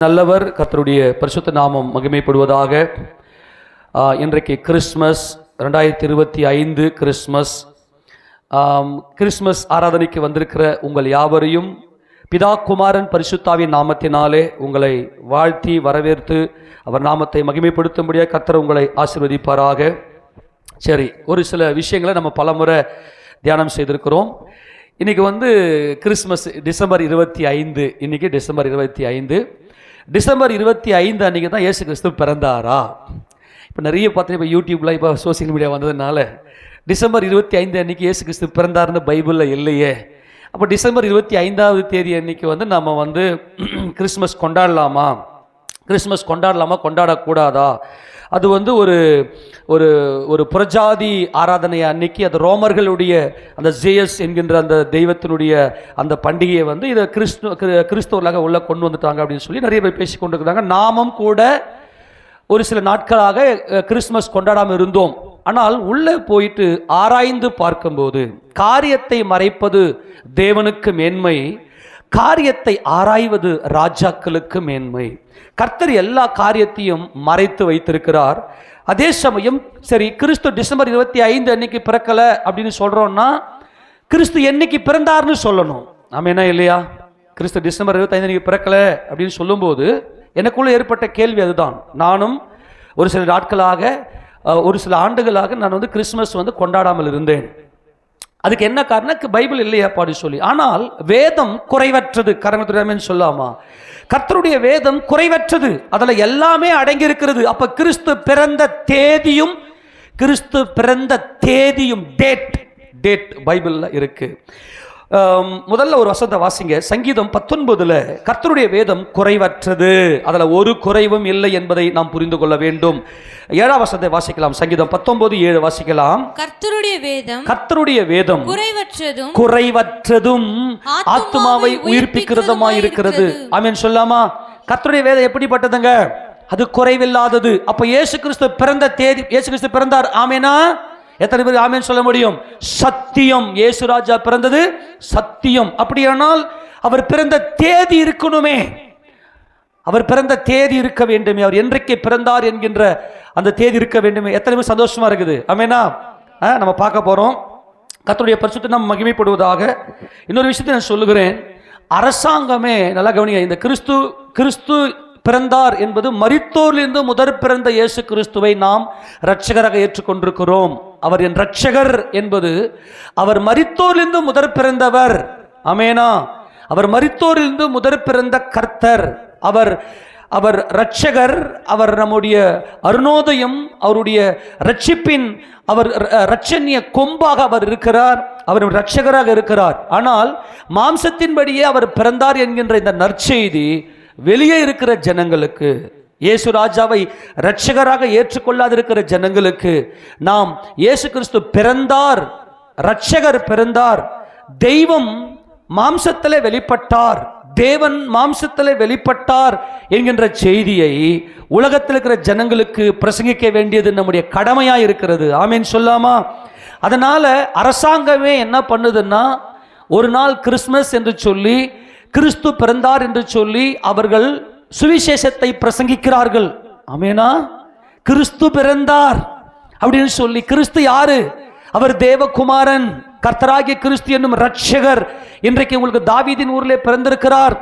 நல்லவர். கர்த்தருடைய பரிசுத்த நாமம் மகிமைப்படுவதாக. இன்றைக்கு கிறிஸ்மஸ் 2025 கிறிஸ்மஸ். கிறிஸ்மஸ் ஆராதனைக்கு வந்திருக்கிற உங்கள் யாவரையும் பிதா குமாரன் பரிசுத்தாவின் நாமத்தினாலே உங்களை வாழ்த்தி வரவேற்று அவர் நாமத்தை மகிமைப்படுத்தும்படியாக கர்த்தர் உங்களை ஆசீர்வதிப்பாராக. சரி, ஒரு சில விஷயங்களை நம்ம பலமுறை தியானம் செய்திருக்கிறோம். இன்றைக்கி கிறிஸ்மஸ் டிசம்பர் 25. இன்றைக்கி டிசம்பர் 25. டிசம்பர் 25 அன்றைக்கி தான் இயேசு கிறிஸ்து பிறந்தாரா? இப்போ நிறைய பார்த்தீங்கன்னா இப்போ யூடியூப்பில் இப்போ சோசியல் மீடியா வந்ததுனால டிசம்பர் 25 அன்றைக்கி இயேசு கிறிஸ்து பிறந்தாருன்னு பைபிளில் இல்லையே. அப்போ டிசம்பர் 25ஆவது தேதி அன்றைக்கி நம்ம கிறிஸ்மஸ் கொண்டாடலாமா, கிறிஸ்மஸ் கொண்டாடலாமா கொண்டாடக்கூடாதா? அது ஒரு ஒரு ஒரு புறஜாதி ஆராதனை அன்னைக்கு, அது ரோமர்களுடைய அந்த ஜேயஸ் என்கின்ற அந்த தெய்வத்தினுடைய அந்த பண்டிகையை இதை கிறிஸ்தவர்களாக உள்ள கொண்டு வந்துட்டாங்க அப்படின்னு சொல்லி நிறைய பேர் பேசி கொண்டு இருக்கிறாங்க. நாமும் கூட ஒரு சில நாட்களாக கிறிஸ்மஸ் கொண்டாடாமல் இருந்தோம். ஆனால் உள்ளே போயிட்டு ஆராய்ந்து பார்க்கும்போது காரியத்தை மறைப்பது தேவனுக்கு மேன்மை, காரியத்தை ஆராய்வது ராஜாக்களுக்கு மேன்மை. கர்த்தர் எல்லா காரியத்தையும் மறைத்து வைத்திருக்கிறார். அதே சமயம் சரி, கிறிஸ்து டிசம்பர் 25 அன்னைக்கு பிறக்கலை அப்படின்னு சொல்கிறோன்னா கிறிஸ்து என்னைக்கு பிறந்தார்னு சொல்லணும். நாம் என்ன இல்லையா? கிறிஸ்து டிசம்பர் 25 அன்னைக்கு பிறக்கலை அப்படின்னு சொல்லும்போது எனக்குள்ளே ஏற்பட்ட கேள்வி அதுதான். நானும் ஒரு சில நாட்களாக ஒரு சில ஆண்டுகளாக நான் கிறிஸ்மஸ் கொண்டாடாமல் இருந்தேன். அதுக்கு என்ன காரணம்? பைபிள் இல்லையா பாடி சொல்லி. ஆனால் வேதம் குறைவற்றது. கரங்கத்துடன் சொல்லாமா? கர்த்தருடைய வேதம் குறைவற்றது, அதில் எல்லாமே அடங்கி இருக்கிறது. அப்ப கிறிஸ்து பிறந்த தேதியும் டேட் பைபிள்ல இருக்கு. முதல்ல ஒரு வசனத்தை வாசிங்க. சங்கீதம் 19 கர்த்தருடைய வேதம் குறைவற்றது, அதில் ஒரு குறைவும் இல்லை என்பதை நாம் புரிந்து கொள்ள வேண்டும். 7ஆம் வசனத்தை வாசிக்கலாம். சங்கீதம் 19:7 வாசிக்கலாம். கர்த்தருடைய வேதம் குறைவற்றதும் ஆத்துமாவை உயிர்ப்பிக்கிறதுமாய் இருக்கிறது. ஆமென் சொல்லாமா? கர்த்தருடைய வேதம் எப்படிப்பட்டதுங்க? அது குறைவில்லாதது. அப்ப இயேசு கிறிஸ்து பிறந்த தேதி, இயேசு கிறிஸ்து பிறந்தார். ஆமெனா? எத்தனை பேர் ஆமென் சொல்ல முடியும்? சத்தியம். இயேசு ராஜா பிறந்தது சத்தியம். அப்படியானால் அவர் பிறந்த தேதி இருக்கணுமே, அவர் பிறந்த தேதி இருக்க வேண்டுமே, அவர் என்றைக்கு பிறந்தார் என்கின்ற அந்த தேதி இருக்க வேண்டுமே. எத்தனை பேர் சந்தோஷமா இருக்குது? ஆமெனா? நம்ம பார்க்க போறோம். கர்த்தருடைய பரிசுத்த நாமம் மகிமைப்படுவதாக. இன்னொரு விஷயத்தை நான் சொல்லுகிறேன். அரசாங்கமே நல்லா கவனிங்க. இந்த கிறிஸ்து பிறந்தார் என்பது மரித்தோரிலிருந்து முதற் பிறந்த இயேசு கிறிஸ்துவை நாம் இரட்சகராக ஏற்றுக்கொண்டிருக்கிறோம். அவர் என் இரட்சகர் என்பது அவர் மரித்தோரிலிருந்து முதற் பிறந்தவர். ஆமெனா? அவர் மரித்தோரிலிருந்து முதற் பிறந்த கர்த்தர். அவர் இரட்சகர். அவர் நம்முடைய அருணோதயம், அவருடைய ரட்சிப்பின், அவர் இரட்சணிய கொம்பாக அவர் இருக்கிறார். அவர் இரட்சகராக இருக்கிறார். ஆனால் மாம்சத்தின்படியே அவர் பிறந்தார் என்கின்ற இந்த நற்செய்தி வெளியே இருக்கிற ஜனங்களுக்கு, இயேசு ராஜாவை இரட்சகராக ஏற்றுக்கொள்ளாதிருக்கிற ஜனங்களுக்கு, நாம் இயேசு கிறிஸ்து பிறந்தார், இரட்சகர் பிறந்தார், தெய்வம் மாம்சத்திலே வெளிப்பட்டார், தேவன் மாம்சத்திலே வெளிப்பட்டார் என்கின்ற செய்தியை உலகத்தில் இருக்கிற ஜனங்களுக்கு பிரசங்கிக்க வேண்டியது நம்முடைய கடமையாக இருக்கிறது. ஆமென் சொல்லாமா? அதனால அரசாங்கமே என்ன பண்ணுதுன்னா, ஒரு நாள் கிறிஸ்மஸ் என்று சொல்லி, கிறிஸ்து பிறந்தார் என்று சொல்லி அவர்கள் சுவிசேஷத்தை பிரசங்கிக்கிறார்கள். ஆமெனா? கிறிஸ்து பிறந்தார் அப்படின்னு சொல்லி. கிறிஸ்து யாரு? அவர் தேவகுமாரன், கர்த்தராகிய கிறிஸ்து என்னும் இரட்சகர். இன்றைக்கு உங்களுக்கு தாவீதின் ஊரிலே பிறந்திருக்கிறார்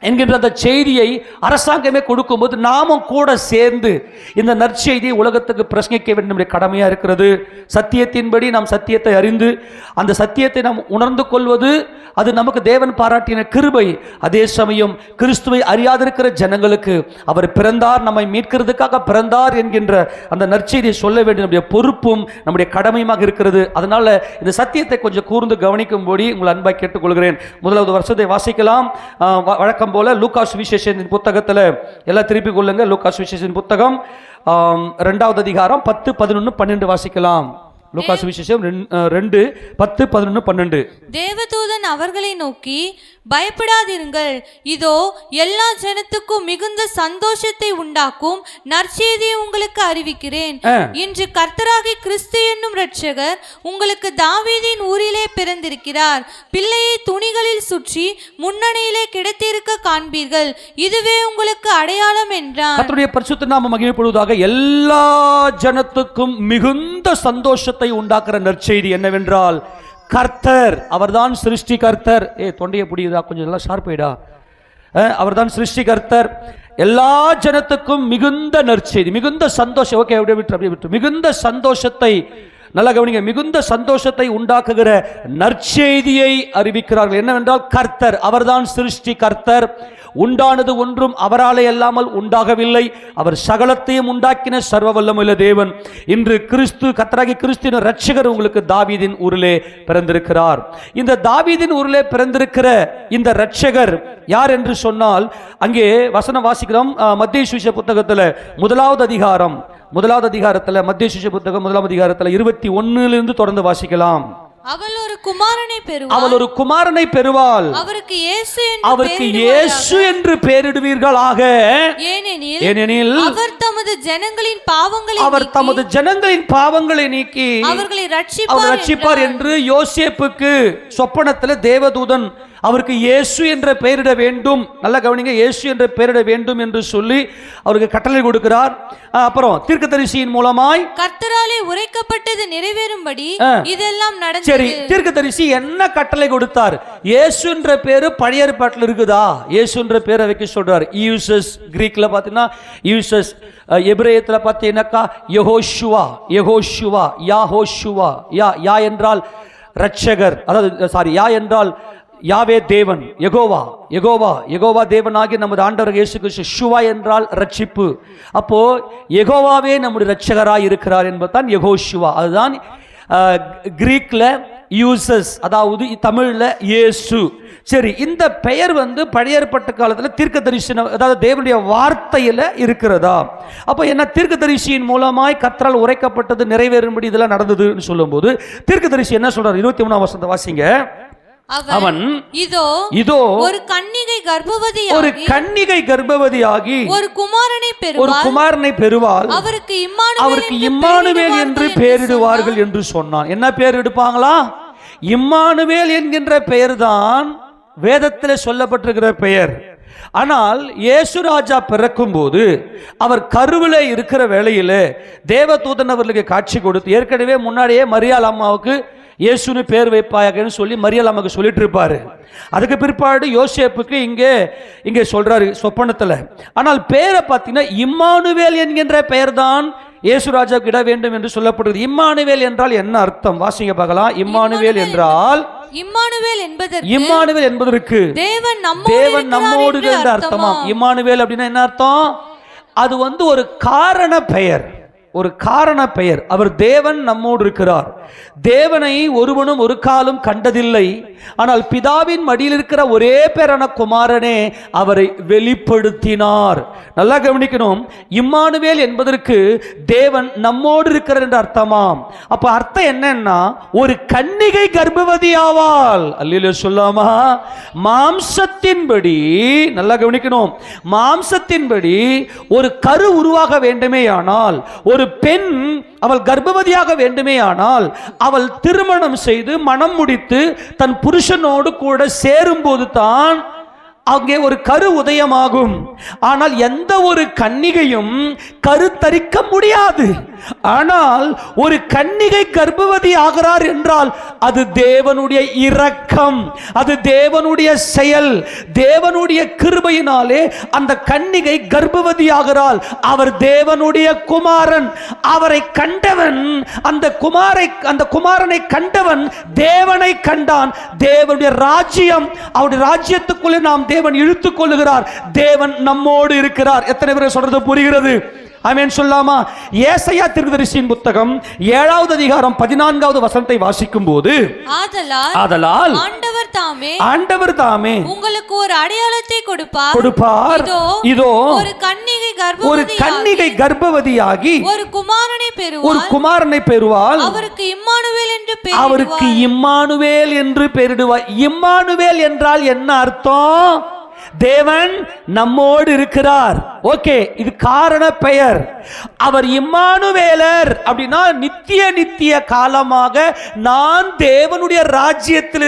என்கின்ற அந்த செய்தியை அரசாங்கமே கொடுக்கும்போது நாமும் கூட சேர்ந்து இந்த நற்செய்தியை உலகத்துக்கு பிரசங்கிக்க வேண்டிய கடமையாக இருக்கிறது. சத்தியத்தின்படி நாம் சத்தியத்தை அறிந்து அந்த சத்தியத்தை நாம் உணர்ந்து கொள்வது அது நமக்கு தேவன் பாராட்டின கிருபை. அதே சமயம் கிறிஸ்துவை அறியாதிருக்கிற ஜனங்களுக்கு அவர் பிறந்தார், நம்மை மீட்கிறதுக்காக பிறந்தார் என்கின்ற அந்த நற்செய்தியை சொல்ல வேண்டிய நம்முடைய பொறுப்பும் நம்முடைய கடமையுமாக இருக்கிறது. அதனால இந்த சத்தியத்தை கொஞ்சம் கூர்ந்து கவனிக்கும்படி உங்கள் அன்பாய் கேட்டுக்கொள்கிறேன். முதலாவது வருஷத்தை வாசிக்கலாம். வழக்கம் போல லூக்கா சுவிசேஷத்தின் புத்தகத்தில் எல்லாம் திருப்பிக் கொள்ளுங்க. லூக்கா சுவிசேஷத்தின் புத்தகம் 2ஆவது அதிகாரம் 10, 11, 12 வாசிக்கலாம். லூக்கா சுவிசேஷம் 2:10-11-12. தேவதூதன் அவர்களை நோக்கி, பயப்படாதிருங்கள், இதோ எல்லா ஜனத்துக்கும் மிகுந்த சந்தோஷத்தை உண்டாக்கும் நற்செய்தியை உங்களுக்கு அறிவிக்கிறேன். இன்று கர்த்தராகிய கிறிஸ்து என்னும் இரட்சகர் உங்களுக்கு தாவீதின் ஊரிலே பிறந்திருக்கிறார். பிள்ளையை துணிகளில் சுற்றி முன்னணியிலே கிடத்திருக்க காண்பீர்கள். இதுவே உங்களுக்கு அடையாளம் என்றார். கர்த்தருடைய பரிசுத்த நாமம் மகிமைப்படுவதாக. எல்லா ஜனத்துக்கும் மிகுந்த சந்தோஷத்தை உண்டாக்குற நற்செய்தி என்னவென்றால், கர்த்தர் அவர்தான் சிருஷ்டி கர்த்தர். தொண்டையை பிடிக்குதா? கொஞ்சம் நல்லா ஷார்ப்பாயிடா. அவர்தான் சிருஷ்டி கர்த்தர். எல்லா ஜனத்துக்கும் மிகுந்த நற்செய்தி, மிகுந்த சந்தோஷம். ஓகே, அப்படியே விட்டு மிகுந்த சந்தோஷத்தை, நல்லா கவனிங்க, மிகுந்த சந்தோஷத்தை உண்டாக்குகிற நற்செய்தியை அறிவிக்கிறார்கள். என்னவென்றால், கர்த்தர் அவர்தான் சிருஷ்டி கர்த்தர். உண்டானது ஒன்றும் அவராலே அல்லாமல் உண்டாகவில்லை. அவர் சகலத்தையும் உண்டாக்கின சர்வ வல்லமையுள்ள தேவன். இன்று கிறிஸ்து, கர்த்தராகிய கிறிஸ்துவின் இரட்சகர் உங்களுக்கு தாவீதின் ஊரிலே பிறந்திருக்கிறார். இந்த தாவீதின் ஊரிலே பிறந்திருக்கிற இந்த இரட்சகர் யார் என்று சொன்னால், அங்கே வசனம் வாசிக்கிறோம். மத்தேயு சுவிசேஷ புத்தகத்தில் முதலாவது அதிகாரத்தில் மத்தேயு சுவிசேஷ புத்தகம் 1ஆம் அதிகாரத்தில் 21 தொடர்ந்து வாசிக்கலாம். அவள் ஒரு குமாரனை பெறுவாள். அவருக்கு இயேசு என்று பெயரிடுவீர்களாக. ஏனெனில் அவர் தமது ஜனங்களின் பாவங்களை நீக்கி அவர்களை ரட்சிப்பார் என்று யோசேப்புக்கு சொப்பனத்தில் தேவதூதன் அவருக்கு இயேசு என்ற பெயரிட வேண்டும், நல்லா கவனிங்க, இயேசு என்ற பெயரிட வேண்டும் என்று சொல்லி அவருக்கு கட்டளை கொடுக்கிறார். அப்புறம் தீர்க்கதரிசியின் மூலமாய் கர்த்தராலே உரைக்கப்பட்டது நிறைவேறும்படி இதெல்லாம் நடந்தது. சரி, தீர்க்கதரிசி என்ன கட்டளை கொடுத்தார்? இயேசு என்ற பேரு பழைய ஏற்பாட்டில் இருக்குதா? இயேசு என்ற பேரை வைக்க சொல்றார். யூசஸ், கிரீக்ல பார்த்தீங்கன்னா யூசஸ், எபிரேயத்தில் பார்த்தீங்கன்னாக்கா யெகோஷுவா, யா என்றால் ரட்சகர், அதாவது யா என்றால் யாவே தேவன், யெகோவா தேவனாகிய நமது ஆண்டவர் இயேசு கிறிஸ்து. ஷுவா என்றால் ரட்சிப்பு. அப்போ யெகோவாவே நம்முடைய ரட்சகராய் இருக்கிறார் என்பதுதான் யெகோஷுவா. அதுதான் கிரீக்ல யூசஸ், அதாவது தமிழ்ல இயேசு. சரி, இந்த பெயர் பழைய ஏற்பாட்டு காலத்தில் தீர்க்க தரிசனம், அதாவது தேவனுடைய வார்த்தையில இருக்கிறதா? அப்போ என்ன, தீர்க்க தரிசியின் மூலமாய் கர்த்தரால் உரைக்கப்பட்டது நிறைவேறும்படி இதெல்லாம் நடந்ததுன்னு சொல்லும் போது தீர்க்க தரிசி என்ன சொல்றார்? 23ஆம் வசனத்தை வாசிங்க. அவன் இதோ ஒரு கன்னிகை கர்ப்பவதியாகி ஒரு குமாரனை பெறுவாள். அவருக்கு இம்மானுவேல் என்று பெயரிடுவார்கள் என்று சொன்னான். என்ன பெயர் எடுப்பாங்களா? இம்மானுவேல் என்கின்ற பெயர் தான் வேதத்தில் சொல்லப்பட்டிருக்கிற பெயர். ஆனால் இயேசு ராஜா பிறக்கும் போது அவர் கருவிலே இருக்கிற வேளையில் தேவதூதன் அவர்களுக்கு காட்சி கொடுத்து, ஏற்கனவே முன்னாடியே மரியாள் அம்மாவுக்கு இயேசுன்னு பேர் வைப்பாயன்னு சொல்லி மரியாள் அம்மாவுக்கு சொல்லிட்டு இருப்பாரு. அதுக்கு பிற்பாடு யோசேப்புக்கு இங்கே சொல்றாரு சொப்பனத்தில். ஆனால் பேரை பார்த்தீங்கன்னா இம்மானுவேல் என்கின்ற பெயர் தான் இயேசு ராஜாவுக்கு இட வேண்டும் என்று சொல்லப்படுகிறது. இம்மானுவேல் என்றால் என்ன அர்த்தம்? வாசிங்க பார்க்கலாம். இம்மானுவேல் என்பதற்கு தேவன் நம்மோடு என்ற அர்த்தமா? இம்மானுவேல் அப்படின்னா என்ன அர்த்தம்? அது ஒரு காரண பெயர், ஒரு காரண பெயர். அவர் தேவன் நம்மோடு இருக்கிறார். தேவனை ஒருவனும் ஒரு காலம் கண்டதில்லை. ஆனால் பிதாவின் மடியில் இருக்கிற ஒரே பேரான குமாரனே அவரை வெளிப்படுத்தினார். நல்லா கவனிக்கணும். இம்மானுவேல் என்பதற்கு தேவன் நம்மோடு இருக்கிறார் என்ற அர்த்தமாம். அப்ப அர்த்தம் என்னன்னா, ஒரு கன்னிகை கர்ப்பவதி ஆவாள். அல்லேலூயா சொல்லாமா? மாம்சத்தின்படி, நல்லா கவனிக்கணும், மாம்சத்தின்படி ஒரு கரு உருவாக வேண்டுமே ஆனால், ஒரு பெண் அவள் கர்ப்பவதியாக வேண்டுமே ஆனால், அவள் திருமணம் செய்து மனம் முடித்து தன் புருஷனோடு கூட சேரும் போது தான் அங்கே ஒரு கரு உதயமாகும். ஆனால் எந்த ஒரு கன்னிகையும் கருத்தரிக்க முடியாது. ஆனால் ஒரு கன்னிகை கர்ப்பவதி ஆகிறார் என்றால் அது தேவனுடைய இரக்கம், அது தேவனுடைய செயல், தேவனுடைய கிருபையினாலே அந்த கன்னிகை கர்ப்பவதி ஆகிறாள். அவர் தேவனுடைய குமாரன். அவரை கண்டவன், அந்த குமாரனை கண்டவன் தேவனை கண்டான். தேவனுடைய ராஜ்யம், அவருடைய ராஜ்யத்துக்குள்ளே நாம் தேவன் இழுத்துக் கொள்ளுகிறார். தேவன் நம்மோடு இருக்கிறார். எத்தனை பேர் சொல்றது புரிகிறது? ஆமென் சொல்லாமா? ஏசாயா தீர்க்கதரிசியின் புத்தகம் 7வது அதிகாரம் 14வது வசனத்தை வாசிக்கும் போது, ஆதலால் ஆண்டவர் தாமே உங்களுக்கு ஒரு அடையாளத்தை கொடுப்பார். இதோ ஒரு கன்னிகை கர்ப்பவதியாகி ஒரு குமாரனை பெறுவாள். அவருக்கு இம்மானுவேல் என்று பெயரிடுவார். இம்மானுவேல் என்றால் என்ன அர்த்தம்? தேவன் நம்மோடு இருக்கிறார். ஓகே, இது காரண பெயர். அவர் இம்மானுவேலர் அப்படின்னா நித்திய காலமாக நான் தேவனுடைய ராஜ்யத்தில்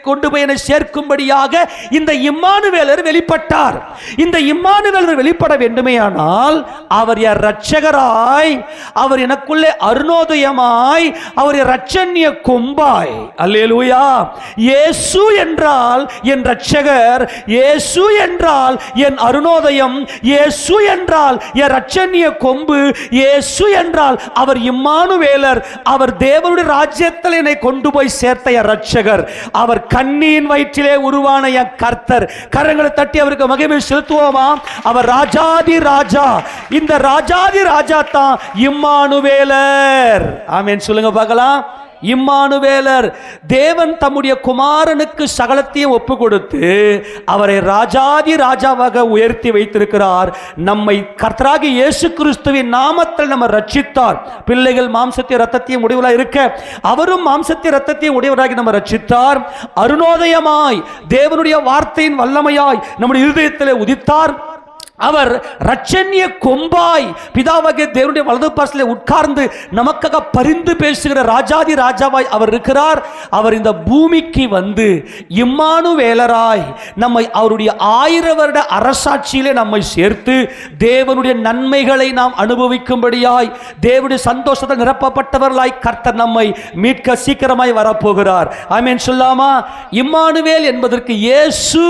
கொண்டு போய் என்னை சேர்க்கும்படியாக இந்த இம்மானுவேலர் வெளிப்பட்டார். இந்த இம்மானுவேலர் வெளிப்பட வேண்டுமேயானால் அவர் என் இரட்சகராய், அவர் எனக்குள்ளே அருணோதயமாய், அவர் இரட்சண்ய கொம்பாய். அல்லேலூயா. இயேசு என்றால் என் இரட்சகர், இயேசு என்றால் என் அருணோதயம், இயேசு என்றால் என் இரட்சண்ய கொம்பு, இயேசு என்றால் அவர் இம்மானுவேலர். அவர் தேவனுடைய ராஜ்யத்தில் என்னை கொண்டு போய் சேர்த்த என் இரட்சகர். அவர் கன்னியின் வயிற்றிலே உருவான என் கர்த்தர். கரங்களை தட்டி அவருக்கு மகிமை செலுத்துவோமா? அவர் ராஜாதி ராஜா. இந்த ராஜாதி ராஜா தான் இம்மானுவேலர். ஆமென் சொல்லுங்க பார்க்கலாம். இம்மானுவேலர். தேவன் தம்முடைய குமாரனுக்கு சகலத்தையும் ஒப்பு கொடுத்து அவரை ராஜாதி ராஜாவாக உயர்த்தி வைத்திருக்கிறார். நம்மை கர்த்தராகிய இயேசு கிறிஸ்துவின் நாமத்தில் நம்ம ரட்சித்தார். பிள்ளைகள் மாம்சத்தையும் இரத்தத்தையும் உடையவராக இருக்க அவரும் மாம்சத்தையும் இரத்தத்தையும் உடையவராகி நம்ம ரட்சித்தார். அருணோதயமாய் தேவனுடைய வார்த்தையின் வல்லமையாய் நம்முடைய இருதயத்திலே உதித்தார். அவர் இரட்சண்ய கொம்பாய் பிதாவாகிய தேவனுடைய வலது பார்சலே உட்கார்ந்து நமக்காக பரிந்து பேசுகிற ராஜாதி ராஜாவாய் அவர் இருக்கிறார். அவர் இந்த பூமிக்கு வந்து இம்மானுவேலராய் நம்மை அவருடைய 1000 வருட அரசாட்சியிலே நம்மை சேர்த்து தேவனுடைய நன்மைகளை நாம் அனுபவிக்கும்படியாய், தேவனுடைய சந்தோஷத்தை நிரப்பப்பட்டவர்களாய் கர்த்தர் நம்மை மீட்க சீக்கிரமாய் வரப்போகிறார். ஆமென் சொல்லாமா? இம்மானுவேல் என்பதற்கு இயேசு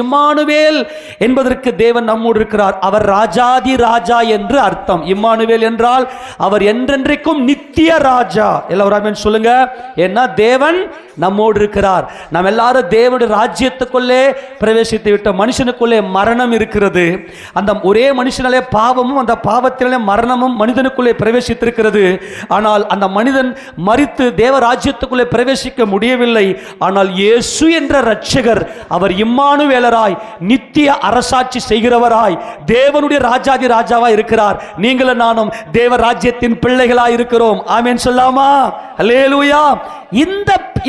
இம்மானுவேல் என்பதற்கு தேவன் நம்மோடு இருக்கிறார். அவர் ராஜாதி ராஜா என்று அர்த்தம். இம்மானுவேல் என்றால் அவர் என்றென்றைக்கும் நித்திய ராஜா. எல்லாரும் சொல்லுங்க. ஏன்னா தேவன் நம்மோடு இருக்கிறார். நாம் எல்லாரும் தேவனுடைய ராஜ்யத்துக்குள்ளே பிரவேசித்து விட்ட மனுஷனுக்குள்ளே மரணம் இருக்கிறது. அந்த ஒரே மனுஷனாலே பாவமும் அந்த பாவத்தினாலே மரணமும் மனிதனுக்குள்ளே பிரவேசித்திருக்கிறது. ஆனால் அந்த மனிதன் மரித்து தேவ ராஜ்யத்துக்குள்ளே பிரவேசிக்க முடியவில்லை. ஆனால் இயேசு என்ற இரட்சகர் அவர் இம்மானுவேலராய் நித்திய அரசாட்சி செய்கிறவராய் தேவனுடைய ராஜாதி ராஜாவாய் இருக்கிறார். நீங்களும் நானும் தேவ ராஜ்யத்தின் பிள்ளைகளாய் இருக்கிறோம். ஆமென் சொல்லாமா? அல்லேலூயா.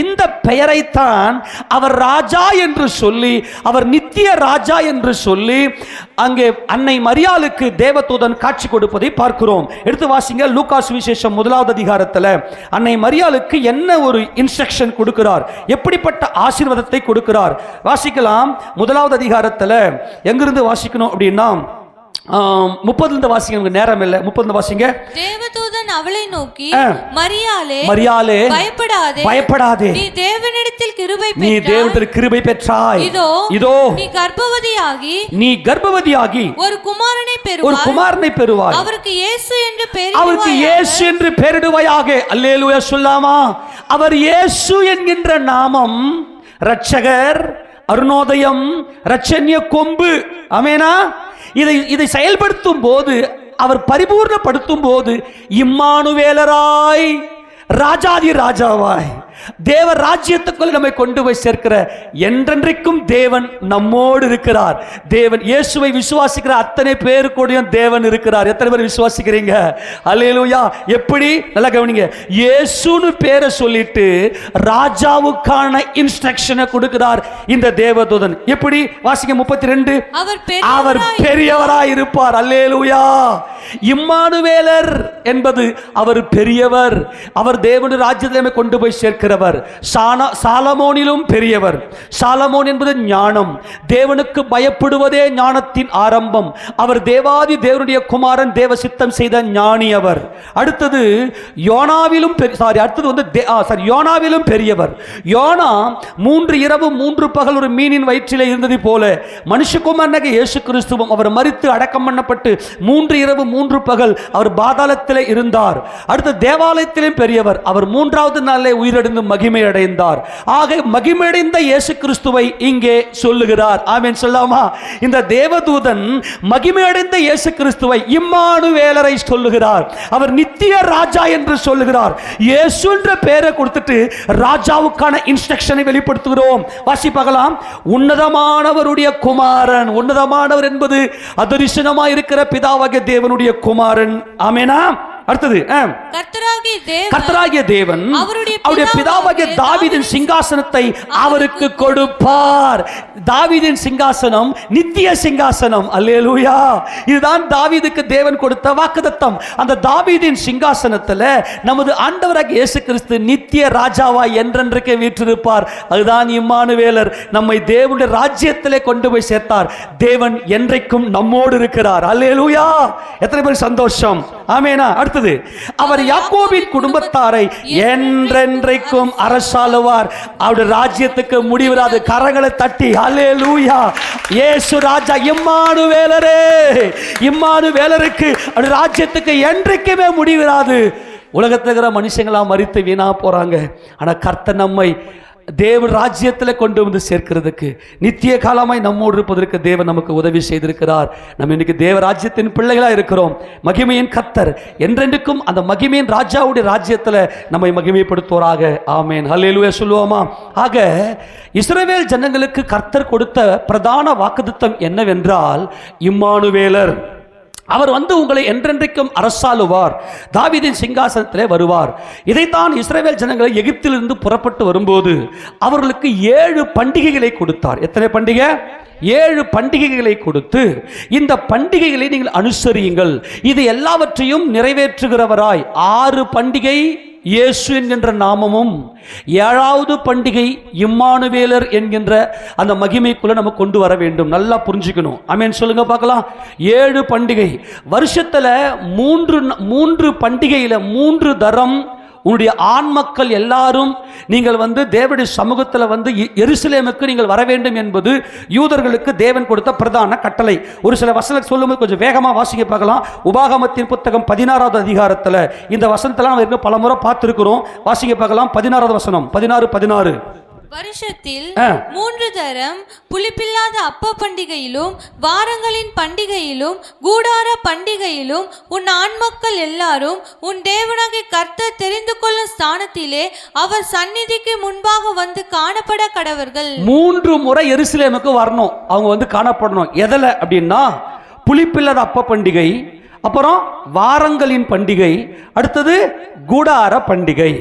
இந்த பெயரைத்தான் அவர் ராஜா என்று சொல்லி, அவர் நித்திய ராஜா என்று சொல்லி அங்கே அன்னை மரியாளுக்கு தேவதூதன் காட்சி கொடுப்பதை பார்க்கிறோம். எடுத்து வாசிங்க. லூக்கா சுவிசேஷம் 1வது அதிகாரத்தில் அன்னை மரியாளுக்கு என்ன ஒரு இன்ஸ்ட்ரக்ஷன் கொடுக்கிறார், எப்படிப்பட்ட ஆசீர்வாதத்தை கொடுக்கிறார் வாசிக்கலாம். 1வது அதிகாரத்தில் எங்கிருந்து வாசிக்கணும் அப்படின்னா 30 வாசிங்க. நேரம் இல்லை. 30 வாசிங்க. தேவதூதன் அவளை நோக்கி, மரியாளே பயப்படாதே, நீ தேவனிடத்தில் கிருபை பெற்றாய். இதோ நீ கர்ப்பவதியாகி ஒரு குமாரனை பெறுவாய். அவருக்கு இயேசு என்று பெயரிடுவாயாக. அல்லேலூயா சொல்லாமா? அவர் இயேசு என்கின்ற நாமம் இரட்சகர், அருணோதயம், இரட்சண்ய கொம்பு. ஆமெனா? இதை செயல்படுத்தும் போது, அவர் பரிபூர்ணப்படுத்தும் போது இம்மானுவேலராய் ராஜாதி ராஜாவாய் தேவ ராஜ்யத்துக்குள் நம்மை கொண்டு போய் சேர்க்கிற என்றென்றைக்கும் தேவன் நம்மோடு இருக்கிறார். தேவன் இயேசுவை விசுவாசிக்கிற அத்தனை பேரு கூடயும் தேவன் இருக்கிறார். எத்தனை பேர் விசுவாசிக்கிறீங்க? அல்லேலூயா. எப்படி? நல்லா கவனிங்க. இயேசுன்னு பேரை சொல்லிட்டு ராஜாவுக்கான இன்ஸ்ட்ரக்ஷனை கொடுக்கிறார் இந்த தேவதூதன். எப்படி? வாசிங்க 32. அவர் பெரியவராய் இருப்பார். அல்லேலூயா. இம்மானுவேலர் என்பது அவர் பெரியவர். அவர் தேவனுடைய ராஜ்யத்தை கொண்டு போய் சேர்க்கிறார். சாலமோனிலும் பெரியவர். சாலமோன் என்பது ஞானம். தேவனுக்கு பயப்படுவதே ஞானத்தின் ஆரம்பம். அவர் தேவாதி தேவனுடைய குமாரன், தேவ சித்தம் செய்த ஞானி அவர். அடுத்தது யோனாவிலும் பெரியவர். யோனா 3 இரவு 3 பகல் ஒரு மீனின் வயிற்றிலே இருந்தது போல மனுஷகுமாரனாக இயேசு கிறிஸ்துவும் அவர் மரித்து அடக்கம் பண்ணப்பட்டு 3 இரவு 3 பகல் அவர் பாதாளத்திலே இருந்தார். அடுத்த தேவாலயத்திலும் பெரியவர். அவர் 3வது நாளிலே உயிரிழந்தார். உயர்ந்து மகிமை அடைந்தார். ஆக மகிமையடைந்த இயேசு கிறிஸ்துவை இங்கே சொல்லுகிறார். ஆமென் சொல்லாமா? இந்த தேவதூதன் மகிமையடைந்த இயேசு கிறிஸ்துவை இம்மானுவேலரை சொல்லுகிறார். அவர் நித்திய ராஜா என்று சொல்லுகிறார். இயேசு என்ற பெயரை கொடுத்துட்டு ராஜாவுக்கான இன்ஸ்ட்ரக்ஷனை வெளிப்படுத்துகிறோம். வாசிப்பாகலாம். உன்னதமானவருடைய குமாரன். உன்னதமானவர் என்பது அதரிசனமாய் இருக்கிற பிதாவாகிய தேவனுடைய குமாரன். ஆமெனா? அடுத்தது கர்த்தராகிய தேவன் அவருடைய பிதாவாகிய தாவீதின் சிங்காசனத்தை அவருக்கு கொடுப்பார். தாவீதின் சிங்காசனம் நித்திய சிங்காசனம். அல்லேலூயா. இதுதான் தாவீதுக்கு தேவன் கொடுத்த வாக்குத்தத்தம். அந்த தாவீதின் சிங்காசனத்தில் நமது ஆண்டவராகிய இயேசு கிறிஸ்து நித்திய ராஜாவாய் என்றென்றைக்கு வீற்றிருப்பார். அதுதான் இம்மானுவேலர். நம்மை தேவனுடைய ராஜ்யத்திலே கொண்டு போய் சேர்த்தார். தேவன் என்றைக்கும் நம்மோடு இருக்கிறார். அல்லேலூயா. எத்தனை பேர் சந்தோஷம்? ஆமெனா? அடுத்தது, அவர் யாக்கோபின் குடும்பத்தாரை என்றென்றைக்கும் அரசாளுவார். அவருடைய ராஜ்யத்துக்கு முடிவராது. கரங்களை தட்டி அல்லேலூயா. இயேசு ராஜா இம்மானுவேலரே. இம்மானுவேலருக்கு அவருடைய ராஜ்யத்துக்கு என்றைக்குமே முடிவராது. உலகத்தில் இருக்கிற மனுஷங்களா மரித்து வீணா போறாங்க. ஆனா கர்த்தர் நம்மை தேவ ராஜ்யத்தில் கொண்டு வந்து சேர்க்கிறதுக்கு, நித்திய காலமாய் நம்மோடு இருப்பதற்கு தேவன் நமக்கு உதவி செய்திருக்கிறார். நம்ம இன்னைக்கு தேவ ராஜ்யத்தின் பிள்ளைகளாக இருக்கிறோம். மகிமையின் கர்த்தர் என்றென்றைக்கும் அந்த மகிமையின் ராஜாவுடைய ராஜ்யத்தில் நம்மை மகிமைப்படுத்துவோராக. ஆமேன். ஹல்லேலூயா சொல்லுவோமா? ஆக இஸ்ரவேல் ஜனங்களுக்கு கர்த்தர் கொடுத்த பிரதான வாக்குத்தத்தம் என்னவென்றால், இம்மானுவேலர். அவர் வந்து உங்களை என்றென்றைக்கும் அரசாளுவார். தாவீதின் சிங்காசனத்திலே வருவார். இதைத்தான் இஸ்ரவேல் ஜனங்களை எகிப்திலிருந்து புறப்பட்டு வரும்போது அவர்களுக்கு 7 பண்டிகைகளை கொடுத்தார். எத்தனை பண்டிகை? 7 பண்டிகைகளை கொடுத்து, இந்த பண்டிகைகளை நீங்கள் அனுசரியுங்கள். இது எல்லாவற்றையும் நிறைவேற்றுகிறவராய் 6 பண்டிகை இயேசு என்கின்ற நாமமும், 7வது பண்டிகை இம்மானுவேலர் என்கின்ற அந்த மகிமைக்குள்ள நம்ம கொண்டு வர வேண்டும். நல்லா புரிஞ்சுக்கணும். ஆமென் சொல்லுங்க பார்க்கலாம். 7 பண்டிகை வருஷத்துல 3 பண்டிகையில 3 தரம் உன்னுடைய ஆண் மக்கள் எல்லாரும் நீங்கள் வந்து தேவனுடைய சமூகத்தில் வந்து எருசலேமுக்கு நீங்கள் வர வேண்டும் என்பது யூதர்களுக்கு தேவன் கொடுத்த பிரதான கட்டளை. ஒரு சில வசனம் சொல்லும்போது கொஞ்சம் வேகமாக வாசிக்க பார்க்கலாம். உபாகமத்தின் புத்தகம் 16வது அதிகாரத்தில் இந்த வசனத்தெல்லாம் நம்ம பல முறை பார்த்துருக்கிறோம். வாசிக்க பார்க்கலாம். 16வது வசனம் 16 வருஷத்தில் 3 தரம் புளிப்பில்லாத அப்ப பண்டிகையிலும் வாரங்களின் பண்டிகையிலும் கூடார பண்டிகையிலும் உன் ஆண்மக்கள் எல்லாரும் உன் தேவனாகிய கர்த்தர் தெரிந்து கொள்ளும் ஸ்தானத்திலே அவர் சந்நிதிக்கு முன்பாக வந்து காணப்பட கடவர்கள். 3 முறை எருசலேமுக்கு வரணும். அவங்க வந்து காணப்படணும். எதில் அப்படின்னா, புளிப்பில்லாத அப்ப பண்டிகை, அப்புறம் வாரங்களின் பண்டிகை, அடுத்தது கூடார பண்டிகை.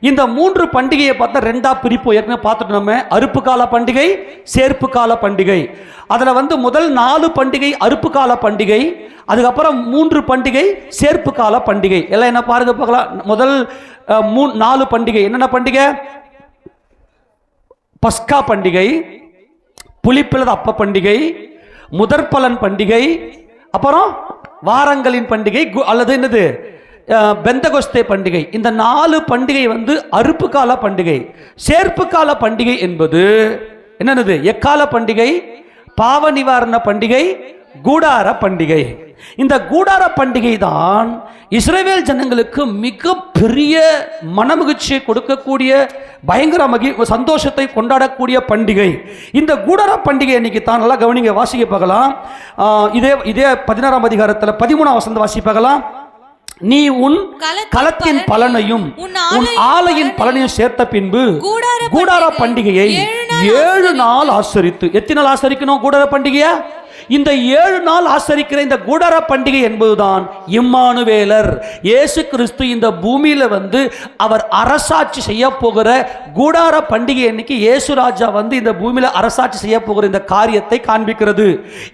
இந்த 3 பண்டிகையை பார்த்தா 2ஆ பிரிப்பு. ஏற்கனவே பார்த்துட்டு நம்ம அறுப்பு கால பண்டிகை, சேர்ப்பு கால பண்டிகை. அதில் வந்து முதல் 4 பண்டிகை அறுப்பு கால பண்டிகை, அதுக்கப்புறம் 3 பண்டிகை சேர்ப்பு கால பண்டிகை. எல்லாம் என்ன பாருங்க பார்க்கலாம். முதல் 4 பண்டிகை என்னென்ன பண்டிகை? பஸ்கா பண்டிகை, புளிப்பில்லாத அப்ப பண்டிகை, முதற்பலன் பண்டிகை, அப்புறம் வாரங்களின் பண்டிகை அல்லது என்னது பெந்தகோஸ்தே பண்டிகை. இந்த 4 பண்டிகை வந்து அறுப்பு கால பண்டிகை. சேர்ப்பு கால பண்டிகை என்பது என்னது? எக்கால பண்டிகை, பாவ நிவாரண பண்டிகை, கூடார பண்டிகை. இந்த கூடார பண்டிகை தான் இஸ்ரவேல் ஜனங்களுக்கு மிக பெரிய மனமகிழ்ச்சியை கொடுக்கக்கூடிய, பயங்கர சந்தோஷத்தை கொண்டாடக்கூடிய பண்டிகை. இந்த கூடார பண்டிகை அன்னைக்கு தான் நல்லா கவனிங்க. வாசிக்க பார்க்கலாம். இதே 16ஆம் அதிகாரத்தில் 13ஆம் வசனம் வாசி பார்க்கலாம். நீ உன் களத்தின் பலனையும் உன் ஆலையின் பலனையும் சேர்த்த பின்பு கூடார பண்டிகையை 7 நாள் ஆசரித்து. எத்தனை நாள் ஆசரிக்கணும் கூடார பண்டிகையா? இந்த 7 நாள் ஆசரிக்கிற இந்த கூடார பண்டிகை என்பதுதான் இம்மானுவேலர். இயேசு கிறிஸ்து இந்த பூமியில வந்து அவர் அரசாட்சி செய்ய போகிற கூடார பண்டிகை அன்னைக்கு இயேசு ராஜா வந்து இந்த பூமியில அரசாட்சி செய்ய போகிற இந்த காரியத்தை காண்பிக்கிறது.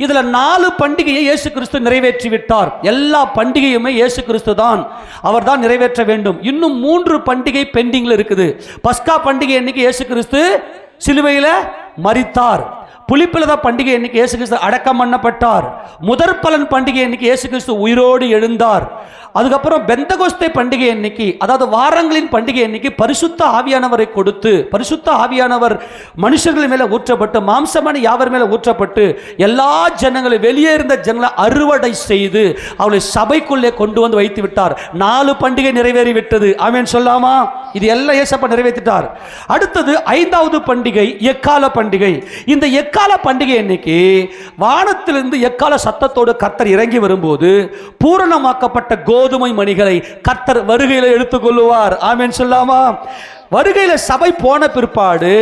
இதுல 4 பண்டிகையை இயேசு கிறிஸ்து நிறைவேற்றி விட்டார். எல்லா பண்டிகையுமே இயேசு கிறிஸ்து தான், அவர் தான் நிறைவேற்ற வேண்டும். இன்னும் 3 பண்டிகை பெண்டிங்ல இருக்குது. பஸ்கா பண்டிகை அன்னைக்கு இயேசு கிறிஸ்து சிலுவையில மரித்தார். புளிப்பில்லாத பண்டிகை அன்னைக்கு இயேசு கிறிஸ்து அடக்கம் பண்ணப்பட்டார். முதற்பலன் பண்டிகை அன்னைக்கு இயேசு கிறிஸ்து உயிரோடு எழுந்தார். அதுக்கப்புறம் பெந்தகோஸ்தே பண்டிகை அன்னைக்கு, அதாவது வாரங்களின் பண்டிகை அன்னைக்கு பரிசுத்த ஆவியானவரை கொடுத்து, பரிசுத்த ஆவியானவர் மனுஷர்கள் மேல ஊற்றப்பட்டு, மாம்சமான யாவர் மேல ஊற்றப்பட்டு, எல்லா ஜனங்களை, வெளியே இருந்த ஜனங்களை அறுவடை செய்து அவளை சபைக்குள்ளே கொண்டு வந்து வைத்து விட்டார். 4 பண்டிகை நிறைவேறிவிட்டது. ஆமென் சொல்லாமா? இது எல்லாம் ஏசப்பா நிறைவேற்றிட்டார். அடுத்தது 5வது பண்டிகை எக்கால பண்டிகை. இந்த எக்கால பண்டிகை அன்னைக்கு வானத்திலிருந்து எக்கால சத்தத்தோடு கர்த்தர் இறங்கி வரும்போது பூரணமாக்கப்பட்ட கோதுமை மணிகளை கர்த்தர் வருகையில் எடுத்துக்கொள்ளுவார். ஆமென் சொல்லாமா? வருகையில் சபை போன பிற்பாடு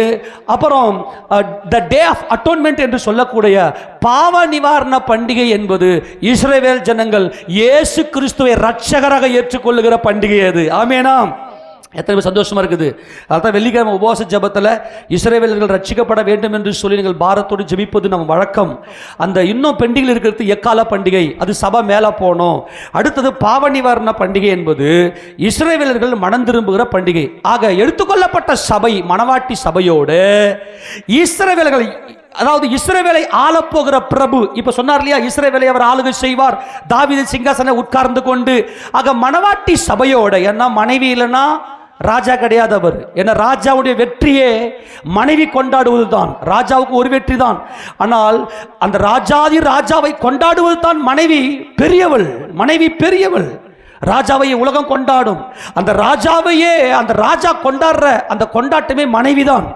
அப்புறம் த டே ஆஃப் அட்டோன்மெண்ட் என்று சொல்லக்கூடிய பாவ நிவாரண பண்டிகை என்பது இஸ்ரவேல் ஜனங்கள் இயேசு கிறிஸ்துவை இரட்சகராக ஏற்றுக்கொள்ளுகிற பண்டிகை அது. ஆமெனாம்? எத்தனை பேர் சந்தோஷமா இருக்குது? அதான் வெள்ளிக்கிழமை உபவாச ஜெபத்தில் இஸ்ரவேலர்கள் ரட்சிக்கப்பட வேண்டும் என்று சொல்லி நீங்கள் பாரத்தோடு ஜெபிப்பது நம்ம வழக்கம். அந்த இன்னும் பெண்டிங்கில் இருக்கிறது எக்கால பண்டிகை, அது சபை மேலே போனோம். அடுத்தது பாவ நிவாரண பண்டிகை என்பது இஸ்ரவேலர்கள் மனம் திரும்புகிற பண்டிகை. ஆக எடுத்துக்கொள்ளப்பட்ட சபை மணவாட்டி சபையோடு இஸ்ரவேலர்கள், அதாவது இஸ்ரவேலை ஆளப்போகிற பிரபு, இப்ப சொன்னார் இல்லையா, இஸ்ரவேலை அவர் ஆளுகை செய்வார், தாவீது சிங்காசன உட்கார்ந்து கொண்டு. ஆக மணவாட்டி சபையோட, ஏன்னா மனைவி இல்லைன்னா ராஜா கிடையாது அவர். ஏன்னா ராஜாவுடைய வெற்றியே மனைவி கொண்டாடுவது தான். ராஜாவுக்கு ஒரு வெற்றி தான், ஆனால் அந்த ராஜாதி ராஜாவை கொண்டாடுவது தான் மனைவி பெரியவள். மனைவி பெரியவள். ராஜாவை உலகம் கொண்டாடும், அந்த ராஜாவையே அந்த ராஜா கொண்டாடுற அந்த கொண்டாட்டமே மனைவிதான்.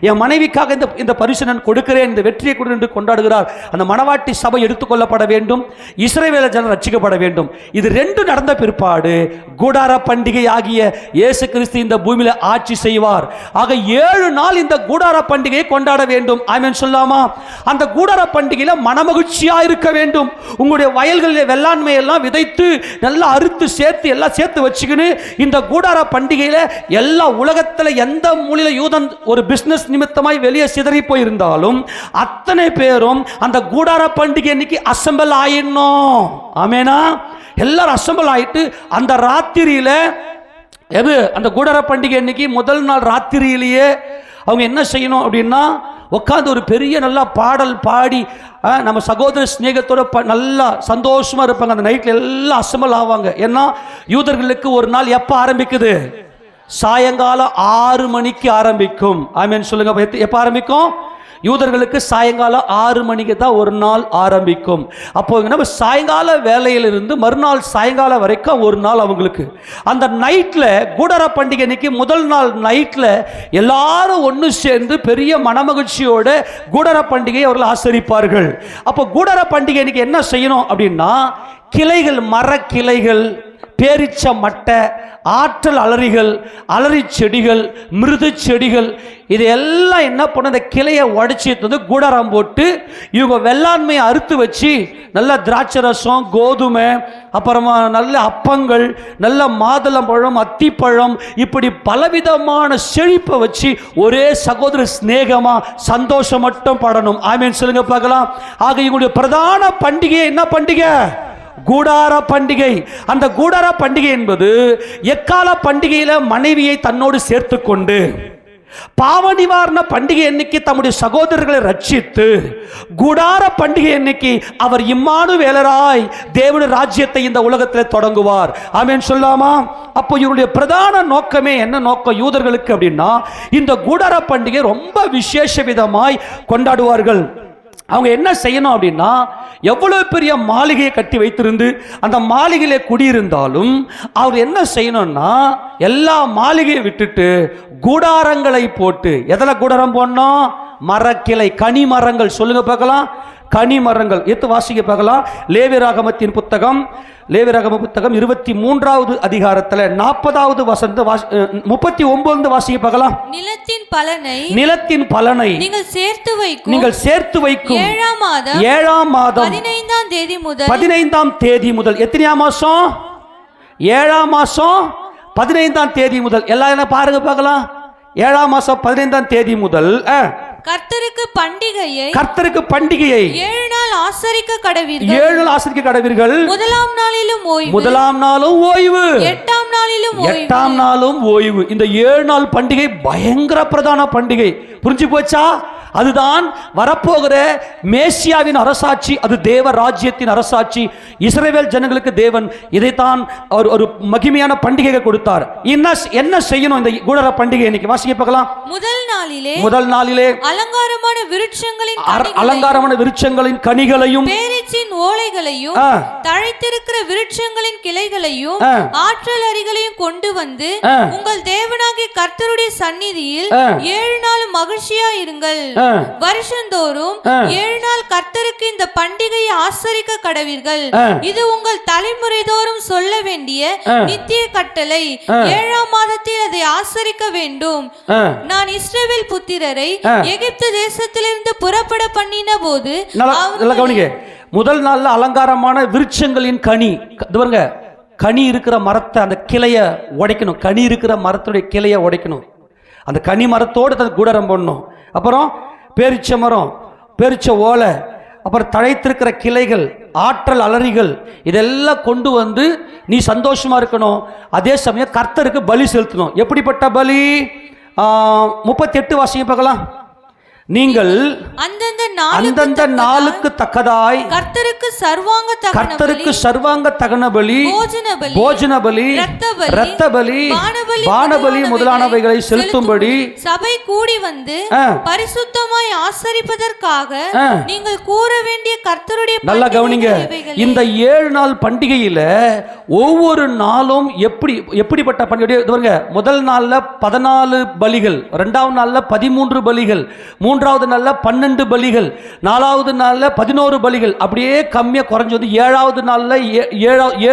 என் மனைவிக்காக இந்த பரிசு நான் கொடுக்கிறேன், இந்த வெற்றியை கொடு என்று கொண்டாடுகிறார். அந்த மணவாட்டி சபை எடுத்துக்கொள்ளப்பட வேண்டும், இஸ்ரவேல் ஜனம் ரட்சிக்கப்பட வேண்டும். இது 2 நடந்த பிற்பாடு கூடார பண்டிகை ஆகிய இயேசு கிறிஸ்து இந்த பூமியில ஆட்சி செய்வார். ஆக 7 நாள் இந்த கூடார பண்டிகையை கொண்டாட வேண்டும். ஆமென் சொல்லாமா? அந்த கூடார பண்டிகையில மனமகிழ்ச்சியா இருக்க வேண்டும். உங்களுடைய வயல்களில் வெள்ளாண்மை எல்லாம் விதைத்து நல்லா அறுத்து சேர்த்து எல்லாம் சேர்த்து வச்சுக்கின்னு இந்த கூடார பண்டிகையில எல்லா உலகத்துல எந்த மூலையில யூதன் ஒரு பிசினஸ் நிமித்தமாய் வெளியே சிதறி போயிருந்தாலும் அத்தனை பேரும் அந்த கூடார பண்டிகை அன்னைக்கு அசெம்பிள் ஆயிடணும். ஆமேனா? எல்லாரும் அசெம்பிள் ஆயிட்டு அந்த ராத்திரியில அந்த கூடார பண்டிகை அன்னைக்கு முதல் நாள் ராத்திரியிலேயே அவங்க என்ன செய்யணும் அப்படின்னா, உட்காந்து ஒரு பெரிய நல்லா பாடல் பாடி நம்ம சகோதர ஸ்நேகத்தோட நல்லா சந்தோஷமா இருப்பாங்க. அந்த நைட்ல எல்லாம் அசெம்பிள் ஆவாங்க. ஏன்னா யூதர்களுக்கு ஒரு நாள் எப்ப ஆரம்பிக்குது? சாயங்காலம் 6 மணிக்கு ஆரம்பிக்கும். ஆமென் சொல்லுங்க. எப்ப ஆரம்பிக்கும்? யூதர்களுக்கு சாயங்காலம் 6 மணிக்கு தான் ஒரு நாள் ஆரம்பிக்கும். அப்போ நம்ம சாயங்கால வேலையிலிருந்து மறுநாள் சாயங்காலம் வரைக்கும் ஒரு நாள் அவங்களுக்கு. அந்த நைட்ல கூடார பண்டிகை அன்னைக்கு முதல் நாள் நைட்ல எல்லாரும் ஒன்று சேர்ந்து பெரிய மனமகிழ்ச்சியோட கூடார பண்டிகையை அவர்கள் ஆசரிப்பார்கள். அப்போ கூடார பண்டிகை அன்னைக்கு என்ன செய்யணும் அப்படின்னா, கிளைகள், மர கிளைகள், பேரிச்ச மட்டை, ஆற்றல் அலறிகள், அலறி செடிகள், மிருது செடிகள், இதெல்லாம் என்ன பண்ண இந்த கிளையை உடைச்சி வந்து கூடாரம் போட்டு இவங்க வெள்ளாண்மையை அறுத்து வச்சு நல்ல திராட்சை ரசம், கோதுமை, அப்புறமா நல்ல அப்பங்கள், நல்ல மாதுளம்பழம், அத்திப்பழம், இப்படி பலவிதமான செழிப்பை வச்சு ஒரே சகோதர சிநேகமா சந்தோஷம் மட்டும் படணும். ஆமென் சொல்லுங்க பார்க்கலாம். ஆக இவங்களுடைய பிரதான பண்டிகை என்ன பண்டிகை? கூடார பண்டிகை. அந்த கூடார பண்டிகை என்பது எக்கால பண்டிகையில மனைவியை தன்னோடு சேர்த்து கொண்டு பாவ நிவாரண பண்டிகை அன்னைக்கு தம்முடைய சகோதரர்களை ரட்சித்து, கூடார பண்டிகை அன்னைக்கு அவர் இம்மானுவேலராய் தேவனுடைய ராஜ்யத்தை இந்த உலகத்தில் தொடங்குவார். ஆமென் சொல்லாமா? அப்போ இவருடைய பிரதான நோக்கமே என்ன நோக்கம் யூதர்களுக்கு அப்படின்னா, இந்த கூடார பண்டிகை ரொம்ப விசேஷ விதமாய் கொண்டாடுவார்கள். அவங்க என்ன செய்யணும் அப்படின்னா, எவ்வளவு பெரிய மாளிகையை கட்டி வைத்திருந்து அந்த மாளிகையிலே குடியிருந்தாலும் அவர் என்ன செய்யணும்னா, எல்லா மாளிகையை விட்டுட்டு கூடாரங்களை போட்டு, எதில் கூடாரம் போடணும்? மரக்கிளை, கனி மரங்கள். சொல்லுங்க பார்க்கலாம். கனி மரங்கள் எடுத்து வாசிக்க பார்க்கலாம். லேவியராகமத்தின் புத்தகம், லேவியராகம புத்தகம் 23வது அதிகாரத்தில் 40வது வசனத்தை 39 வாசிக்க பார்க்கலாம். நிலத்தின் பலனை, நிலத்தின் பலனை நீங்கள் சேர்த்து வைக்கும், நீங்கள் சேர்த்து வைக்கும் 7ஆம் மாதம் 15ஆம் தேதி முதல் 15ஆம் தேதி முதல். எத்தனையாம் மாசம்? 7ஆம் மாசம் 15ஆம் தேதி முதல். எல்லாம் என்ன பாருங்க பார்க்கலாம். 7ஆம் மாசம் 15ஆம் தேதி முதல் கர்த்தருக்கு பண்டிகையை, கர்த்தருக்கு பண்டிகையை 7 நாள் ஆசரிக்க கடவீர்கள். 7 நாள் ஆசரிக்க கடவீர்கள். முதலாம் நாளிலும் ஓய்வு, முதலாம் நாளும் ஓய்வு, 8ஆம் நாளிலும் ஓய்வு, 8ஆம் நாளும் ஓய்வு. இந்த 7 நாள் பண்டிகை பயங்கர பிரதான பண்டிகை. புரிஞ்சு போச்சா? அதுதான் வரப்போகிற மேசியாவின் அரசாட்சி. அது தேவ ராஜ்யத்தின் அரசாட்சி. இஸ்ரவேல் ஜனங்களுக்கு தேவன் இதைத்தான் ஒரு மகிமையான பண்டிகையை கொடுத்தார். என்ன செய்யணும் இந்த கூடார பண்டிகை? இன்னைக்கு வாசிக்க பார்க்கலாம். முதல் நாளிலே அலங்காரமான விருட்சங்களின் கனிகளையும் பேரீச்சின் ஓலைகளையும் தழைத்திருக்கிற விருட்சங்களின் கிளைகளையும் ஆற்றல் அரிகளையும் கொண்டு வந்து உங்கள் தேவனாகிய கர்த்தருடைய சந்நிதியில் 7 நாள் மகிழ்ச்சியா இருங்கள். வருஷந்தோறும் 7 நாள் கர்த்தருக்கு இந்த பண்டிகையை ஆசரிக்க கடவீர்கள். இது உங்கள் தலைமுறை தோறும் சொல்ல வேண்டிய நித்திய கட்டளை. 7ஆம் மாதத்தில் அதை ஆசரிக்க வேண்டும். நான் இஸ்ரவேல் புத்திரரை எகிப்து தேசத்திலிருந்து புறப்பட பண்ணின போது முதல் நாள்ல அலங்காரமான விருட்சங்களின் கனி. கனி இருக்கிற மரத்தை, அந்த கிளைய உடைக்கணும். கனி இருக்கிற மரத்துடைய கிளைய உடைக்கணும். அந்த கனி மரத்தோடு கூடாரம் போடணும். அப்புறம் பேரிச்ச மரம், பேரிச்ச ஓலை, அப்புறம் தழைத்திருக்கிற கிளைகள், ஆற்றல் அலறிகள், இதெல்லாம் கொண்டு வந்து நீ சந்தோஷமா இருக்கணும். அதே சமயம் கர்த்தருக்கு பலி செலுத்தணும். எப்படிப்பட்ட பலி? 38 வாசிங்க பார்க்கலாம். நீங்கள் அந்தந்த நாளுக்கு தக்கதாய் கர்த்தருக்கு சர்வாங்க தகன பலி, போஜன பலி, இரத்த பலி, பானபலி முதலானவைகளை செலுத்தும்படி சபை கூடி வந்து பரிசுத்தமாய் ஆசரிப்பதற்காக நீங்கள் கூற வேண்டிய கர்த்தருடைய. நல்லா கவனிங்க. இந்த 7 நாள் பண்டிகையில ஒவ்வொரு நாளும் எப்படிப்பட்ட பண்டிகை? முதல் நாள்ல 14 பலிகள், 2ஆவது நாள்ல 13 பலிகள், 3ஆவது நாள்ல 12 பலிகள், 4ஆவது நாள்ல 11 பலிகள், அப்படியே கம்மியா குறைஞ்சு வந்து 7ஆவது நாள்ல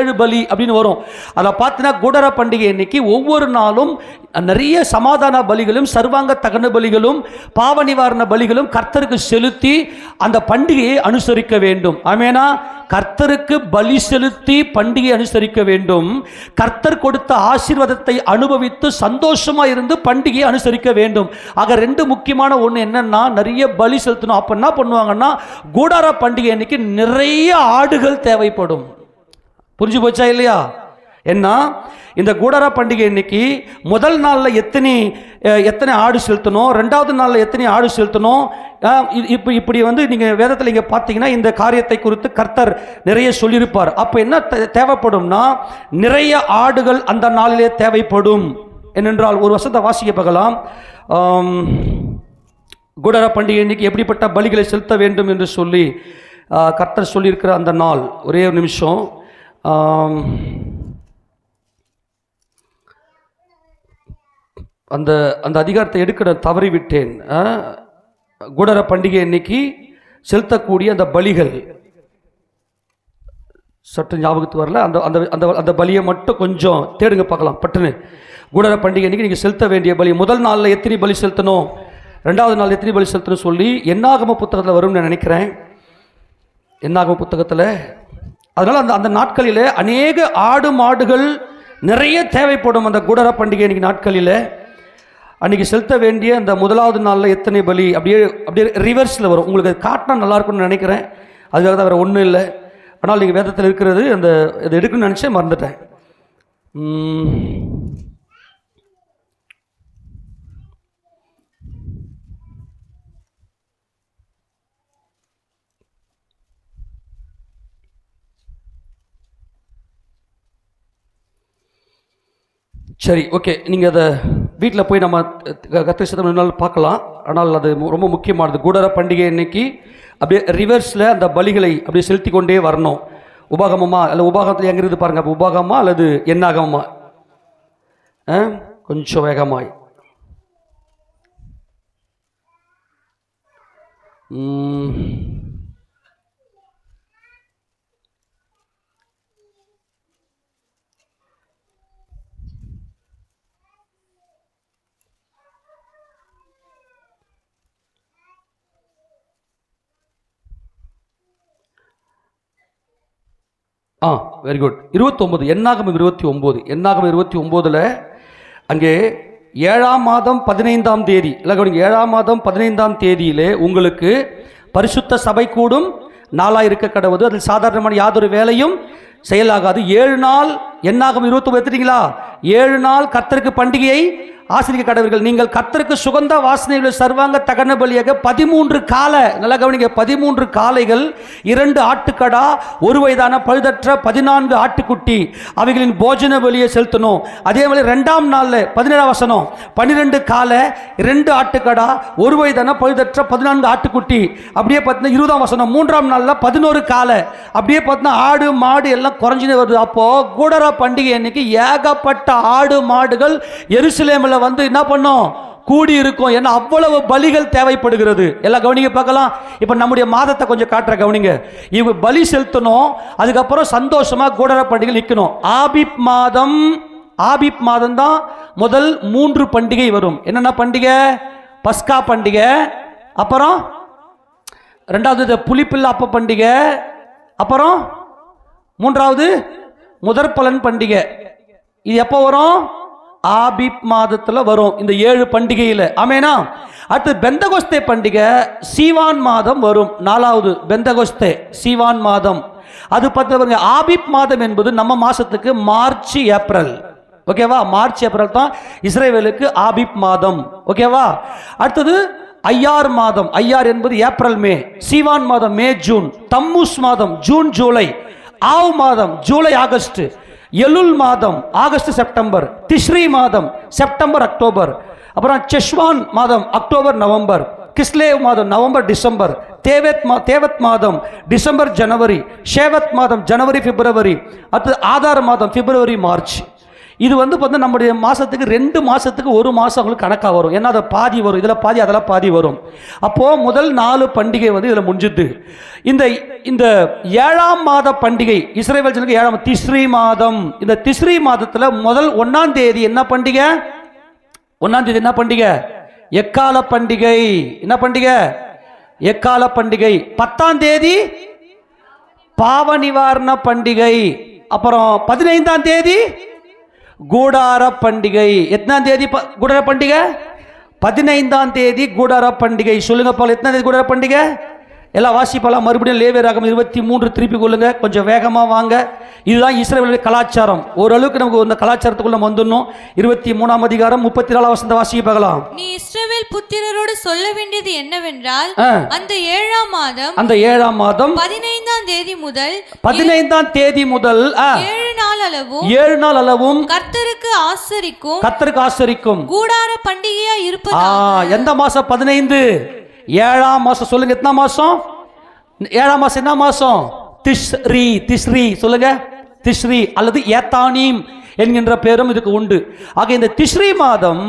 7 பலி அப்படின்னு வரும். அதை பார்த்தீங்கன்னா கூடார பண்டிகை இன்னைக்கு ஒவ்வொரு நாளும் நிறைய சமாதான பலிகளும் சர்வாங்க தகன பலிகளும் பாவ நிவாரண பலிகளும் கர்த்தருக்கு செலுத்தி அந்த பண்டிகையை அனுசரிக்க வேண்டும். ஆமெனா? கர்த்தருக்கு பலி செலுத்தி பண்டிகை அனுசரிக்க வேண்டும். கர்த்தர் கொடுத்த ஆசீர்வாதத்தை அனுபவித்து சந்தோஷமா இருந்து பண்டிகையை அனுசரிக்க வேண்டும். ஆக 2 முக்கியமான ஒன்று என்னன்னா, நிறைய பலி செலுத்தணும். அப்ப என்ன பண்ணுவாங்கன்னா, கூடார பண்டிகை அன்னைக்கு நிறைய ஆடுகள் தேவைப்படும். புரிஞ்சு போச்சா இல்லையா? என்ன இந்த கூடார பண்டிகை இன்னைக்கு முதல் நாளில் எத்தனை ஆடு செலுத்தணும், 2ஆவது நாளில் எத்தனை ஆடு செலுத்தணும், இப்படி வந்து நீங்கள் வேதத்தில் இங்கே பார்த்தீங்கன்னா இந்த காரியத்தை குறித்து கர்த்தர் நிறைய சொல்லியிருப்பார். அப்போ என்ன தேவைப்படும்னா, நிறைய ஆடுகள் அந்த நாளிலே தேவைப்படும். என்னென்றால் ஒரு வருஷத்தை வாசிக்க பார்க்கலாம். கூடார பண்டிகை இன்னைக்கு எப்படிப்பட்ட பலிகளை செலுத்த வேண்டும் என்று சொல்லி கர்த்தர் சொல்லியிருக்கிற அந்த நாள். ஒரே ஒரு நிமிஷம். அந்த அதிகாரத்தை எடுக்க தவறிவிட்டேன். கூடார பண்டிகை இன்னைக்கு செலுத்தக்கூடிய அந்த பலிகள் சற்று ஞாபகத்துக்கு வரல. அந்த அந்த அந்த பலியை மட்டும் கொஞ்சம் தேடுங்க பார்க்கலாம் பட்டுன்னு. கூடார பண்டிகை இன்னைக்கு நீங்கள் செலுத்த வேண்டிய பலி, முதல் நாளில் எத்தனை பலி செலுத்தணும், 2ஆவது நாள் எத்தனை பலி செலுத்தணும் சொல்லி என்னாகம புத்தகத்தில் வரும்னு நான் நினைக்கிறேன். என்னாகம புத்தகத்தில். அதனால் அந்த நாட்களில் அநேக ஆடு மாடுகள் நிறைய தேவைப்படும். அந்த கூடார பண்டிகை இன்னைக்கு நாட்களில் அன்றைக்கி செலுத்த வேண்டிய அந்த முதலாவது நாளில் எத்தனை பலி அப்படியே ரிவர்ஸில் வரும். உங்களுக்கு காட்டினா நல்லா இருக்கும்னு நினைக்கிறேன். அதுக்காக தான் வேறு ஒன்றும் இல்லை. ஆனால் நீங்கள் வேதத்தில் இருக்கிறது அந்த இதை எடுக்கணும்னு நினச்சேன், மறந்துட்டேன். சரி, ஓகே. நீங்கள் அதை வீட்டில் போய் நம்ம கர்த்தர் சித்தம் நாள் பார்க்கலாம். ஆனால் அது ரொம்ப முக்கியமானது. கூடார பண்டிகை இன்னைக்கு அப்படியே ரிவர்ஸில் அந்த பலிகளை அப்படியே செலுத்தி கொண்டே வரணும். உபாகமமா அல்ல உபாகத்தில் எங்கே இருக்குது பாருங்கள். அப்போ உபாகமா அல்லது என்னாகமா? கொஞ்சம் வேகமாய். Very good. 29 என்னாகமம் 29. என்னாகமம் 29ல் அங்கே 7ஆம் மாதம் 15ஆம் தேதி இல்லை, 7ஆம் மாதம் 15ஆம் தேதியிலே உங்களுக்கு பரிசுத்த சபை கூடும் நாளாக இருக்க கடவுது. அதில் சாதாரணமான யாதொரு வேலையும் செயலாகாது. 7 நாள் என்னாகமம் 29 எடுத்துட்டீங்களா? 7 நாள் கர்த்தருக்கு பண்டிகையை ஆசிரியர் கடவர்கள், நீங்கள் கர்த்தருக்கு சுகந்த வாசனைகளை சர்வாங்க தகன பலியாக 13 காலை, நல்லா கவனிங்க, 13 காளைகள், 2 ஆட்டுக்கடா, ஒரு வயதான பழுதற்ற 14 ஆட்டுக்குட்டி அவைகளின் போஜன பலியை செலுத்தணும். அதே மாதிரி 2ஆம் நாள்ல 17ஆம் வசனம், 12 காலை, 2 ஆட்டுக்கடா, ஒரு வயதான பழுதற்ற 14 ஆட்டுக்குட்டி. அப்படியே பார்த்தீங்கன்னா 20ஆம் வசனம், 3ஆம் நாள்ல 11 காலை. அப்படியே பார்த்தீங்கன்னா ஆடு மாடு எல்லாம் குறைஞ்சினே வருது. அப்போ கூடார பண்டிகை அன்னைக்கு ஏகப்பட்ட ஆடு மாடுகள் எருசலேமில் வந்து என்ன பண்ணும், கூடி இருக்கும். ஏன்னா அவ்வளவு பலிகள் தேவைப்படுகிறது. எல்லாம் கவனிங்க பார்க்கலாம். இப்போ நம்முடைய மாதத்தை கொஞ்சம் காட்டுற கவனிங்க. இவங்க பலி செலுத்தணும், அதுக்கப்புறம் சந்தோஷமா கூடார பண்டிகை நிற்கணும். ஆபிப் மாதம் தான் முதல் 3 பண்டிகை வரும். என்னென்ன பண்டிகை? பஸ்கா பண்டிகை, அப்புறம் 2வது புளிப்பில்லா அப்ப பண்டிகை, அப்புறம் 3வது முதற்பலன் பண்டிகை. இது எப்போ வரும்? ஆபிப் மாதத்துல வரும், இந்த 7 பண்டிகையில. ஆமேனா? அடுத்து பெந்தகோஸ்தே பண்டிகை சீவான் மாதம் வரும். 4வது பெந்தகோஸ்தே சீவான் மாதம். அது பார்த்து ஆபிப் மாதம் என்பது நம்ம மாசத்துக்கு மார்ச் ஏப்ரல். ஓகேவா? மார்ச் ஏப்ரல் தான் இஸ்ரேலுக்கு ஆபிப் மாதம். ஓகேவா? அடுத்தது ஐயார் மாதம். ஐயார் என்பது ஏப்ரல் மே. சீவான் மாதம் மே ஜூன். தம்மூஸ் மாதம் ஜூன் ஜூலை. ஆவ் மாதம் ஜூலை ஆகஸ்ட். எலுல் மாதம் ஆகஸ்ட் செப்டம்பர். திஸ்ரீ மாதம் செப்டம்பர் அக்டோபர். அப்புறம் செஷ்வான் மாதம் அக்டோபர் நவம்பர். கிஸ்லேவ் மாதம் நவம்பர் டிசம்பர். தேவத் மாதம் டிசம்பர் ஜனவரி. ஷேவத் மாதம் ஜனவரி பிப்ரவரி. அடுத்து ஆதார் மாதம் பிப்ரவரி மார்ச். இது வந்து பார்த்தீங்கன்னா நம்முடைய மாதத்துக்கு 2 மாதத்துக்கு 1 மாதம் அவங்களுக்கு கணக்காக வரும். ஏன்னா அதை பாதி வரும், இதில் பாதி அதில் பாதி வரும். அப்போது முதல் 4 பண்டிகை வந்து இதில் முடிஞ்சுது. இந்த 7ஆம் மாத பண்டிகை இஸ்ரவேல் ஜனங்களுக்கு 7ஆம் திஸ்ரீ மாதம். இந்த திஸ்ரீ மாதத்தில் முதல் 1ஆம் தேதி என்ன பண்டிகை? 1ஆம் தேதி என்ன பண்டிகை? எக்கால பண்டிகை. என்ன பண்டிகை? எக்கால பண்டிகை. 10ஆம் தேதி பாவ நிவாரண பண்டிகை. அப்புறம் 15ஆம் தேதி கூடார பண்டிகை. எத்தனாம் தேதி கூடார பண்டிகை? 15ஆம் தேதி கூடார பண்டிகை. சொல்லுங்க போல, எத்தனாம் தேதி கூடார பண்டிகை? எல்லாம் வாசிப்பெல்லாம் மறுபடியும் லேவியராகமம் 23 திருப்பி கொள்ளுங்க, கொஞ்சம் வேகமாக வாங்க. இதுதான் இஸ்ரவேலுடைய கலாச்சாரம். ஓரளவுக்கு நமக்கு இந்த கலாச்சாரத்துக்குள்ள வந்துடணும். 23ஆம் அதிகாரம் 34ஆம் வசனத்தை வாசிக்க பார்க்கலாம். நீ இஸ்ரவேல் புத்திரரோடு சொல்ல வேண்டியது என்னவென்றால், அந்த 7ஆம் மாதம் 15ஆம் தேதி முதல் 7 நாள் அளவும் கர்த்தருக்கு ஆசரிக்கும் கூடார பண்டிகையா இருப்பதா. எந்த மாசம்? 15 7ஆம் மாசம். சொல்லுங்க, எத்தனை மாசம்? 7ஆம் மாசம் என்ன மாசம்? திஸ்ரீ. சொல்லுங்க, திஸ்ரீ அல்லது ஏத்தானீம் என்கின்ற பேரும் இதுக்கு உண்டு. ஆக இந்த திஸ்ரீ மாதம்,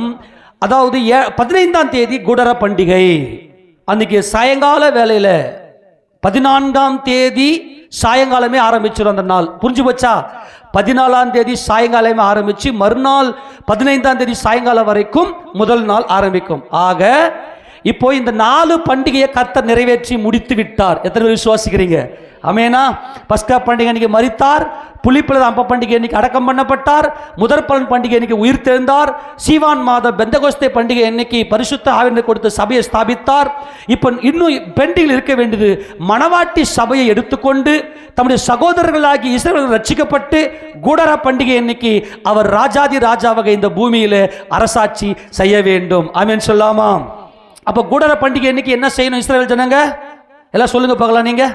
அதாவது 15ஆம் தேதி கூடார பண்டிகை. அன்னைக்கு சாயங்கால வேளையில 14ஆம் தேதி சாயங்காலமே ஆரம்பிச்சிடும் அந்த நாள். புரிஞ்சு போச்சா? 14ஆம் தேதி சாயங்காலமே ஆரம்பிச்சு மறுநாள் 15ஆம் தேதி சாயங்காலம் வரைக்கும் முதல் நாள் ஆரம்பிக்கும். ஆக இப்போ இந்த 4 பண்டிகையை கர்த்தர் நிறைவேற்றி முடித்து விட்டார். எத்தனை பேர் விசுவாசிக்கிறீங்க? ஆமெனா? பஸ்கா பண்டிகை அன்னைக்கு மரித்தார். புளிப்பில்லா அப்ப பண்டிகை அன்னைக்கு அடக்கம் பண்ணப்பட்டார். முதற்பலன் பண்டிகை அன்னைக்கு உயிர் தெழுந்தார். சீவான் மாத பெந்தகோஸ்தே பண்டிகை அன்னைக்கு பரிசுத்த ஆவியை கொடுத்து சபையை ஸ்தாபித்தார். இப்போ இன்னும் பெண்டில் இருக்க வேண்டியது, மணவாட்டி சபையை எடுத்துக்கொண்டு தம்முடைய சகோதரர்களாகி இஸ்ரவேலர்கள் ரட்சிக்கப்பட்டு கூடார பண்டிகை அன்னைக்கு அவர் ராஜாதி ராஜாவாக இந்த பூமியில அரசாட்சி செய்ய வேண்டும். ஆமென் சொல்லாமா? அப்போ கூடார பண்டிகை அன்னைக்கு என்ன செய்யணும் இஸ்ரவேல் ஜனங்க? எல்லாம் சொல்லுங்க பார்க்கலாம். நீங்க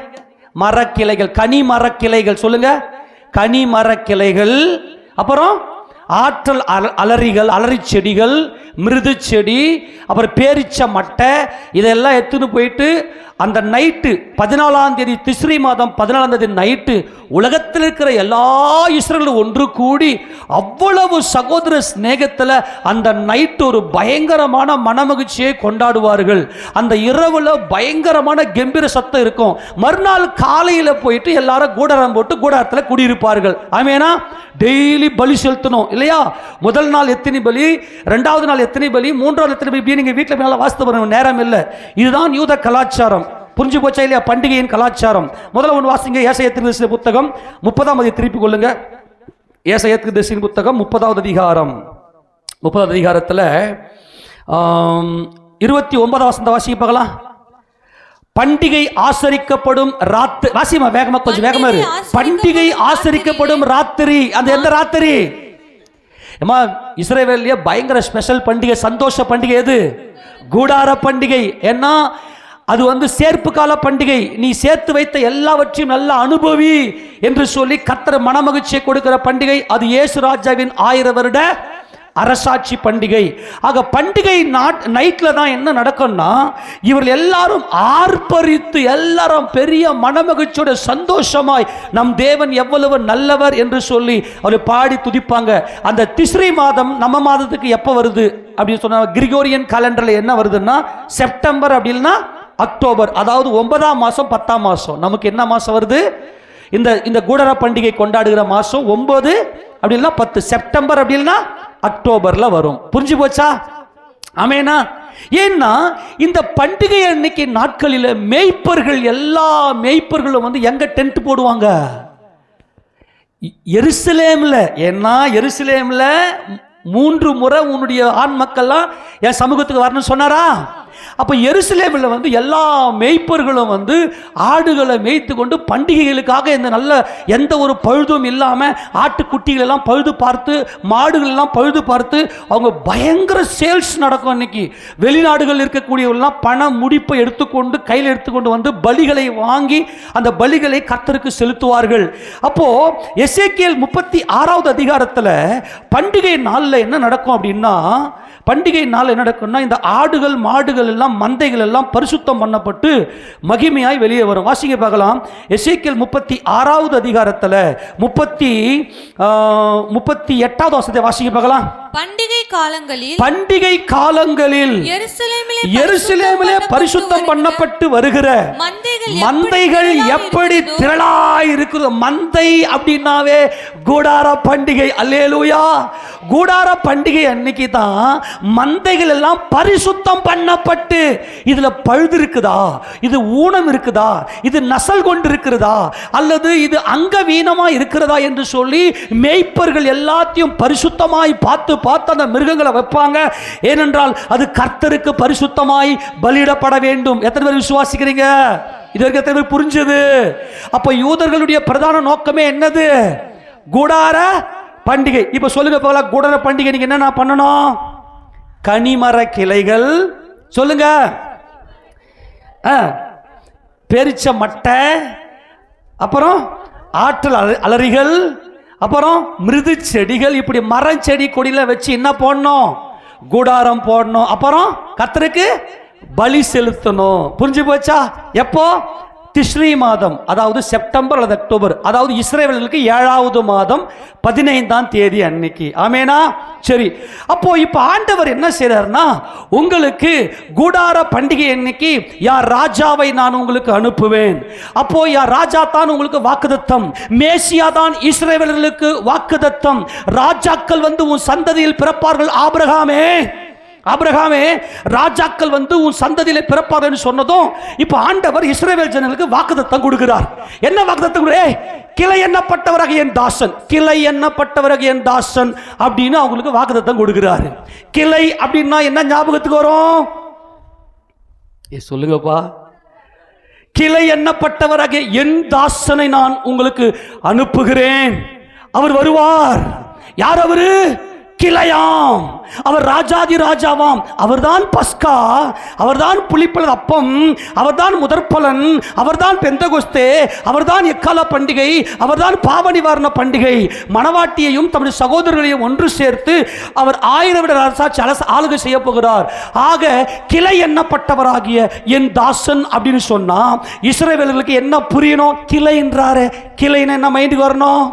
மரக்கிளைகள், கனி மரக்கிளைகள், சொல்லுங்க, கனி மரக்கிளைகள், அப்புறம் ஆற்றல் அலறிகள், அலறி செடிகள், மிருது செடி, அப்புறம் பேரிச்ச மட்டை, இதெல்லாம் எடுத்துன்னு போயிட்டு அந்த நைட்டு 14ஆம் தேதி திஸ்ரீ மாதம் 14ஆம் தேதி நைட்டு உலகத்தில் இருக்கிற எல்லா இஸ்ரவேலும் ஒன்று கூடி அவ்வளவு சகோதர சிநேகத்தில் அந்த நைட்டு ஒரு பயங்கரமான மனமகிழ்ச்சியை கொண்டாடுவார்கள். அந்த இரவுல பயங்கரமான கம்பீர சத்தம் இருக்கும். மறுநாள் காலையில் போயிட்டு எல்லாரும் கூடாரம் போட்டு கூடாரத்தில் குடியிருப்பார்கள். ஆமேனா? டெய்லி பலி செலுத்தணும் இல்லையா? முதல் நாள் எத்தனை பலி, 2வது நாள் எத்தனை பலி, 3வது எத்தனை பலி, நீங்க வீட்டில் போய் வாசித்து பண்ண நேரம் இல்லை. இதுதான் யூத கலாச்சாரம். புரிஞ்சு போச்சா இல்லையா? பண்டிகையின் கலாச்சாரம். முதல்ல ஒன்று வாசிங்க, ஏசாயா தீர்க்கதரிசி புத்தகம் 30ஆம் அதிகாரம் திருப்பி கொள்ளுங்க. ஏசாயா தீர்க்கதரிசி புத்தகம் 30வது அதிகாரம். 30வது அதிகாரத்தில் 29ஆம் வசனத்தை வாசிக்க பார்க்கலாம். பண்டிகை ஆசரிக்கப்படும் ராத்திரி. வாசிமா வேகமா, கொஞ்சம் வேகமா இரு. பண்டிகை ஆசரிக்கப்படும் ராத்திரி. அந்த எந்த ராத்திரி? ஏமா இஸ்ரவேலிய பயங்கர ஸ்பெஷல் பண்டிகை, சந்தோஷ பண்டிகை எது? கூடார பண்டிகை. ஏன்னா அது வந்து சேர்ப்பு கால பண்டிகை. நீ சேர்த்து வைத்த எல்லாவற்றையும் நல்லா அனுபவி என்று சொல்லி கர்த்தர் மனமகிழ்ச்சியை கொடுக்கிற பண்டிகை. அது இயேசு ராஜாவின் 1000 வருட அரசாட்சி பண்டிகை. ஆக பண்டிகை நைட்ல தான் என்ன நடக்கும்னா, இவர்கள் எல்லாரும் ஆர்ப்பரித்து எல்லாரும் பெரிய மனமகிழ்ச்சியோட சந்தோஷமாய் நம் தேவன் எவ்வளவு நல்லவர் என்று சொல்லி அவரை பாடி துதிப்பாங்க. அந்த திஸ்ரி மாதம் நம்ம மாதத்துக்கு எப்போ வருது அப்படின்னு சொன்னா, கிரிகோரியன் கேலண்டர்ல என்ன வருதுன்னா செப்டம்பர், அப்படின்னா அக்டோபர். அதாவது 9ஆம் மாதம் 10ஆம் மாதம். நமக்கு என்ன மாதம் வருது? இந்த கூடார பண்டிகை கொண்டாடுகிற மாதம் 9 அப்படின்னா 10. செப்டம்பர் அப்படின்னா அக்டோபர்ல வரும். புரிஞ்சு போச்சா? ஆமேனா? ஏன்னா இந்த பண்டிகை அன்னைக்கு நாட்களில் மேய்ப்பர்கள், எல்லா மேய்ப்பர்களும் வந்து எங்க டென்ட் போடுவாங்க? எருசலேம்ல. ஏன்னா எருசலேம்ல 3 முறை உன்னுடைய ஆண் மக்கள்லாம் என் சமூகத்துக்கு வரணும்னு சொன்னாரா? அப்போ எருசலேமில் வந்து எல்லா மேய்ப்பர்களும் வந்து ஆடுகளை மேய்த்து கொண்டு பண்டிகைகளுக்காக இந்த நல்ல எந்த ஒரு பழுதும் இல்லாமல் ஆட்டுக்குட்டிகளெல்லாம் பழுது பார்த்து, மாடுகளெல்லாம் பழுது பார்த்து அவங்க பயங்கர சேல்ஸ் நடக்கும். அன்னைக்கு வெளிநாடுகள் இருக்கக்கூடியவர்கள்லாம் பண முடிப்பை எடுத்துக்கொண்டு கையில் எடுத்துக்கொண்டு வந்து பலிகளை வாங்கி அந்த பலிகளை கர்த்தருக்கு செலுத்துவார்கள். அப்போ எசேக்கியேல் 36வது அதிகாரத்தில் பண்டிகை நாளில் என்ன நடக்கும் அப்படின்னா, பண்டிகை நாள் என்ன நடக்கும்னா, இந்த ஆடுகள் மாடுகள் எல்லாம் மந்தைகள் எல்லாம் பரிசுத்தம் பண்ணப்பட்டு மகிமையாய் வெளியே வரும். வாசிங்க பார்க்கலாம். எசேக்கியேல் 36வது அதிகாரத்தில் 38வது வசனத்தை வாசிங்க பார்க்கலாம். பண்டிகை காலங்களில் எருசலேமிலே பரிசுத்தம் பண்ணப்பட்டு வருகிற மந்தைகள் எப்படி திரளாய் இருக்கிறது. மந்தை அப்படின்னாவே கூடார பண்டிகை. அல்லேலூயா. கூடார பண்டிகை அன்னைக்கு தான் மந்தைகள் எல்லாம் பரிசுத்தம் பண்ணப்பட்டு, இதுல பழுது இருக்குதா, இது ஊனம் இருக்குதா, இது நசல் கொண்டு இருக்கிறதா, அல்லது இது அங்கவீனமா இருக்கிறதா என்று சொல்லி மேய்ப்பர்கள் எல்லாத்தையும் பரிசுத்தமாய் பார்த்து பார்த்து அந்த மிருகங்களை வைப்பாங்க. ஏனென்றால் அது கர்த்தருக்கு பரிசுத்தமாய் பலியிடப்பட வேண்டும். எத்தனை பேர் விசுவாசிக்கிறீங்க? இதற்கு எத்தனை பேர் புரிஞ்சது? அப்ப யூதர்களுடைய பிரதான நோக்கமே என்னது? கூடார பண்டிகை. இப்ப சொல்லுங்க போகலாம், கூடார பண்டிகை நீங்க என்ன பண்ணணும்? கனிமர கிளைகள், சொல்லுங்க, பெரிச்ச மட்டை, அப்புறம் ஆற்றல் அலறிகள், அப்புறம் மிருது செடிகள், இப்படி மரம் செடி கொடியில வச்சு என்ன போடணும்? கூடாரம் போடணும். அப்புறம் கர்த்தருக்கு பலி செலுத்தணும். புரிஞ்சு போச்சா? எப்போ? திஸ்ரி மாதம், அதாவது செப்டம்பர் அல்லது அக்டோபர், அதாவது இஸ்ரவேலுக்கு 7வது மாதம் 15ஆம் தேதி அன்னைக்கு. ஆமேனா? சரி. அப்போ இப்ப ஆண்டவர் என்ன செய்றார்னா, உங்களுக்கு கூடார பண்டிகை அன்னைக்கு யார் ராஜாவை நான் உங்களுக்கு அனுப்புவேன். அப்போ யார் ராஜா தான் உங்களுக்கு வாக்குத்தத்தம், மேசியா தான் இஸ்ரவேலர்களுக்கு வாக்குத்தத்தம். ராஜாக்கள் வந்து உன் சந்ததியில் பிறப்பார்கள். ஆபிரகாமே ராஜாக்கள் வந்து உன் சந்ததியிலே பிறப்பார்கள் சொன்னதும் இப்ப ஆண்டவர் இஸ்ரவேல் ஜனங்களுக்கு வாக்குத்தத்தம் கொடுக்கிறார். என்ன வாக்குத்தத்தம்? கிளை எண்ணப்பட்டவராக என் தாசன், கிளை எண்ணப்பட்டவராக என் தாசன் அப்படின்னு அவங்களுக்கு வாக்குத்தத்தம் கொடுக்கிறாரு. கிளை அப்படின்னா என்ன ஞாபகத்துக்கு வரும்? சொல்லுங்கப்பா. கிளை எண்ணப்பட்டவராக என் தாசனை நான் உங்களுக்கு அனுப்புகிறேன். அவர் வருவார். யார் அவரு? கிளையாம். அவர் ராஜாதி ராஜாவாம். அவர்தான் பஸ்கா, அவர்தான் புளிப்பழ அப்பம், அவர்தான் முதற்பலன், அவர்தான் பெந்தகோஸ்தே, அவர்தான் எக்கால பண்டிகை, அவர்தான் பாவ நிவாரண பண்டிகை. மணவாட்டியையும் தம்முடைய சகோதரர்களையும் ஒன்று சேர்த்து அவர் 1000 வருட அரசாட்சி ஆளுகை செய்ய போகிறார். ஆக கிளை எண்ணப்பட்டவராகிய என் தாசன் அப்படின்னு சொன்னா இஸ்ரவேலர்களுக்கு என்ன புரியணும்? கிளை என்றாரு. கிளைன்னு என்ன மைண்டுக்கு வரணும்?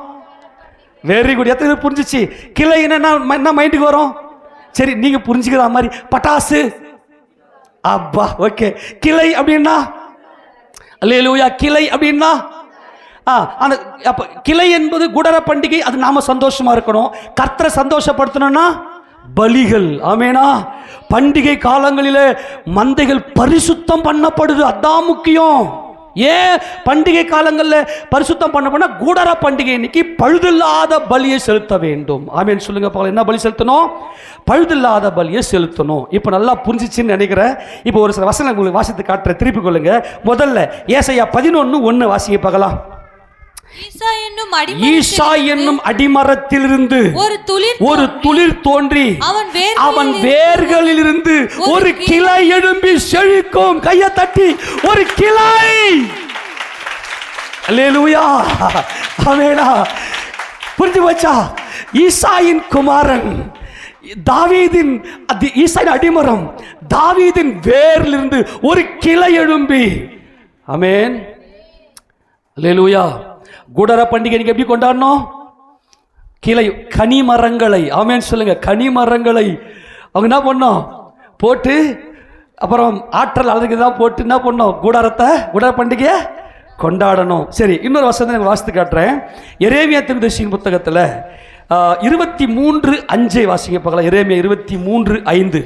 Very good. எத்தனை புரிஞ்சிச்சு? கிளை என்ன மைண்டுக்கு வரும்? சரி, நீங்க புரிஞ்சுக்கிற மாதிரி பட்டாசு. அப்பா, ஓகே. கிளை அப்படின்னா அல்லேலூயா. கிளை அப்படின்னா அந்த அப்ப கிளை என்பது கூடார பண்டிகை. அது நாம சந்தோஷமா இருக்கணும். கர்த்தரை சந்தோஷப்படுத்தணும்னா பலிகள். ஆமேனா? பண்டிகை காலங்களிலே மந்தைகள் பரிசுத்தம் பண்ணப்படுது. அதான் முக்கியம். ஏன் பண்டிகை காலங்களில் பரிசுத்தம் பண்ண கூடார பண்டிகை இன்னைக்கு பழுதில்லாத பலியை செலுத்த வேண்டும். ஆமேன் சொல்லுங்க. என்ன பலி செலுத்தணும்? பழுதில்லாத பலியை செலுத்தணும். இப்போ நல்லா புரிஞ்சிச்சுன்னு நினைக்கிறேன். இப்போ ஒரு சில வசனம் உங்களுக்கு வாசித்து காட்டுற, திருப்பி கொள்ளுங்க. முதல்ல ஏசாயா 11:1 வாசிக்க பார்க்கலாம். ஈசா என்னும் அடிமரத்திலிருந்து ஒரு துளிர் தோன்றி அவன் வேர்களிலிருந்து ஒரு கிளை எழும்பி செழிக்கும். கையை தட்டி ஒரு கிளை. அல்லேலூயா, ஆமென். புரிஞ்சு போச்சா? ஈசாயின் குமாரன் தாவீதின் ஈசாயின் அடிமரம் தாவீதின் வேரிலிருந்து ஒரு கிளை எழும்பி. ஆமென், அல்லேலூயா. கூடார பண்டிகை நீங்க எப்படி கொண்டாடணும்? கிளை கனி மரங்களை, ஆமென் சொல்லுங்க, கனி மரங்களை அவங்க என்ன பண்ணோம் போட்டு, அப்புறம் ஆற்றல் அதுக்கு தான் போட்டு என்ன பண்ணோம் கூடார பண்டிகையை கொண்டாடணும். சரி, இன்னொரு வசனத்தை நான் வாசித்து காட்டுறேன். எரேமியா தீர்க்கதரிசியின் புத்தகத்தில் 23:5 வாசிங்க பார்க்கலாம். எரேமியா 23:5.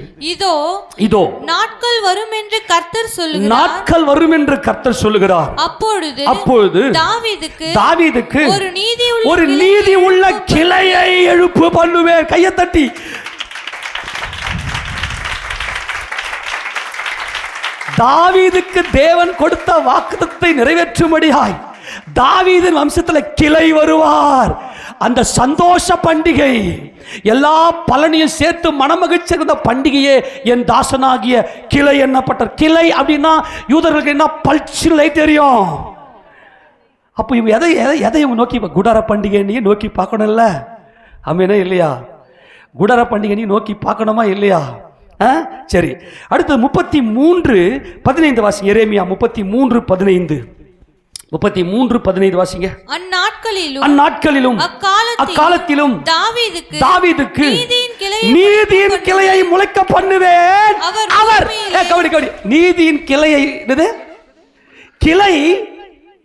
இதோ நாட்கள் வரும் என்று கர்த்தர் சொல்லுகிறார். நாட்கள் வரும் என்று கர்த்தர் சொல்லுகிறார். அப்பொழுது தாவீதுக்கு ஒரு நீதி உள்ள கிளையை எழுப்பு பண்ணுவேன். கையை தட்டி. தாவீதுக்கு தேவன் கொடுத்த வாக்குத்தத்தத்தை நிறைவேற்றும்படியாய் தாவீதின் வம்சத்தில் கிளை வருவார். அந்த சந்தோஷ பண்டிகை, எல்லா பலனையும் சேர்த்து மனமகிழ்ச்சி இருந்த பண்டிகையே என் தாசனாகிய கிளை எண்ணப்பட்ட. கிளை அப்படின்னா யூதர்களுக்கு என்ன பல்ச்சிலை தெரியும். அப்போ இவங்க எதை நோக்கி குடார பண்டிகை நீ நோக்கி பார்க்கணும்ல? ஆமென் இல்லையா? குடார பண்டிகை நீ நோக்கி பார்க்கணுமா இல்லையா? சரி, அடுத்து 33:15 வாசிங்க. எரேமியா 33:15 வாசிங்க. அந்நாட்களிலும் அக்காலத்திலும் தாவீதுக்கு நீதியின் கிளையை முளைக்க பண்ணுவேன். அவர் நீதியின் கிளையை, கிளை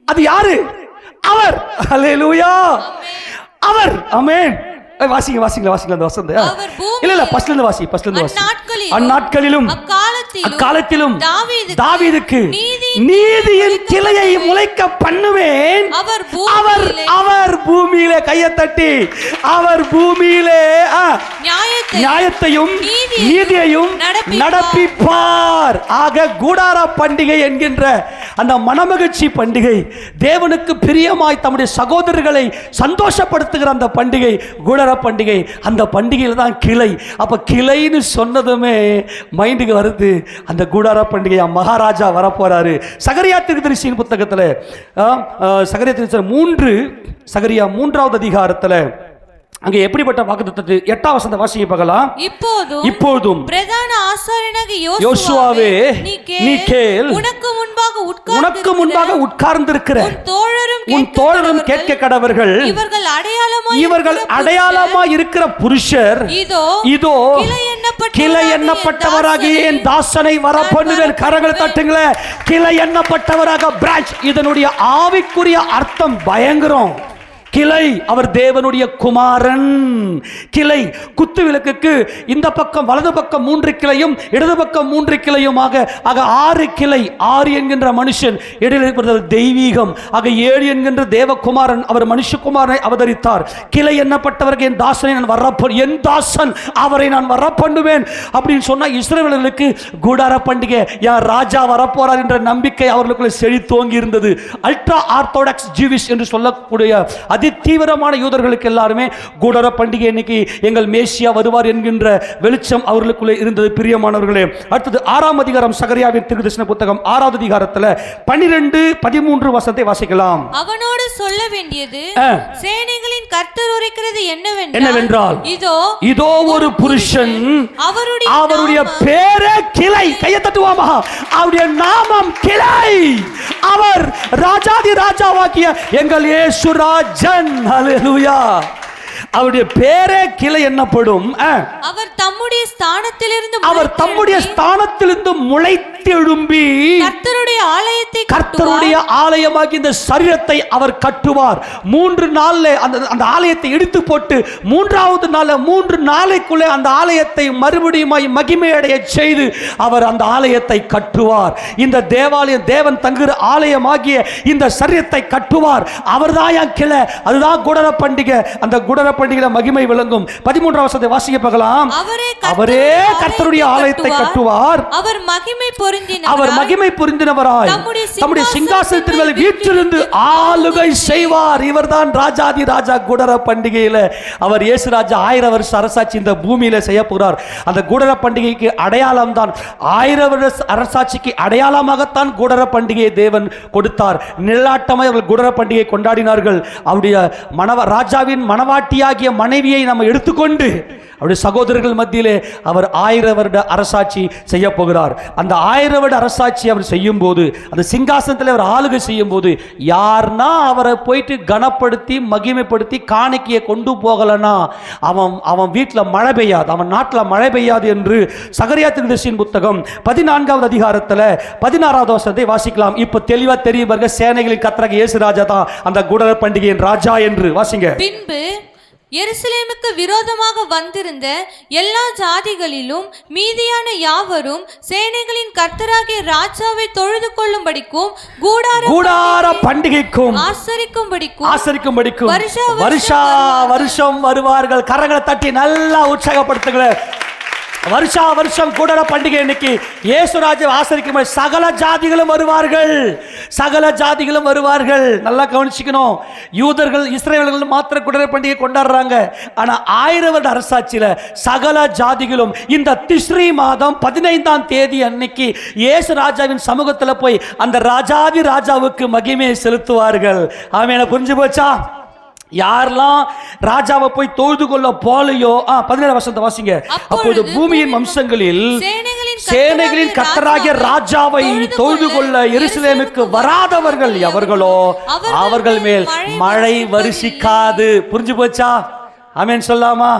அது யாரு? அவர். அல்லேலூயா, அவர். ஆமென். வாசிங்க அந்த வசந்த. இல்ல ஃபர்ஸ்ட்ல இருந்து வாசி. அந்நாட்களிலும் அக்காலத்திலும் தாவீதுக்கு நீதியின் கிளையை முளைக்க பண்ணுவேன். அவர் பூமியிலே, கையை தட்டி, அவர் பூமியிலே நியாயத்தையும் நீதியையும் நடப்பிப்பார். ஆக கூடார பண்டிகை என்கின்ற அந்த மனமகிழ்ச்சி பண்டிகை, தேவனுக்கு பிரியமாய் தம்முடைய சகோதரர்களை சந்தோஷப்படுத்துகிற அந்த பண்டிகை கூடார பண்டிகை. அந்த பண்டிகையில் தான் கிளை. அப்ப கிளைன்னு சொன்னதுமே மைண்டுக்கு வருது அந்த கூடார பண்டிகை. மகாராஜா வரப்போறாரு. சகரியா தீர்க்கதரிசியின் புத்தகத்தில் சகரியா 3வது அதிகாரத்தில் அங்கே எப்படிப்பட்ட வாக்குத்தத்தத்தை 8ஆம் வசனத்தை வாசிங்க பார்க்கலாம். இப்போதும் பிரதான ஆசாரியனாகிய யோசுவாவே நீ கேள், உனக்கு முன்பாக உட்கார்ந்திருக்கிற உன் தோழரும் கேட்க கடவர்கள். இவர்கள் அடையாளமாய் இருக்கிற புருஷர் இதோ கிளை எண்ணப்பட்டவராகிய என் தாசனை வர பண்ணுவேன். கரங்களை தட்டுங்களே. கிளை எண்ணப்பட்டவராக பிரான்ச். இதனுடைய ஆவிக்குரிய அர்த்தம் பயங்கரம். கிளை, அவர் தேவனுடைய குமாரன். கிளை குத்து விளக்குக்கு இந்த பக்கம் வலது பக்கம் 3 கிளையும் இடது பக்கம் 3 கிளையுமாக 6 கிளை. 6 என்கின்ற மனுஷன், இடையில் இருப்பது தெய்வீகம். 7 என்கின்ற தேவகுமாரன், அவர் மனுஷகுமாரனை அவதரித்தார். கிளை எண்ணப்பட்டவர்கள் என் தாசனை நான் என் தாசன் அவரை நான் வர பண்ணுவேன் அப்படின்னு சொன்னா இஸ்ரவேலர்களுக்கு கூடார பண்டிகை, யார் ராஜா வரப்போறார் என்ற நம்பிக்கை அவர்களுக்குள்ள செழித்தோங்கி இருந்தது. அல்ட்ரா ஆர்த்தோடாக்ஸ் ஜூவிஷ் என்று சொல்லக்கூடிய அதி தீவிரமான யூதர்களுக்கு எல்லாருமே கூடார பண்டிகை இன்னைக்கு எங்கள் மேசியா வருவார் என்கின்ற வெளிச்சம் அவர்களுக்குள்ளே இருந்தது. பிரியமானவர்களே, அடுத்தது 6ஆம் அதிகாரம் சகரியாவின் தீர்க்கதரிசன புத்தகம் 6வது அதிகாரத்தில் 12-13 வசனத்தை வாசிக்கலாம். அவனோடு சொல்ல வேண்டியது சேனைகளின் கர்த்தர் உரைக்கிறது என்னவென்றால், இதோ ஒரு புருஷன், அவருடைய பேரே கிளை. கையை தட்டுவாமா. அவருடைய நாமம் கிளை. அவர் ராஜாதி ராஜாவாகிய எங்கள் இயேசு ராஜன். ஹல்லேலூயா. அவருடைய பேரே கிளை என்னப்படும். அவர் தம்முடைய ஸ்தானத்திலிருந்து முளைத்தெழும்பி கர்த்தருடைய ஆலயமாகி இந்த சரீரத்தை அவர் கட்டுவார். 3 நாள்ல அந்த ஆலயத்தை இடித்து போட்டு 3வது நாள் 3 நாளைக்குள்ளே அந்த ஆலயத்தை மறுபடியும் மகிமை அடைய செய்து அவர் அந்த ஆலயத்தை கட்டுவார். இந்த தேவாலயம் தேவன் தங்குகிற ஆலயமாகிய இந்த சரீரத்தை கட்டுவார். அவர்தான் கிளை. அதுதான் கூடார பண்டிகை. அந்த கூடார பண்டிகையில மகிமை விளங்கும். 13ஆம் வசனத்தை வாசிக்க பார்க்கலாம். அவரே கர்த்தருடைய ஆலயத்தை கட்டுவார். அவர் மகிமை அவர் மகிமை பொருந்தினவராய் தம்முடைய சிங்காசனத்தின் மேல் வீற்றிருந்து ஆளுகை செய்வார். இவர்தான் ராஜாதி ராஜா. குடர பண்டிகையில அவர் இயேசு ராஜா 1000 வருஷ அரசாட்சி இந்த பூமியில செய்ய போகிறார். அந்த குடர பண்டிகைக்கு அடையாளம் தான், 1000 வருஷ அரசாட்சிக்கு அடையாளமாகத்தான் குடர பண்டிகையை தேவன் கொடுத்தார். நிழலாட்டமாய் அவர்கள் குடர பண்டிகை கொண்டாடினார்கள். அவருடைய ராஜாவின் மனவாட்டியாகிய மனைவியை நம்ம எடுத்துக்கொண்டு அவருடைய சகோதரர்கள் மத்தியிலே அவர் 1000 வருட அரசாட்சி செய்ய போகிறார். அந்த 1000 வருட அரசாட்சி அவர் செய்யும் போது, அந்த சிங்காசனத்தில் அவர் ஆளுகை செய்யும் போது, யார்னா அவரை போயிட்டு கனப்படுத்தி மகிமைப்படுத்தி காணிக்கையை கொண்டு போகலனா அவன் வீட்டில் மழை பெய்யாது, அவன் நாட்டில் மழை பெய்யாது என்று சகரியா தீர்க்கதரிசியின் புத்தகம் 14வது அதிகாரத்தில் 16வது வசனத்தை வாசிக்கலாம். இப்ப தெளிவா தெரியும் பாருங்க, சேனைகளின் கர்த்தராகிய இயேசு ராஜா தான் அந்த குடர பண்டிகையின் ராஜா என்று வாசிங்க. பின்பு எருசலேமுக்கு விரோதமாக வந்திருந்த எல்லா ஜாதிகளிலும் மீதியான யாவரும் சேனைகளின் கர்த்தராகிய ராஜாவை தொழுது கொள்ளும்படிக்கும் கூடார பண்டிகைக்கும் ஆசரிக்கும்படிக்கும் வருஷா வருஷம் வருவார்கள். கரங்களை தட்டி நல்லா உற்சாகப்படுத்துங்க. வருஷா வருஷம் கூடர பண்டிகை இன்னைக்கு இயேசுராஜை ஆசரிக்கும் சகல ஜாதிகளும் வருவார்கள். சகல ஜாதிகளும் வருவார்கள். நல்லா கவனிச்சுக்கணும். யூதர்கள் இஸ்ரவேலர்கள் மாத்திர கூடர பண்டிகை கொண்டாடுறாங்க. ஆனா 1000 வருட அரசாட்சியில சகல ஜாதிகளும் இந்த திஸ்ரீ மாதம் 15ஆம் தேதி அன்னைக்கு இயேசு ராஜாவின் சமூகத்தில் போய் அந்த ராஜாதி ராஜாவுக்கு மகிமையை செலுத்துவார்கள். ஆமென். புரிஞ்சு போச்சா? யாரெல்லாம் ராஜாவை போய் தொழுது கொள்ள போலையோ 17 வசனத்தை வாசிங்க. அப்போது பூமியின் வம்சங்களில் சேனைகளின் கர்த்தராகிய ராஜாவை தொழுது கொள்ள எருசலேமுக்கு வராதவர்கள் எவர்களோ அவர்கள் மேல் மழை வருஷிக்காது. புரிஞ்சு போச்சா? ஆமென் சொல்லாமா?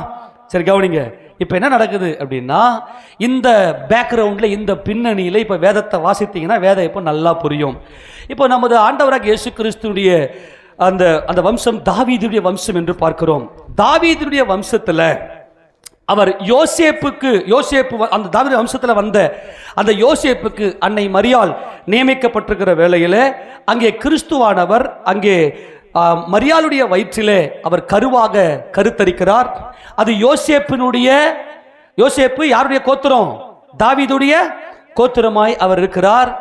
சரி கவனிங்க. இப்ப என்ன நடக்குது அப்படின்னா, இந்த பேக்ரவுண்ட்ல இந்த பின்னணியில இப்ப வேதத்தை வாசித்தீங்கன்னா வேதம் இப்போ நல்லா புரியும். இப்போ நமது ஆண்டவராக இயேசு கிறிஸ்துடைய அந்த வம்சம் தாவீதுடைய வம்சம் என்று பார்க்கிறோம். தாவீதுடைய வம்சத்துல அவர் யோசேப்பு அந்த தாவீது வம்சத்தில் வந்த அந்த யோசேப்புக்கு அன்னை மரியாள் நியமிக்கப்பட்டிருக்கிற வேளையில அங்கே கிறிஸ்துவானவர் அங்கே மரியாளுடைய வயிற்றிலே அவர் கருவாக கருத்தரிக்கிறார். அது யோசேப்பு யாருடைய கோத்திரம்? தாவீதுடைய கோத்திரமாய் அவர் இருக்கிறார்.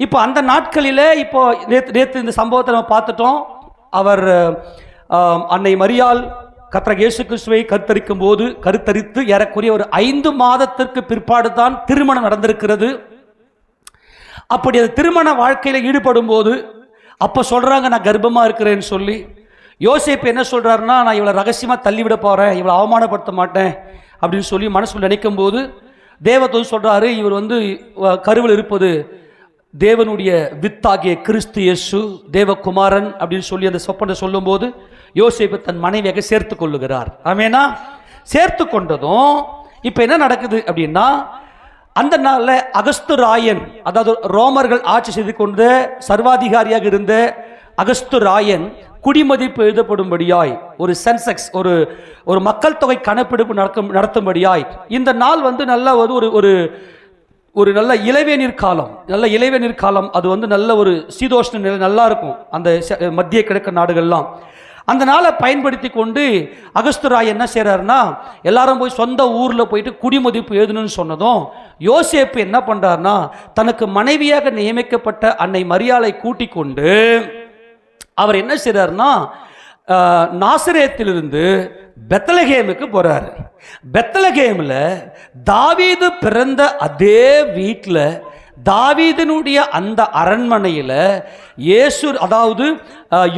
இப்போ அந்த நாட்களிலே இப்போ நேற்று இந்த சம்பவத்தை நம்ம பார்த்துட்டோம். அவர் அன்னை மரியாள் கர்த்தராகிய இயேசு கிறிஸ்துவை கருத்தரித்து ஏறக்குறைய ஒரு 5 மாதத்திற்கு பிற்பாடு தான் திருமணம் நடந்திருக்கிறது. அப்படி அந்த திருமண வாழ்க்கையில் ஈடுபடும் போது அப்ப சொல்றாங்க, நான் கர்ப்பமா இருக்கிறேன்னு சொல்லி. யோசேப்பு என்ன சொல்றாருன்னா, நான் இவளை ரகசியமா தள்ளிவிட போறேன், இவளை அவமானப்படுத்த மாட்டேன் அப்படின்னு சொல்லி மனசுக்குள்ள நினைக்கும் போது தேவதூதன் சொல்றாரு, இவர் கருவில் இருப்பது தேவனுடைய வித்தாகிய கிறிஸ்து இயேசு தேவகுமாரன் அப்படின்னு சொல்லி அந்த சொப்பனை சொல்லும் போது யோசேப்பு தன் மனைவியாக சேர்த்து கொள்ளுகிறார். ஆமேனா? சேர்த்து கொண்டதும் இப்ப என்ன நடக்குது அப்படின்னா, அந்த நாளில் அகஸ்து ராயன், அதாவது ரோமர்கள் ஆட்சி செய்து கொண்டு சர்வாதிகாரியாக இருந்த அகஸ்து ராயன் குடிமதிப்பு எழுதப்படும்படியாய் ஒரு சென்செக்ஸ் ஒரு மக்கள் தொகை கணக்கெடுப்பு நடத்தும்படியாய் இந்த நாள் நல்ல ஒரு நல்ல இளவேநீர் காலம். அது நல்ல ஒரு சீதோஷ்ண நிலை நல்லா இருக்கும் அந்த மத்திய கிழக்கு நாடுகள்லாம். அந்த நாளை பயன்படுத்தி கொண்டு அகஸ்துராய் என்ன செய்கிறாருன்னா, எல்லாரும் போய் சொந்த ஊரில் போயிட்டு குடிமதிப்பு எழுதணும்னு சொன்னதும் யோசேப்பு என்ன பண்ணுறாருன்னா, தனக்கு மனைவியாக நியமிக்கப்பட்ட அன்னை மரியாளை கூட்டிக் கொண்டு அவர் என்ன செய்கிறாருன்னா, நாசரேத்திலிருந்து பெத்லகேமுக்கு போறாரு. பெத்லகேமில் தாவீது பிறந்த அதே வீட்டில் தாவீதினுடைய அந்த அரண்மனையில் அதாவது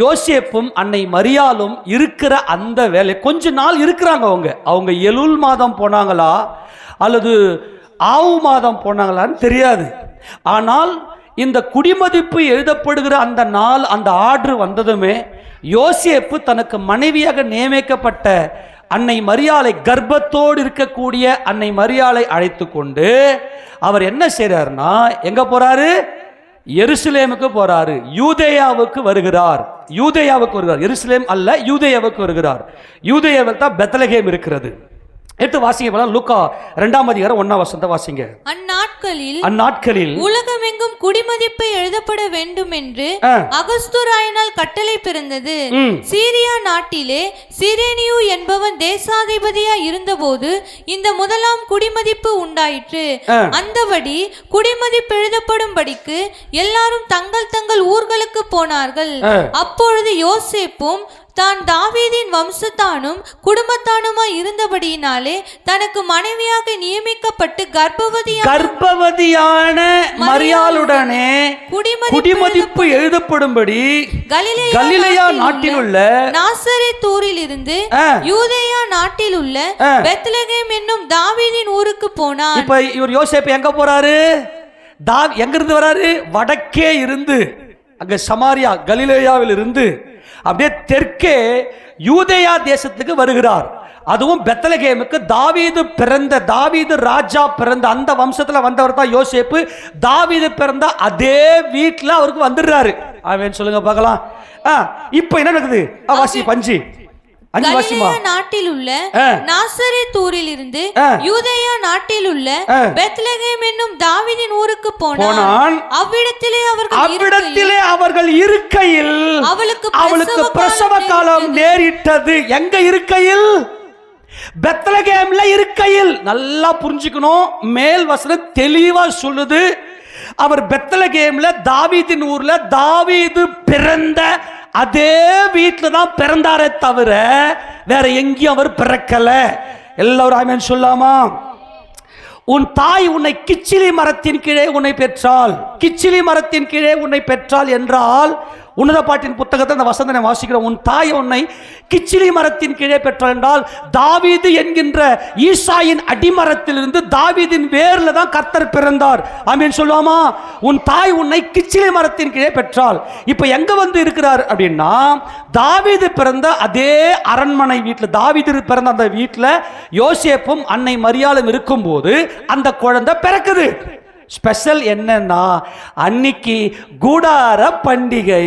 யோசேப்பும் அன்னை மரியாளும் இருக்கிற அந்த வேலை கொஞ்ச நாள் இருக்கிறாங்க. அவங்க எலுல் மாதம் போனாங்களா அல்லது ஆவு மாதம் போனாங்களான்னு தெரியாது. ஆனால் இந்த குடிமதிப்பு எழுதப்படுகிற அந்த நாள், அந்த ஆர்டர் வந்ததுமே யோசேப்பு தனக்கு மனைவியாக நியமிக்கப்பட்ட அன்னை மரியாளை, கர்ப்பத்தோடு இருக்கக்கூடிய அன்னை மரியாளை அழைத்து கொண்டு அவர் என்ன செய்றாருன்னா, எங்க போறாரு? எருசலேமுக்கு போறாரு. யூதேயாவுக்கு வருகிறார். எருசலேம் அல்ல, யூதேயாவுக்கு வருகிறார். யூதேயாவில் தான் பெத்லகேம் இருக்கிறது. எடுத்து வாசிங்க. லூக்கா 2ஆம் அதிகாரம் 1ஆம் வசனத்தை வாசிங்க. அந்நாட்களில் உலகமெங்கும் குடிமதிப்பு எழுதப்பட வேண்டும் என்று அகஸ்துராயனால் கட்டளை பிறந்தது. சீரியா நாட்டிலே சிரேனியு என்பவன் தேசாதிபதியா இருந்தபோது இந்த முதலாம் குடிமதிப்பு உண்டாயிற்று. அந்தபடி குடிமதிப்பு எழுதப்படும்படிக்கு எல்லாரும் தங்கள் தங்கள் ஊர்களுக்கு போனார்கள். அப்பொழுது யோசேப்பும் தான் தாவீதின் வம்சத்தானும் குடும்பத்தானுமாய் இருந்தபடியினாலே தனக்கு மனைவியாக நியமிக்கப்பட்டு கர்ப்பவதியான மரியாளுடனே குடிமதிப்பு எழுதப்படும்படி கலிலேயா நாட்டில் உள்ள நாசரேத்தூரில் இருந்து யூதேயா நாட்டில் உள்ள பெத்லகேம் என்னும் தாவீதின் ஊருக்கு போனார். இப்ப இவர் யோசேப்பு எங்க போறாரு? எங்க இருந்து வராரு? வடக்கே இருந்து, அங்க சமாரியா கலிலேயாவில் இருந்து அப்படியே தெற்கே யூதேயா தேசத்துக்கு வருகிறார். அதுவும் பெத்லகேமுக்கு தாவீது ராஜா பிறந்த அந்த வம்சத்துல வந்தவர் தான் யோசேப்பு. தாவீது பிறந்த அதே வீட்டுல அவருக்கு வந்துடுறாரு. அவன் சொல்லுங்க பார்க்கலாம். இப்ப என்ன நடக்குது? வாசி பஞ்சு நாட்டில் உள்ள நாசரேத்தூரில் இருந்து யூதேயா நாட்டில் உள்ள பெத்லகேம் என்னும் தாவீதின் ஊருக்கு போனான். அவ்விடத்திலே அவர்கள் இருக்கையில் அவளுக்கு பிரசவ காலம் நேரிட்டது. எங்க இருக்கையில்? பெத்லகேம்ல இருக்கையில். நல்லா புரிஞ்சுக்கணும். மேல் வசனம் தெளிவா சொல்லுது. அவர் பெத்லகேம்ல தாவீதின் ஊர்ல தாவீது பிறந்த அதே வீட்டுல தான் பிறந்தாரே தவிர வேற எங்கேயும் அவர் பிறக்கல. எல்லாரும் ஆமென் சொல்லாமா? உன் தாய் உன்னை கிச்சிலி மரத்தின் கீழே உன்னை பெற்றாள். கிச்சிலி மரத்தின் கீழே உன்னை பெற்றாள் என்றால் உன்னத பாட்டின் புத்தகத்தை அந்த வசந்தனை வாசிக்கிறோம். உன் தாய் உன்னை கிச்சிலி மரத்தின் கீழே பெற்றாள் என்றால் தாவீது என்கின்ற ஈசாயின் அடிமரத்திலிருந்து தாவீதின் வேர்ல தான் கர்த்தர் பிறந்தார். ஆமென் சொல்லுவாமா? உன் தாய் உன்னை கிச்சிலி மரத்தின் கீழே பெற்றாள். இப்ப எங்க வந்து இருக்கிறார் அப்படின்னா தாவீது பிறந்த அதே அரண்மனை வீட்டில், தாவீது பிறந்த அந்த வீட்டில் யோசேப்பும் அன்னை மரியாளும் இருக்கும் போது அந்த குழந்தை பிறக்குது. ஸ்பெஷல் என்னன்னா அன்னைக்கு கூடார பண்டிகை.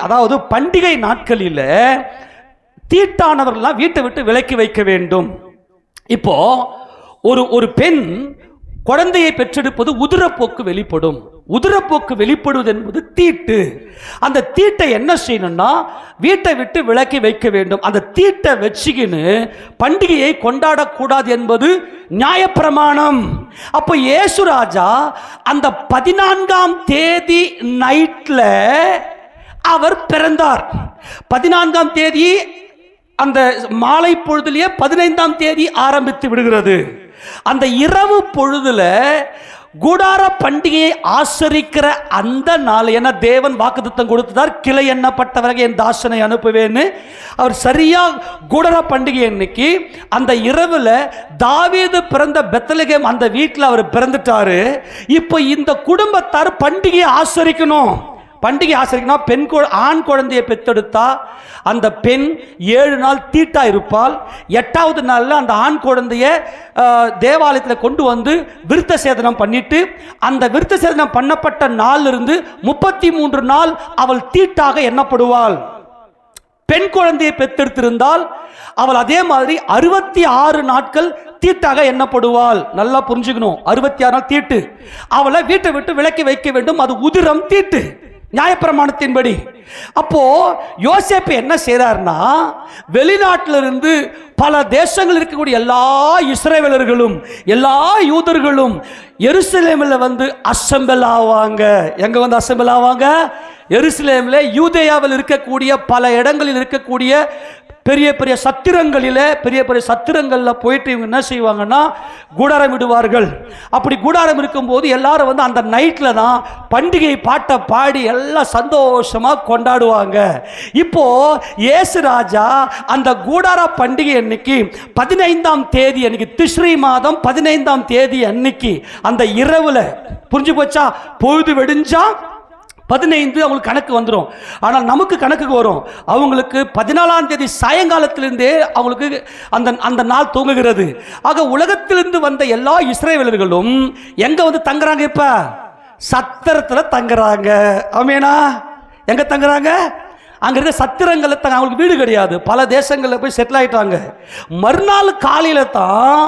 அதாவது பண்டிகை நாட்களில் தீட்டானவர்கள்லாம் வீட்டை விட்டு விலக்கி வைக்க வேண்டும். இப்போ ஒரு பெண் குழந்தையை பெற்றெடுப்பது உதிரப்போக்கு வெளிப்படும். உதிரப்போக்கு வெளிப்படுவது என்பது தீட்டு. அந்த தீட்டை என்ன செய்யணும்னா வீட்டை விட்டு விலக்கி வைக்க வேண்டும். அந்த தீட்டை வச்சுக்கின்னு பண்டிகையை கொண்டாடக்கூடாது என்பது நியாயப்பிரமாணம். அப்போ இயேசு ராஜா அந்த 14ஆம் தேதி நைட்ல அவர் பிறந்தார். 14ஆம் தேதி அந்த மாலை பொழுதுலயே 15ஆம் தேதி ஆரம்பித்து விடுகிறது. அந்த இரவு பொழுதுல கூடார பண்டிகையை ஆசரிக்கிற அந்த நாள், என தேவன் வாக்குத்தத்தம் கொடுத்தார், கிளை எண்ணப்பட்டவர்கள் என் தாசனை அனுப்புவேன்னு. அவர் சரியா கூடார பண்டிகை அன்னைக்கு அந்த இரவுல தாவீது பிறந்த பெத்லகேம் அந்த வீட்டில் அவர் பிறந்துட்டாரு. இப்போ இந்த குடும்பத்தார் பண்டிகையை ஆசரிக்கணும். பண்டிகை ஆசரிக்கணும். ஆண் குழந்தையை பெற்றெடுத்தா அந்த பெண் 7 நாள் தீட்டா இருப்பாள். 8வது நாளில் அந்த ஆண் குழந்தைய தேவாலயத்தில் கொண்டு வந்து விருத்த சேதனம் பண்ணிட்டு அந்த விருத்த சேதனம் பண்ணப்பட்ட நாளிலிருந்து 33 நாள் அவள் தீட்டாக எண்ணப்படுவாள். பெண் குழந்தையை பெற்றெடுத்திருந்தால் அவள் அதே மாதிரி 66 நாட்கள் தீட்டாக எண்ணப்படுவாள். நல்லா புரிஞ்சுக்கணும். 66 நாள் தீட்டு. அவளை வீட்டை விட்டு விலக்கி வைக்க வேண்டும். அது உதிரம் தீட்டு நியாயப்பிரமாணத்தின்படி. அப்போ யோசேப்பு என்ன செய்றார்னா வெளிநாட்டிலிருந்து பல தேசங்கள் இருக்கக்கூடிய எல்லா இஸ்ரவேலர்களும் எல்லா யூதர்களும் எருசலேமில் வந்து அசெம்பிள் ஆவாங்க. எங்க வந்து அசெம்பிள் ஆவாங்க? எருசலேமில் யூதேயாவில் இருக்கக்கூடிய பல இடங்களில் இருக்கக்கூடிய பெரிய பெரிய சத்திரங்களில் போயிட்டு இவங்க என்ன செய்வாங்கன்னா கூடாரம் இடுவார்கள். அப்படி கூடாரம் இருக்கும்போது எல்லாரும் வந்து அந்த நைட்டில் தான் பண்டிகை பாட்டை பாடி எல்லாம் சந்தோஷமாக கொண்டாடுவாங்க. இப்போ இயேசு ராஜா அந்த கூடார பண்டிகை அன்னைக்கு 15ஆம் தேதி அன்னைக்கு, திஸ்ரி மாதம் 15ஆம் தேதி அன்னைக்கு அந்த இரவுல, புரிஞ்சு போச்சா, பொழுது வெடிஞ்சா 15 அவங்களுக்கு கணக்கு வந்துடும். ஆனால் நமக்கு கணக்குக்கு வரும். அவங்களுக்கு 14ஆம் தேதி சாயங்காலத்திலிருந்தே அவங்களுக்கு அந்த நாள் தூங்குகிறது. ஆக உலகத்திலிருந்து வந்த எல்லா இஸ்ரவேலர்களும் எங்க வந்து தங்குறாங்க? இப்ப சத்திரத்தில் தங்குறாங்க. ஆமேனா? எங்க தங்குறாங்க? அங்க இருக்க சத்திரங்கள்ல தான் அவங்களுக்கு வீடு கிடையாது, பல தேசங்களில் போய் செட்டில் ஆயிட்டாங்க. மறுநாள் காலையில தான்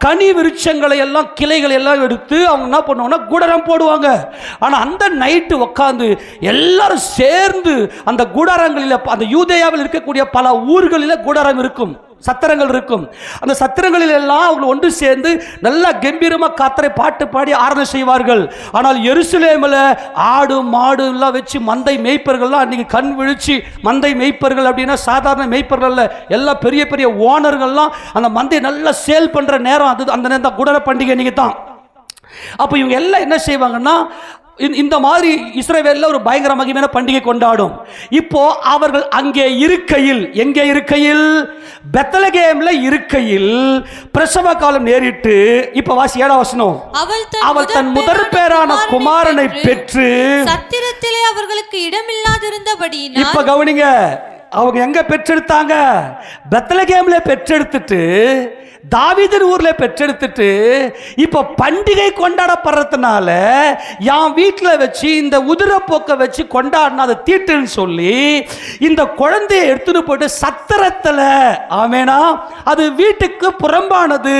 கனி விருட்சங்களை எல்லாம் கிளைகளை எல்லாம் எடுத்து அவங்க என்ன பண்ணுவாங்கன்னா கூடாரம் போடுவாங்க. ஆனா அந்த நைட்டு உட்காந்து எல்லாரும் சேர்ந்து அந்த கூடாரங்களில், அந்த யூதேயாவில் இருக்கக்கூடிய பல ஊர்களில் கூடாரம் இருக்கும், சத்திரங்கள் இருக்கும். அந்த சத்திரங்களில் எல்லாம் அவங்க ஒன்று சேர்ந்து நல்லா கம்பீரமாக கர்த்தரை பாட்டு பாடி ஆராதனை செய்வார்கள். ஆனால் எருசலேமில் ஆடு மாடு எல்லாம் வச்சு மந்தை மேய்ப்பர்கள்லாம் அன்றைக்கி கண் விழிச்சு, மந்தை மேய்ப்பர்கள் அப்படின்னா சாதாரண மேய்ப்பர்கள் எல்லாம் பெரிய பெரிய ஓனர்கள்லாம் அந்த மந்தையை நல்லா சேல் பண்ணுற நேரம் அது, அந்த நேரம் தான் கூடார பண்டிகை அன்றைக்கி தான். அப்போ இவங்க எல்லாம் என்ன செய்வாங்கன்னா இந்த மாதிரி இஸ்ரவேலில் ஒரு பயங்கர மகிமையான பண்டிகை கொண்டாடும். இப்போ அவர்கள் அங்கே இருக்கையில், எங்கே இருக்கையில், பெத்லகேம்ல இருக்கையில் பிரசவ காலம் நேரிட்டு, இப்ப வாசி 7ஆம் வசனம், அவள் தன் முதற் பேரான குமாரனை பெற்று சத்திரத்திலே அவர்களுக்கு இடமில்லாதிருந்தபடியினால். இப்ப கவனிங்க, அவங்க எங்க பெற்றெடுத்தாங்க? பெத்லகேம்ல பெற்றெடுத்துட்டு தாவீதின் ஊர்ல பெற்றெடுத்துட்டு இப்ப பண்டிகை கொண்டாடப்படுறதுனால என் வீட்டில் வச்சு இந்த உதிரப்போக்க வச்சு கொண்டாடினா அது தீட்டுன்னு சொல்லி இந்த குழந்தையை எடுத்துட்டு போயிட்டு சத்திரத்தில், ஆமேனா, அது வீட்டுக்கு புறம்பானது.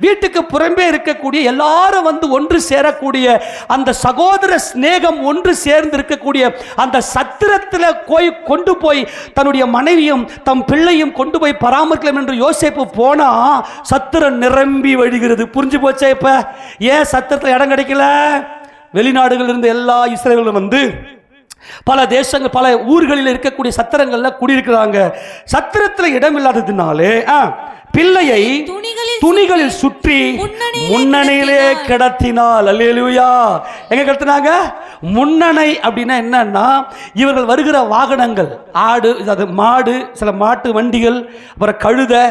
வீட்டுக்கு புறம்பே இருக்கக்கூடிய எல்லாரும் வந்து ஒன்று சேரக்கூடிய அந்த சகோதர சிநேகம் ஒன்று சேர்ந்து இருக்கக்கூடிய அந்த சத்திரத்தில் கொண்டு போய் தன்னுடைய மனைவியும் தம் பிள்ளையும் கொண்டு போய் பராமரிக்கலாம் என்று யோசேப்பு போனா சத்திரம் நிரம்பி வழிகிறது. புரிஞ்சு போச்சே. இப்ப ஏன் சத்திரத்தில் இடம் கிடைக்கல? வெளிநாடுகள் இருந்து எல்லா இஸ்ரவேலும் வந்து பல தேசங்கள், பல ஊர்களில் இருக்கக்கூடிய சத்திரங்கள்ல குடியிருக்கிறாங்க. சத்திரத்தில் இடம் இல்லாததுனாலே பிள்ளையை துணிகளில் சுற்றி முன்னணியிலே கிடத்தினாள். அல்லேலூயா. எங்க கிடத்தினாங்க? முன்னணை அப்படின்னா என்னன்னா, இவர்கள் வருகிற வாகனங்கள், ஆடு, அது மாடு, சில மாட்டு வண்டிகள், அப்புறம் கழுதை,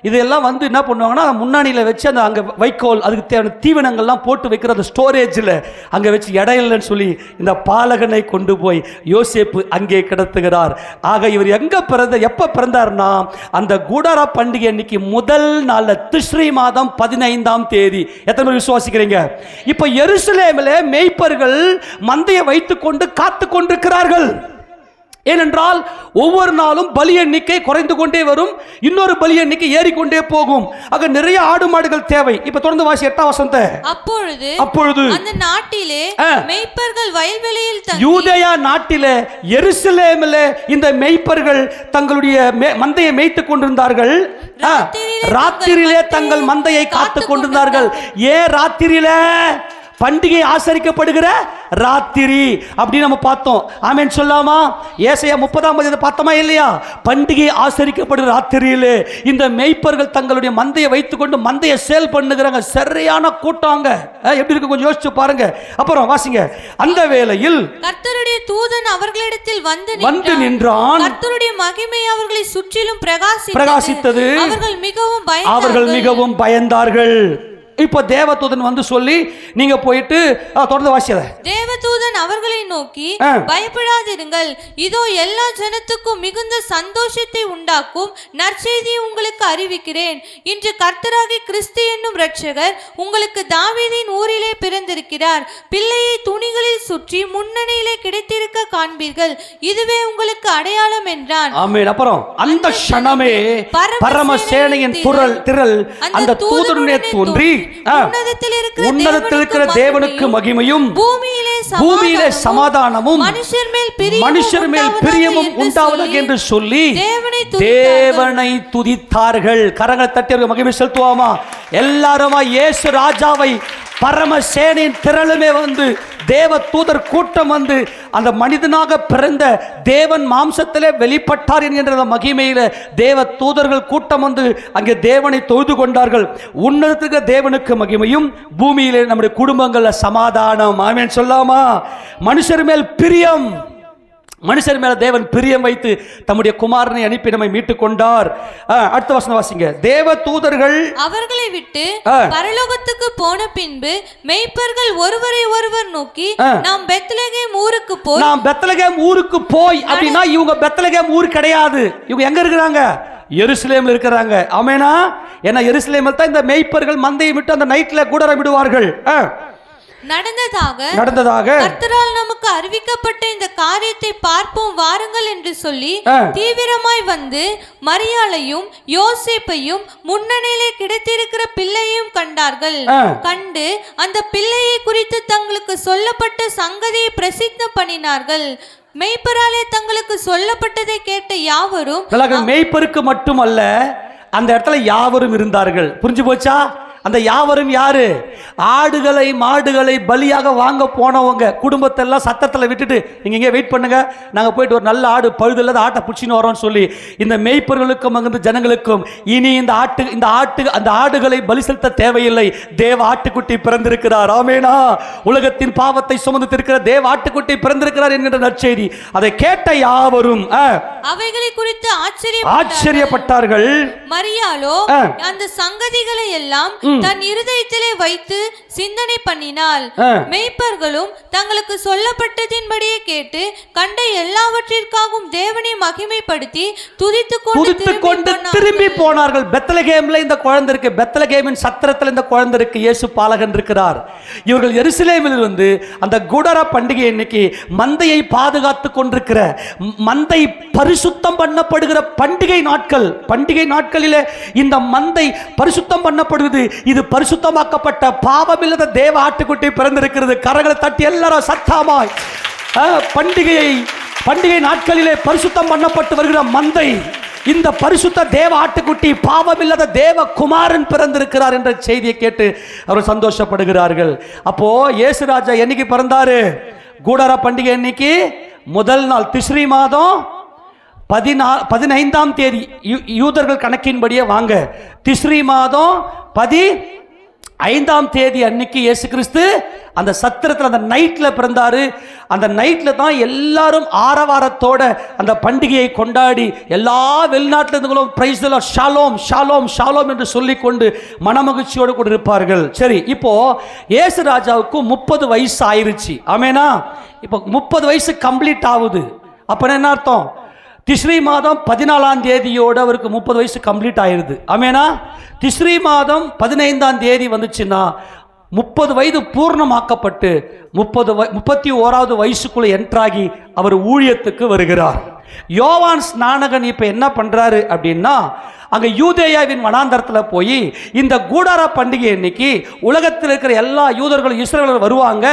இதெல்லாம் வந்து என்ன பண்ணுவாங்கன்னா முன்னணியில் வச்சு அந்த அங்கே வைக்கோல், அதுக்கு தேவையான தீவனங்கள்லாம் போட்டு வைக்கிற அந்த ஸ்டோரேஜில் அங்கே வச்சு இடம் இல்லைன்னு சொல்லி இந்த பாலகனை கொண்டு போய் யோசேப்பு அங்கே கிடத்துகிறார். ஆக இவர் எங்கே எப்போ பிறந்தார்னா அந்த கூடார பண்டிகை அன்னைக்கு முதல் நாள் திஸ்ரி மாதம் 15ஆம் தேதி. எத்தனை பேர் விசுவாசிக்கிறீங்க? இப்போ எருசலேமில் மேய்ப்பர்கள் மந்தையை வைத்துக்கொண்டு காத்து கொண்டிருக்கிறார்கள். ஏனென்றால் ஒவ்வொரு நாளும் பலி எண்ணிக்கை குறைந்து கொண்டே வரும், இன்னொரு பலி எண்ணிக்கை ஏறிக்கொண்டே போகும். ஆக நிறைய ஆடு மாடுகள் தேவை. இப்ப தொடர்ந்து வாசி 8ஆம் வசனத்தை. அப்பொழுது அந்த நாட்டிலே மேய்ப்பர்கள் வயல்வெளியில் தங்கி, யூதேயா நாட்டிலே எருசலேமிலே இந்த மேய்ப்பர்கள் தங்களுடைய மந்தையை மேய்த்துக் கொண்டிருந்தார்கள். ராத்திரியிலே தங்கள் மந்தையை காத்துக் கொண்டிருந்தார்கள். ஏன் ராத்திரியிலே? பண்டிகை ஆசரிக்கப்படுகிற ராத்திரி அப்படி நம்ம பார்த்தோம். ஆமென் சொல்லாமா? ஏசாயா 30ஆம் அதிகாரத்தை பார்த்தோமா இல்லையா? பண்டிகை ஆசரிக்கப்படுகிற ராத்திரியிலே இந்த மேய்ப்பர்கள் தங்களுடைய மந்தையை வைத்துக்கொண்டு மந்தையை சேல் பண்ணுகிறாங்க. சரியான கூட்டாங்க. எப்படி இருக்கு கொஞ்சம் யோசிச்சு பாருங்க. அப்புறம் வாசிங்க. அந்த வேளையில் கர்த்தருடைய தூதன் அவர்களிடத்தில் வந்து நின்றான். கர்த்தருடைய மகிமை அவர்களை சுற்றிலும் பிரகாசித்தது. அவர்கள் மிகவும் பயந்தார்கள். இப்போ தேவதூதன் வந்து சொல்லி நீங்க போயிட்டு தொடர்ந்து வாசியத. தேவதூதன் அவர்களை நோக்கி, பயப்படாதிருங்கள், இதோ எல்லா ஜனத்துக்கும் மிகுந்த சந்தோஷத்தை உண்டாக்கும் நற்செய்தியை உங்களுக்கு அறிவிக்கிறேன். இன்று கர்த்தராகிய கிறிஸ்து என்னும் இரட்சகர் உங்களுக்கு தாவீதின் ஊரிலே பிறந்திருக்கிறார். பிள்ளையை துணிகளில் சுற்றி முன்னணியிலே கிடைத்திருக்க காண்பீர்கள். இதுவே உங்களுக்கு அடையாளம் என்றான். ஆமென். அப்புறம் அந்த க்ஷணமே பரமசேனையின் திரள் அந்த தூதனுடைய தோன்றி உன்னதத்தில் இருக்கிற தேவனுக்கு மகிமையும் பூமியிலே சமாதானமும் மனுஷர் மேல் பிரியமும் உண்டாவதாக என்று சொல்லி தேவனை துதித்தார்கள். கரங்களை தட்டி மகிமை செலுத்துவோமா? எல்லாருமா இயேசு ராஜாவை பரமசேனையின் திரளுமே வந்து தேவ தூதர் கூட்டம் வந்து அந்த மனிதனாக பிறந்த தேவன் மாம்சத்திலே வெளிப்பட்டார் என்கின்ற மகிமையில தேவ தூதர்கள் கூட்டம் வந்து அங்கே தேவனை தொழுது கொண்டார்கள். உன்னதத்துக்கு தேவனுக்கு மகிமையும் பூமியிலே நம்முடைய குடும்பங்கள்ல சமாதானம். ஆமென் சொல்லாமா? மனுஷர் மேல் பிரியம், மனுஷர் மேல தேவன் பிரியம் வைத்து தம்முடைய குமாரனை அனுப்பி நம்மை மீட்டுக் கொண்டார். அடுத்த வசனம் வாசிங்க. தேவ தூதர்கள் அவர்களை விட்டு பரலோகத்துக்கு போன பின்பு மேய்ப்பர்கள் ஒருவரை ஒருவர் நோக்கி, நாம் பெத்லகேம் ஊருக்கு போய் அப்படின்னா இவங்க பெத்லகேம் ஊர் கிடையாது. இவங்க எங்க இருக்கிறாங்க? எருசலேமில் இருக்கிறாங்க. ஆமெனா? ஏன்னா எருசலேமில் தான் இந்த மேய்ப்பர்கள் மந்தையை விட்டு அந்த நைட்ல கூடாரம் விடுவார்கள். நடந்ததாக கர்த்தரால் நமக்கு அறிவிக்கப்பட்ட இந்த காரியத்தை பார்ப்போம் வாருங்கள் என்று சொல்லி தீவிரமாய் வந்து மரியாளையும் யோசேப்பையும் முன்னணியிலே கிடைத்திருக்கிற பிள்ளையையும் கண்டார்கள். கண்டு அந்த பிள்ளையை குறித்து தங்களுக்கு சொல்லப்பட்ட சங்கதியை பிரசித்தம் பண்ணினார்கள். மெய்ப்பராலே தங்களுக்கு சொல்லப்பட்டதை கேட்ட யாவரும், மெய்ப்பருக்கு மட்டுமல்ல அந்த இடத்துல யாவரும் இருந்தார்கள். புரிஞ்சு போச்சா? அந்த யாவரும் யாரு? ஆடுகளை மாடுகளை பலியாக வாங்க போனவங்க குடும்பத்தை எல்லாம் சத்தத்தில் விட்டுட்டு இங்கே வெயிட் பண்ணுங்க, நாங்கள் போயிட்டு ஒரு நல்ல ஆடு பழுதில்லாத ஆட்டை பிடிச்சின்னு வரோம்னு சொல்லி இந்த மெய்ப்பர்களுக்கும் அங்கிருந்து ஜனங்களுக்கும் இனி அந்த ஆடுகளை பலி செலுத்த தேவையில்லை, தேவ ஆட்டுக்குட்டி பிறந்திருக்கிறார். ஆமேனா? உலகத்தின் பாவத்தை சுமந்து இருக்கிற தேவ ஆட்டுக்குட்டி பிறந்திருக்கிறார் என்கின்ற நற்செய்தி அதை கேட்ட யாவரும் அவைகளை குறித்து ஆச்சரியப்பட்டார்கள். மரியாளோ அந்த சங்கதிகளை எல்லாம் தன் இருதயத்திலே வைத்து சிந்தனை பண்ணினாள். மெய்ப்பர்களும் தங்களுக்கு சொல்லப்பட்டதின்படியே கேட்டு கண்ட எல்லாவற்றிற்காகவும் தேவனை மகிமைப்படுத்தி துதித்துக் கொண்டு திரும்பி போனார்கள். பெத்லகேம்ல இந்த குழந்தை இருக்கு, பெத்லகேமின் சத்திரத்தில் இந்த குழந்தை இருக்கு, இயேசு பாலகன் இருக்கிறார். இவர்கள் எருசலேமில் வந்து அந்த குடர பண்டிகை இன்னைக்கு மந்தையை பாதுகாத்து கொண்டிருக்கிற, மந்தை பரிசுத்தம் பண்ணப்படுகிற பண்டிகை நாட்களிலே இந்த மந்தை பரிசுத்தம் பண்ணப்படுவது. இது பரிசுத்தமாக்கப்பட்ட பாவமில்லாத தேவ ஆட்டுக்குட்டி பிறந்திருக்கிறது. கரங்களை தட்டி எல்லாரும் சத்தமாய் பண்டிகை நாட்களிலே பரிசுத்தம் பண்ணப்பட்டு வருகிற மந்தை, இந்த பரிசுத்த தேவ ஆட்டுக்குட்டி பாவமில்லாத தேவ குமாரன் பிறந்திருக்கிறார் என்ற செய்தியை கேட்டு அவர் சந்தோஷப்படுகிறார்கள். அப்போ இயேசுராஜா என்னைக்கு பிறந்தாரு? கூடார பண்டிகை அன்னைக்கு முதல் நாள் திஸ்ரி மாதம் 15ஆம் தேதி யூதர்கள் கணக்கின்படியே வாங்க, திஸ்ரி மாதம் 15ஆம் தேதி அன்னைக்கு இயேசு கிறிஸ்து அந்த சத்திரத்தில் அந்த நைட்ல பிறந்தாரு. அந்த நைட்ல தான் எல்லாரும் ஆரவாரத்தோட அந்த பண்டிகையை கொண்டாடி எல்லா வெளிநாட்டில இருந்துகளும் praise the Lord, shalom shalom shalom என்று சொல்லிக்கொண்டு மனமகிழ்ச்சியோடு கூட இருப்பார்கள். சரி, இப்போ இயேசு ராஜாவுக்கு 30 வயசு ஆயிருச்சு. ஆமேனா? இப்போ 30 வயசு கம்ப்ளீட் ஆகுது. அப்ப என்ன அர்த்தம்? திஸ்ரி மாதம் 14ஆம் தேதியோடு அவருக்கு 30 வயசு கம்ப்ளீட் ஆயிருது. ஆமேனா? திஸ்ரி மாதம் 15ஆம் தேதி வந்துச்சுன்னா 30 வயது பூர்ணமாக்கப்பட்டு 31வது வயசுக்குள்ள என்ட்ராகி அவர் ஊழியத்துக்கு வருகிறார். யோவான் ஸ்நானகன் இப்ப என்ன பண்றாரு அப்படின்னா, அங்க யூதேயாவின் வனாந்தரத்தில் போய் இந்த கூடார பண்டிகை அன்னைக்கு உலகத்தில் இருக்கிற எல்லா யூதர்களும் இஸ்ரவேலர்கள் வருவாங்க,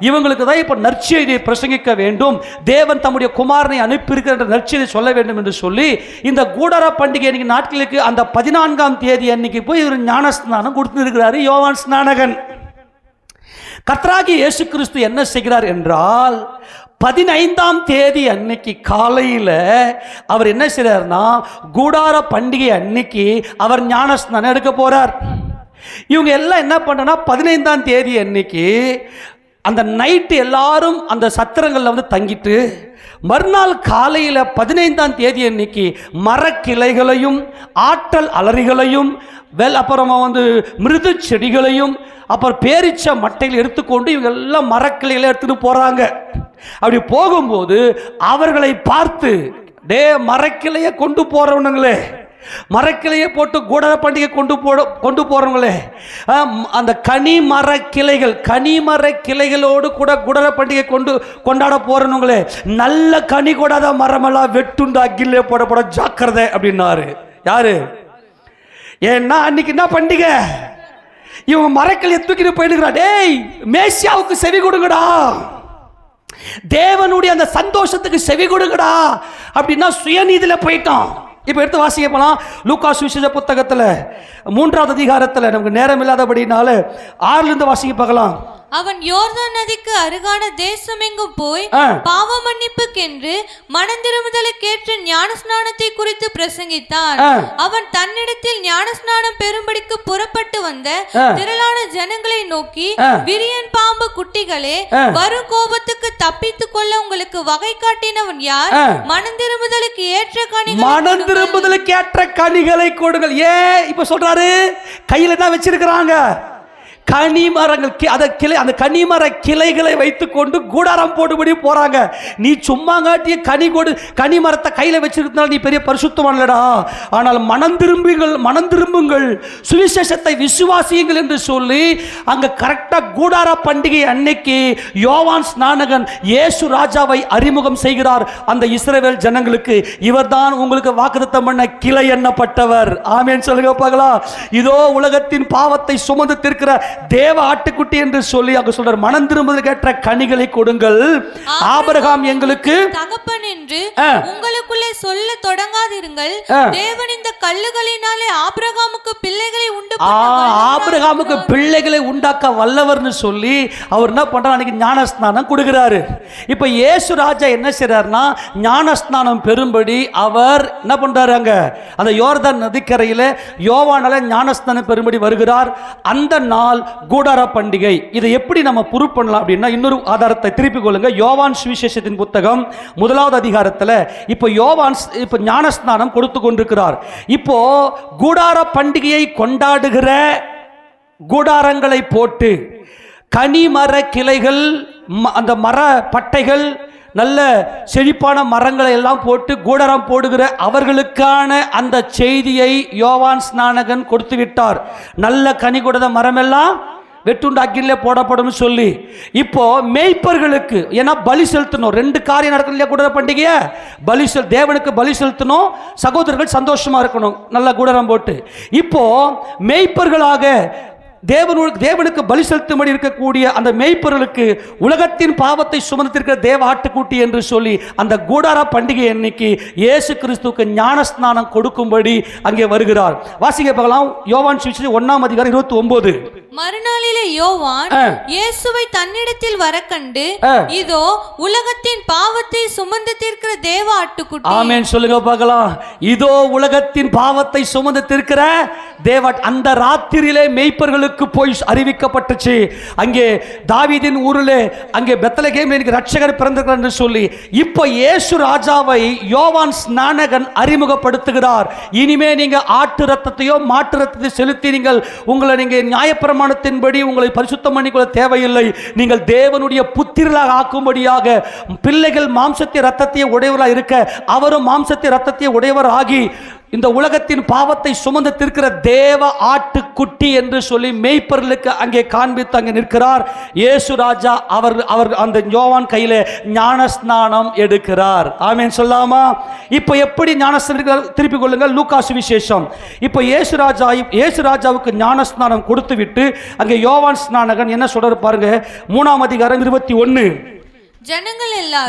இவங்களுக்கு தான் இப்போ நற்செய்தியை பிரசங்கிக்க வேண்டும், தேவன் தம்முடைய குமாரனை அனுப்பியிருக்கிற நற்செய்தியை சொல்ல வேண்டும் என்று சொல்லி இந்த கூடார பண்டிகை அன்னைக்கு நாட்களுக்கு அந்த 14ஆம் தேதி அன்னைக்கு போய் இவர் ஞானஸ்நானம் கொடுத்துருக்கிறாரு யோவான் ஸ்நானகன். கர்த்தராகிய இயேசு கிறிஸ்து என்ன செய்கிறார் என்றால், 15ஆம் தேதி அன்னைக்கு காலையில் அவர் என்ன செய்றார்னா, கூடார பண்டிகை அன்னைக்கு அவர் ஞானஸ்நானம் எடுக்க போறார். இவங்க எல்லாம் என்ன பண்ணனா 15ஆம் தேதி அன்னைக்கு அந்த நைட்டு எல்லாரும் அந்த சத்திரங்களில் வந்து தங்கிட்டு மறுநாள் காலையில் 15ஆம் தேதி அன்னைக்கு மரக்கிளைகளையும் ஆற்றல் அலறிகளையும் அப்புறமா வந்து மிருது செடிகளையும் அப்புறம் பேரிச்ச மட்டையில் எடுத்துக்கொண்டு இவங்க எல்லாம் மரக்கிளைகளை எடுத்துட்டு போறாங்க. அப்படி போகும்போது அவர்களை பார்த்து, டே மரக்கிளையை கொண்டு போறவனுங்களே, மரக்கிளையை போட்டு கூடார பண்டிகை கொண்டு போறவங்களே, அந்த கனி மர கிளைகளோடு கூட கூடார பண்டிகை கொண்டாட போறவங்களே, நல்ல கனி கூடாத மரமெல்லாம் வெட்டுண்டு அக்கிலே போட ஜாக்கிரதை அப்படின்னாரு. யாரு? ஏன்னா அன்னைக்கு என்ன பண்டிகை? இவன் மரக்கிளையை தூக்கிட்டு போயிடுகிறா. டேய் மேசியாவுக்கு செவி கொடுங்கடா, தேவனுடைய அந்த சந்தோஷத்துக்கு செவி கொடுங்கடா அப்படின்னா சுயநீதியில போயிட்டான். இப்போ எடுத்து வாசிக்க போலாம். லூக்கா சுவிசேஷ புத்தகத்தில் 3ஆவது அதிகாரத்தில், நமக்கு நேரம் இல்லாதபடினால 6லிருந்து வாசிக்க பார்க்கலாம். அவன் யோர்தான் நதிக்கு அருகான தேசமெங்கும் போய் பாவ மன்னிப்புக்கென்று மனந்திரும்புதலுக்கேற்ற ஞானஸ்நானத்தை குறித்து பிரசங்கித்தான். அவன் தன்னிடத்தில் ஞானஸ்நானம் பெறும்படிக்கு புறப்பட்டு வந்த திரளான ஜனங்களை நோக்கி, விரியன் பாம்பு குட்டிகளே, வரும் கோபத்துக்கு தப்பித்துக் கொள்ள உங்களுக்கு வகை காட்டினவன் யார்? மனந்திரும்புதலுக்கு ஏற்ற கனிகளை கொடுங்கள். ஏன் இப்ப சொல்றாரு? கையில் என்ன வச்சிருக்கிறாங்க? கனிமரங்கள் அந்த கனிமர கிளைகளை வைத்துக்கொண்டு கூடாரம் போடுபடி போறாங்க. நீ சும்மா காட்டிய கனிமரத்தை கையில வச்சிருக்கனால நீ பெரிய பரிசுத்தவான்லடா. ஆனால் மனம் திரும்புங்கள் சுவிசேஷத்தை விசுவாசியுங்கள் என்று சொல்லி அங்க கரெக்டா கூடார பண்டிகை அன்னைக்கு யோவான் ஸ்நானகன் இயேசு ராஜாவை அறிமுகம் செய்கிறார் அந்த இஸ்ரவேல் ஜனங்களுக்கு. இவர்தான் உங்களுக்கு வாக்குத்தத்தம் பண்ண கிளை எண்ணப்பட்டவர். ஆமென் சொல்லுங்க பார்க்கலாம். இதோ உலகத்தின் பாவத்தை சுமந்து தீர்க்கிற தேவ ஆட்டுக்குட்டி என்று சொல்லி அங்க சொல்றார். மனம் திரும்புதலுக்கு ஏற்ற கனிகளை கொடுங்கள். ஆபிரகாம் எங்களுக்கு தகப்பன் என்று உங்களுக்குள்ளே சொல்ல தொடங்காதிருங்கள். தேவன் இந்த கல்லுகளினாலே ஆபிரகாமுக்கு பிள்ளைகளை ஆபிரகாமுக்கு பிள்ளைகளை உண்டாக்க வல்லவர்னு சொல்லி அவர் என்ன பண்றார், அன்னைக்கு ஞானஸ்நானம் கொடுக்கிறாரு. இப்ப இயேசு ராஜா என்ன செய்றார்னா ஞானஸ்நானம் பெறும்படி அவர் என்ன பண்றாரு, அங்க அந்த யோர்தான் நதிக்கரையில யோவானால ஞானஸ்நானம் பெறும்படி வருகிறார். அந்த நாள் கூடார பண்டிகை. இதை எப்படி நம்ம ப்ரூவ் பண்ணலாம் அப்படின்னா இன்னொரு ஆதாரத்தை திருப்பிக் கொள்ளுங்க. யோவான் சுவிசேஷத்தின் புத்தகம் 1வது அதிகாரத்தில் இப்போ யோவான் இப்போ ஞானஸ்நானம் கொடுத்து கொண்டிருக்கிறார். இப்போ கூடார பண்டிகையை கொண்டாடுகிற கூடாரங்களை போட்டு கனிமர கிளைகள் அந்த மர பட்டைகள் நல்ல செழிப்பான மரங்களை எல்லாம் போட்டு கூடாரம் போடுகிற அவர்களுக்கான அந்த செய்தியை யோவான் ஸ்நானகன் கொடுத்து விட்டார். நல்ல கனி கொடுத்த மரமெல்லாம் வெட்டுண்டாக்கிலே போடப்படும் சொல்லி இப்போ மேய்ப்பர்களுக்கு ஏன்னா பலி செலுத்தணும். 2 காரியம் நடக்கணும் இல்லையா கூடார பண்டிகையை? தேவனுக்கு பலி செலுத்தணும், சகோதரர்கள் சந்தோஷமா இருக்கணும், நல்ல கூடாரம் போட்டு. இப்போ மேய்ப்பர்களாக தேவனுக்கு பலி செலுத்தும்படி இருக்கக்கூடிய அந்த மேய்ப்பர்களுக்கு உலகத்தின் பாவத்தை சுமந்திருக்கிற தேவ ஆட்டுக்குட்டி என்று சொல்லி அந்த கூடார பண்டிகை அன்னைக்கு இயேசு கிறிஸ்துவுக்கு ஞானஸ்நானம் கொடுக்கும்படி அங்கே வருகிறார். வாசிக்க பார்க்கலாம். யோவான் சுவிசேஷம் 1ஆம் அதிகாரம் 29. மறுநாளிலே யோவான் இயேசுவை தன்னிடத்தில் வரக்கண்டு இதோ உலகத்தின் பாவத்தை சுமந்து தீர்க்கிற தேவ ஆட்டுக்குட்டி. ஆமென் சொல்லுங்க பார்க்கலாம். இதோ உலகத்தின் பாவத்தை சுமந்து தீர்க்கிற தேவ. அந்த ராத்திரியிலே மேய்ப்பர்களுக்கு போய் அறிவிக்கப்பட்டுச்சு. அங்கே தாவீதின் ஊரிலே அங்கே பெத்லகேமில் எனக்கு ரட்சகர் பிறந்திருக்கிறார் என்று சொல்லி இப்போ இயேசு ராஜாவை யோவான் ஸ்நானகன் அறிமுகப்படுத்துகிறார். இனிமே நீங்க ஆட்டு ரத்தத்தையோ மாட்டு ரத்தத்தை செலுத்தி உங்களை நியாயப்பிரமாணத்தின்படி உங்களை பரிசுத்தம் பண்ணிக்கொள்ள தேவையில்லை. நீங்கள் தேவனுடைய புத்திரர்களாக ஆக்கும்படியாக பிள்ளைகள் மாம்சத்தை ரத்தத்தை உடையவராக இருக்க அவரும் மாம்சத்தை ரத்தத்தை உடையவர் ஆகி இந்த உலகத்தின் பாவத்தை சுமந்து தீர்க்கிற தேவ ஆட்டுக்குட்டி என்று சொல்லி மேய்ப்பர்களுக்கு அங்கே காண்பித்து அங்கே நிற்கிறார். இயேசு ராஜா அவர் அந்த யோவான் கையில ஞானஸ்நானம் எடுக்கிறார். ஆமென் சொல்லாமா? இப்போ எப்படி ஞானஸ்நானம் திருப்பிக் கொள்ளுங்கள். லூக்கா சுவிசேஷம். இப்போ இயேசு ராஜாவுக்கு ஞானஸ்நானம் கொடுத்து விட்டு அங்கே யோவான் ஸ்நானகன் என்ன சொல்றாரு பாருங்க. 3ஆம் அதிகாரம் 21.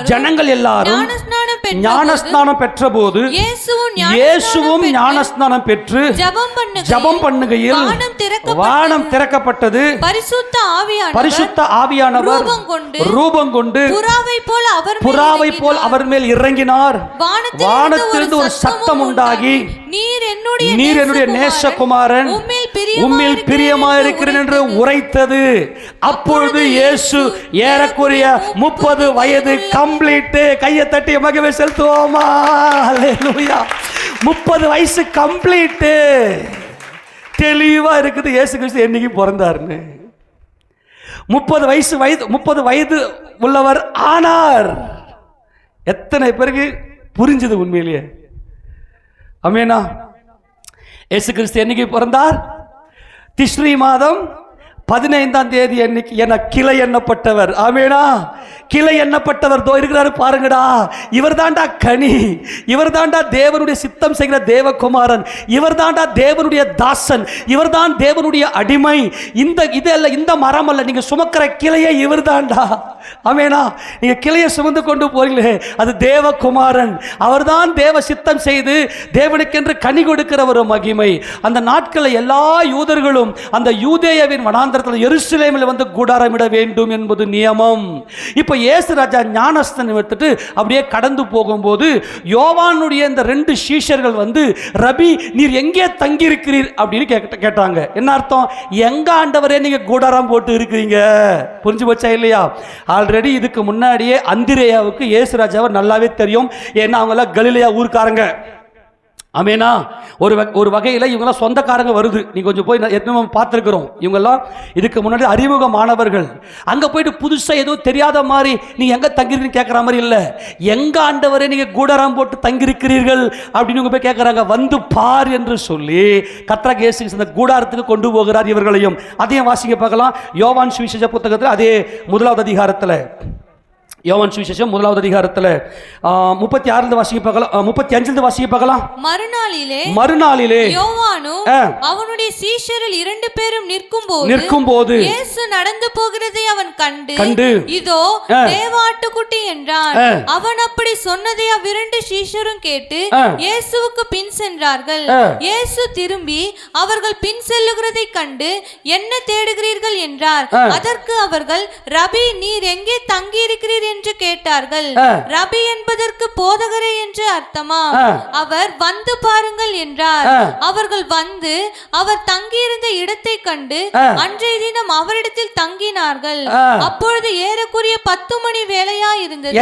ஜனங்கள் எல்லாரும் ஞானஸ்நானம் பெற்றபோது இயேசுவும் ஞானஸ்நானம் பெற்று ஜெபம் பண்ணுகையில் வானம் திறக்கப்பட்டது. பரிசுத்த ஆவியானவர் ரூபம் கொண்டு புறாவை போல் அவர் மேல் இறங்கினார். வானத்திலிருந்து ஒரு சத்தம் உண்டாகி நீர் என்னுடைய நேசகுமாரன், உம்மில் பிரியமாயிருக்கிறேன் என்று உரைத்தது. அப்பொழுது இயேசு ஏறக்குறைய 30 வயது கம்ப்ளீட். கையை தட்டி மகிமை செலுத்துவோமா? அல்லேலூயா. 30 வயசு கம்ப்ளீட். தெளிவா இருக்குது இயேசு கிறிஸ்து என்னைக்கு பிறந்தார்னு. 30 வயது உள்ளவர் ஆனார். எத்தனை பேருக்கு புரிஞ்சது உண்மையிலேயே? ஆமெனா? இயேசு கிறிஸ்து என்னைக்கு பிறந்தார்? திஸ்ரி மாதம் 15ஆம் தேதி அன்னைக்கு என கிளை எண்ணப்பட்டவர். ஆமெனா? கிளை எண்ணப்பட்டவர் தோ இருக்கிறாரு பாருங்கடா. இவர் தாண்டா கனி, இவர் தாண்டா தேவனுடைய சித்தம் செய்கிற தேவகுமாரன், இவர் தாண்டா தேவனுடைய தாசன், இவர் தான் தேவனுடைய அடிமை. இந்த மரம் அல்ல, நீங்க சுமக்கிற கிளையை இவர் தாண்டா. ஆமெனா? நீங்க கிளையை சுமந்து கொண்டு போறீங்களே அது தேவகுமாரன். அவர் தான் தேவ சித்தம் செய்து தேவனுக்கென்று கனி கொடுக்கிற ஒரு மகிமை. அந்த நாட்களில் எல்லா யூதர்களும் அந்த யூதேயாவின் வனாந்தரத்தில் எருசலேமில் வந்து கூடாரமிட வேண்டும் என்பது நியமம். இப்போ இயேசு ராஜா ஞானஸ்நானம் எடுத்துட்டு அப்படியே கடந்து போகும்போது யோவானுடைய இந்த 2 சீஷர்கள் வந்து ரபி நீர் எங்கே தங்கி இருக்கிறீர் அப்படின்னு கேட்டாங்க. என்ன அர்த்தம்? எங்க ஆண்டவரே நீங்க கூடாரம் போட்டு இருக்கிறீங்க? புரிஞ்சு போச்சா இல்லையா? ஆல்ரெடி இதுக்கு முன்னாடியே அந்திரேயாவுக்கு இயேசு ராஜாவை நல்லாவே தெரியும். ஏன்னா அவங்க எல்லாம் கலிலேயா ஊர்க்காரங்க. ஆமேனா. ஒரு வகையில் இவங்கெல்லாம் சொந்தக்காரங்க வருது. நீ கொஞ்சம் போய் எத்தனை பார்த்துருக்குறோம். இவங்கெல்லாம் இதுக்கு முன்னாடி அறிமுகமானவர்கள். அங்கே போயிட்டு புதுசாக ஏதோ தெரியாத மாதிரி நீ எங்கே தங்கிருக்கீங்கன்னு கேட்குற மாதிரி இல்லை. எங்கே ஆண்டவரே நீங்கள் கூடாரம் போட்டு தங்கியிருக்கிறீர்கள் அப்படின்னு இவங்க போய் கேட்குறாங்க. வந்து பார் என்று சொல்லி கர்த்தராகிய இயேசு கிறிஸ்து அந்த கூடாரத்துக்கு கொண்டு போகிறார் இவர்களையும். அதையும் வாசிக்க பார்க்கலாம். யோவான் சுவிசேஷ புத்தகத்தில் அதே 1வது அதிகாரத்தில், யோவான் சுவிசேஷம் 1வது அதிகாரத்தில் 36 வாசிக்க பார்க்கலாம், 35 வாசிக்க பார்க்கலாம். மறுநாளிலே யோவானும் அவனுடைய சீஷரில் 2 பேரும் நிற்கும்போது இயேசு நடந்து போகிறதை அவன் கண்டு இதோ தேவ ஆட்டுக்குட்டி என்றான். அவன் அப்படி சொன்னதை அவ்விரண்டு சீஷரும் கேட்டு இயேசுவுக்கு பின் சென்றார்கள். இயேசு திரும்பி அவர்கள் பின் செல்லுகிறதை கண்டு என்ன தேடுகிறீர்கள் என்றார். அதற்கு அவர்கள், ரபி, நீர் எங்கே தங்கி இருக்கிறீர் என்று கேட்டார்கள். ரபி என்பதற்கு போதகரே என்று அர்த்தமா? அவர் வந்து பாருங்கள் என்றார். அவர்கள் வந்து அவர் தங்கியிருந்த இடத்தை கண்டு அன்றைய தினம் அவரிடத்தில் தங்கினார்கள். அப்பொழுது ஏறக்குறைய 10 மணி வேளையா இருந்தது.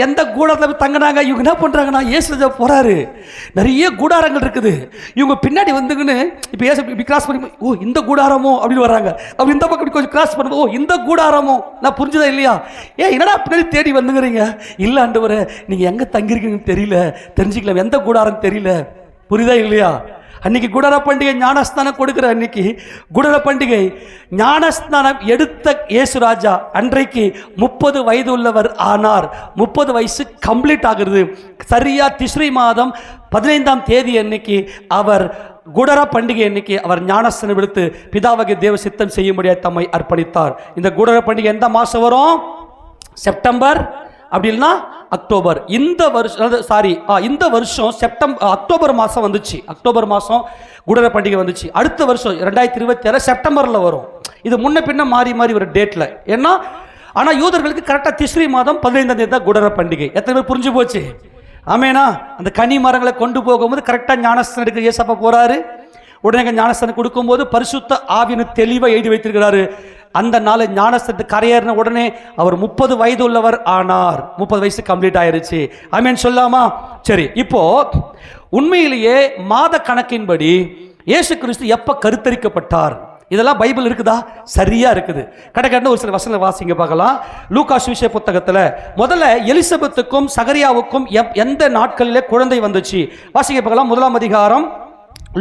எந்த கூடாரத்துல தங்கினாங்க? இவங்க என்ன பண்றாங்கன்னா, இயேசு போறாரு, நிறைய கூடாரங்கள் இருக்குது. இவங்க பின்னாடி வந்துங்கன்னு இப்ப இயேசு கிராஸ் பண்ணி, ஓ இந்த கூடாரமோ அப்படின்னு வர்றாங்க. அப்படி இந்த பக்கம் கொஞ்சம் கிராஸ் பண்ணுவோம், ஓ இந்த கூடாரமோ. நான் புரிஞ்சுதா இல்லையா? என்னடா பின்னாடி தேடி வந்துங்கிறீங்க? இல்ல ஆண்டவரே, நீங்க எங்க தங்கிருக்கீங்கன்னு தெரியல, தெரிஞ்சுக்கலாம். எந்த கூடாரம் தெரியல. புரியுதா இல்லையா? அன்னைக்கு குடர பண்டிகை, ஞானஸ்தானம் கொடுக்கிற அன்னைக்கு குடர பண்டிகை, ஞானஸ்தானம் எடுத்த இயேசு ராஜா அன்றைக்கு 30 வயது உள்ளவர் ஆனார். 30 வயசு கம்ப்ளீட் ஆகிறது. சரியா திஸ்ரி மாதம் 15ஆம் தேதி அன்னைக்கு அவர் குடர பண்டிகை அன்னைக்கு அவர் ஞானஸ்தானம் எடுத்து பிதாவாகிய தேவ சித்தம் செய்யும்படியாக தம்மை அர்ப்பணித்தார். இந்த குடர பண்டிகை எந்த மாதம் வரும்? செப்டம்பர், அப்படின்னா அக்டோபர். இந்த வருஷம் அக்டோபர் மாதம் வந்துச்சு. அக்டோபர் மாதம் குடர பண்டிகை வந்துச்சு. அடுத்த வருஷம் 2026 செப்டம்பரில் வரும். இது முன்ன பின்ன மாறி மாறி ஒரு டேட்டில். ஏன்னா ஆனால் யூதர்களுக்கு கரெக்டாக திஸ்ரி மாதம் 15ஆம் தேதி தான் குடர பண்டிகை. எத்தனை பேர் புரிஞ்சு போச்சு? ஆமேனா. அந்த கனி மரங்களை கொண்டு போகும்போது கரெக்டாக ஞானஸ்தானம் எடுக்க ஏசப்பா போகிறாரு. உடனே ஞானஸ்தானம் கொடுக்கும்போது பரிசுத்த ஆவின்னு தெளிவாக எழுதி வைத்திருக்கிறாரு. அந்த நாள் ஞானஸ்தானத்து கரையேறின உடனே அவர் 30 வயது உள்ளவர் ஆனார். 30 வயசு கம்ப்ளீட் ஆயிருச்சு. ஆமேன் சொல்லாமா? சரி, இப்போ உண்மையிலேயே மாத கணக்கின்படி இயேசு கிறிஸ்து எப்ப கருத்தரிக்கப்பட்டார்? இதெல்லாம் பைபிள் இருக்குதா? சரியா இருக்குது. கடற்கடன்னு ஒரு சில வசனங்களை வாசிங்க பார்க்கலாம். லூக்கா சுவிசேஷ புத்தகத்தில் முதல்ல எலிசபெத்துக்கும் சகரியாவுக்கும் எந்த நாட்களிலே குழந்தை வந்துச்சு? வாசிங்க பார்க்கலாம். 1ஆம் அதிகாரம்,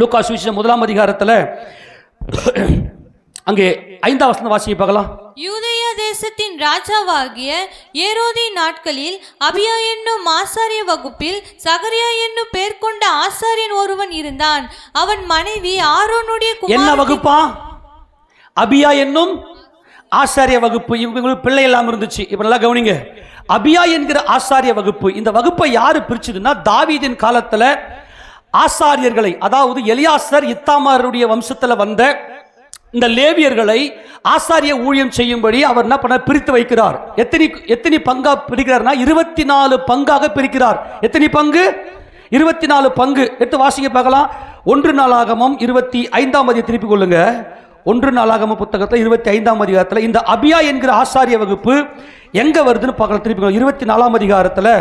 லூக்கா சுவிசேஷம் 1ஆம் அதிகாரத்தில் அங்கே 5ஆம் வசனம் வாசிக்க பார்க்கலாம். யூதேயா தேசத்தின் ராஜாவாகிய ஏரோதின் நாட்களில் அபியா என்னும் ஆசாரிய வகுப்பில் சகரியா என்னும் பேர் கொண்ட ஆசாரியன் ஒருவன் இருந்தான். அவன் மனைவி ஆரோனுடைய என்ன வகுப்பா? அபியா என்னும் ஆசாரிய வகுப்பு. இவங்களுக்கு பிள்ளை எல்லாம் இருந்துச்சு. இப்ப நல்லா கவனிங்க. அபியா என்கிற ஆசாரிய வகுப்பு, இந்த வகுப்பை யாரு பிரிச்சதுன்னா, தாவீதின் காலத்துல ஆசாரியர்களை, அதாவது எலியாசர் இத்தாமாருடைய வம்சத்துல வந்த இந்த லேவியர்களை ஆசாரிய ஊழியம் செய்யும்படி அவர் என்ன பண்ண பிரித்து வைக்கிறார். எத்தனை பங்கா பிரிக்கிறார்னா 24 பங்காக பிரிக்கிறார். எத்தனை பங்கு? 24 பங்கு. எடுத்து வாசிக்க பார்க்கலாம். 1 நாளாகமம் 25ஆம் அதிகாரம் திருப்பி கொள்ளுங்க. 1 நாளாகமம் புத்தகத்தில் 25ஆம் அதிகாரத்தில் இந்த அபியா என்கிற ஆசாரிய வகுப்பு எங்க வருதுன்னு பார்க்கலாம். திருப்பி 24ஆம் அதிகாரத்தில்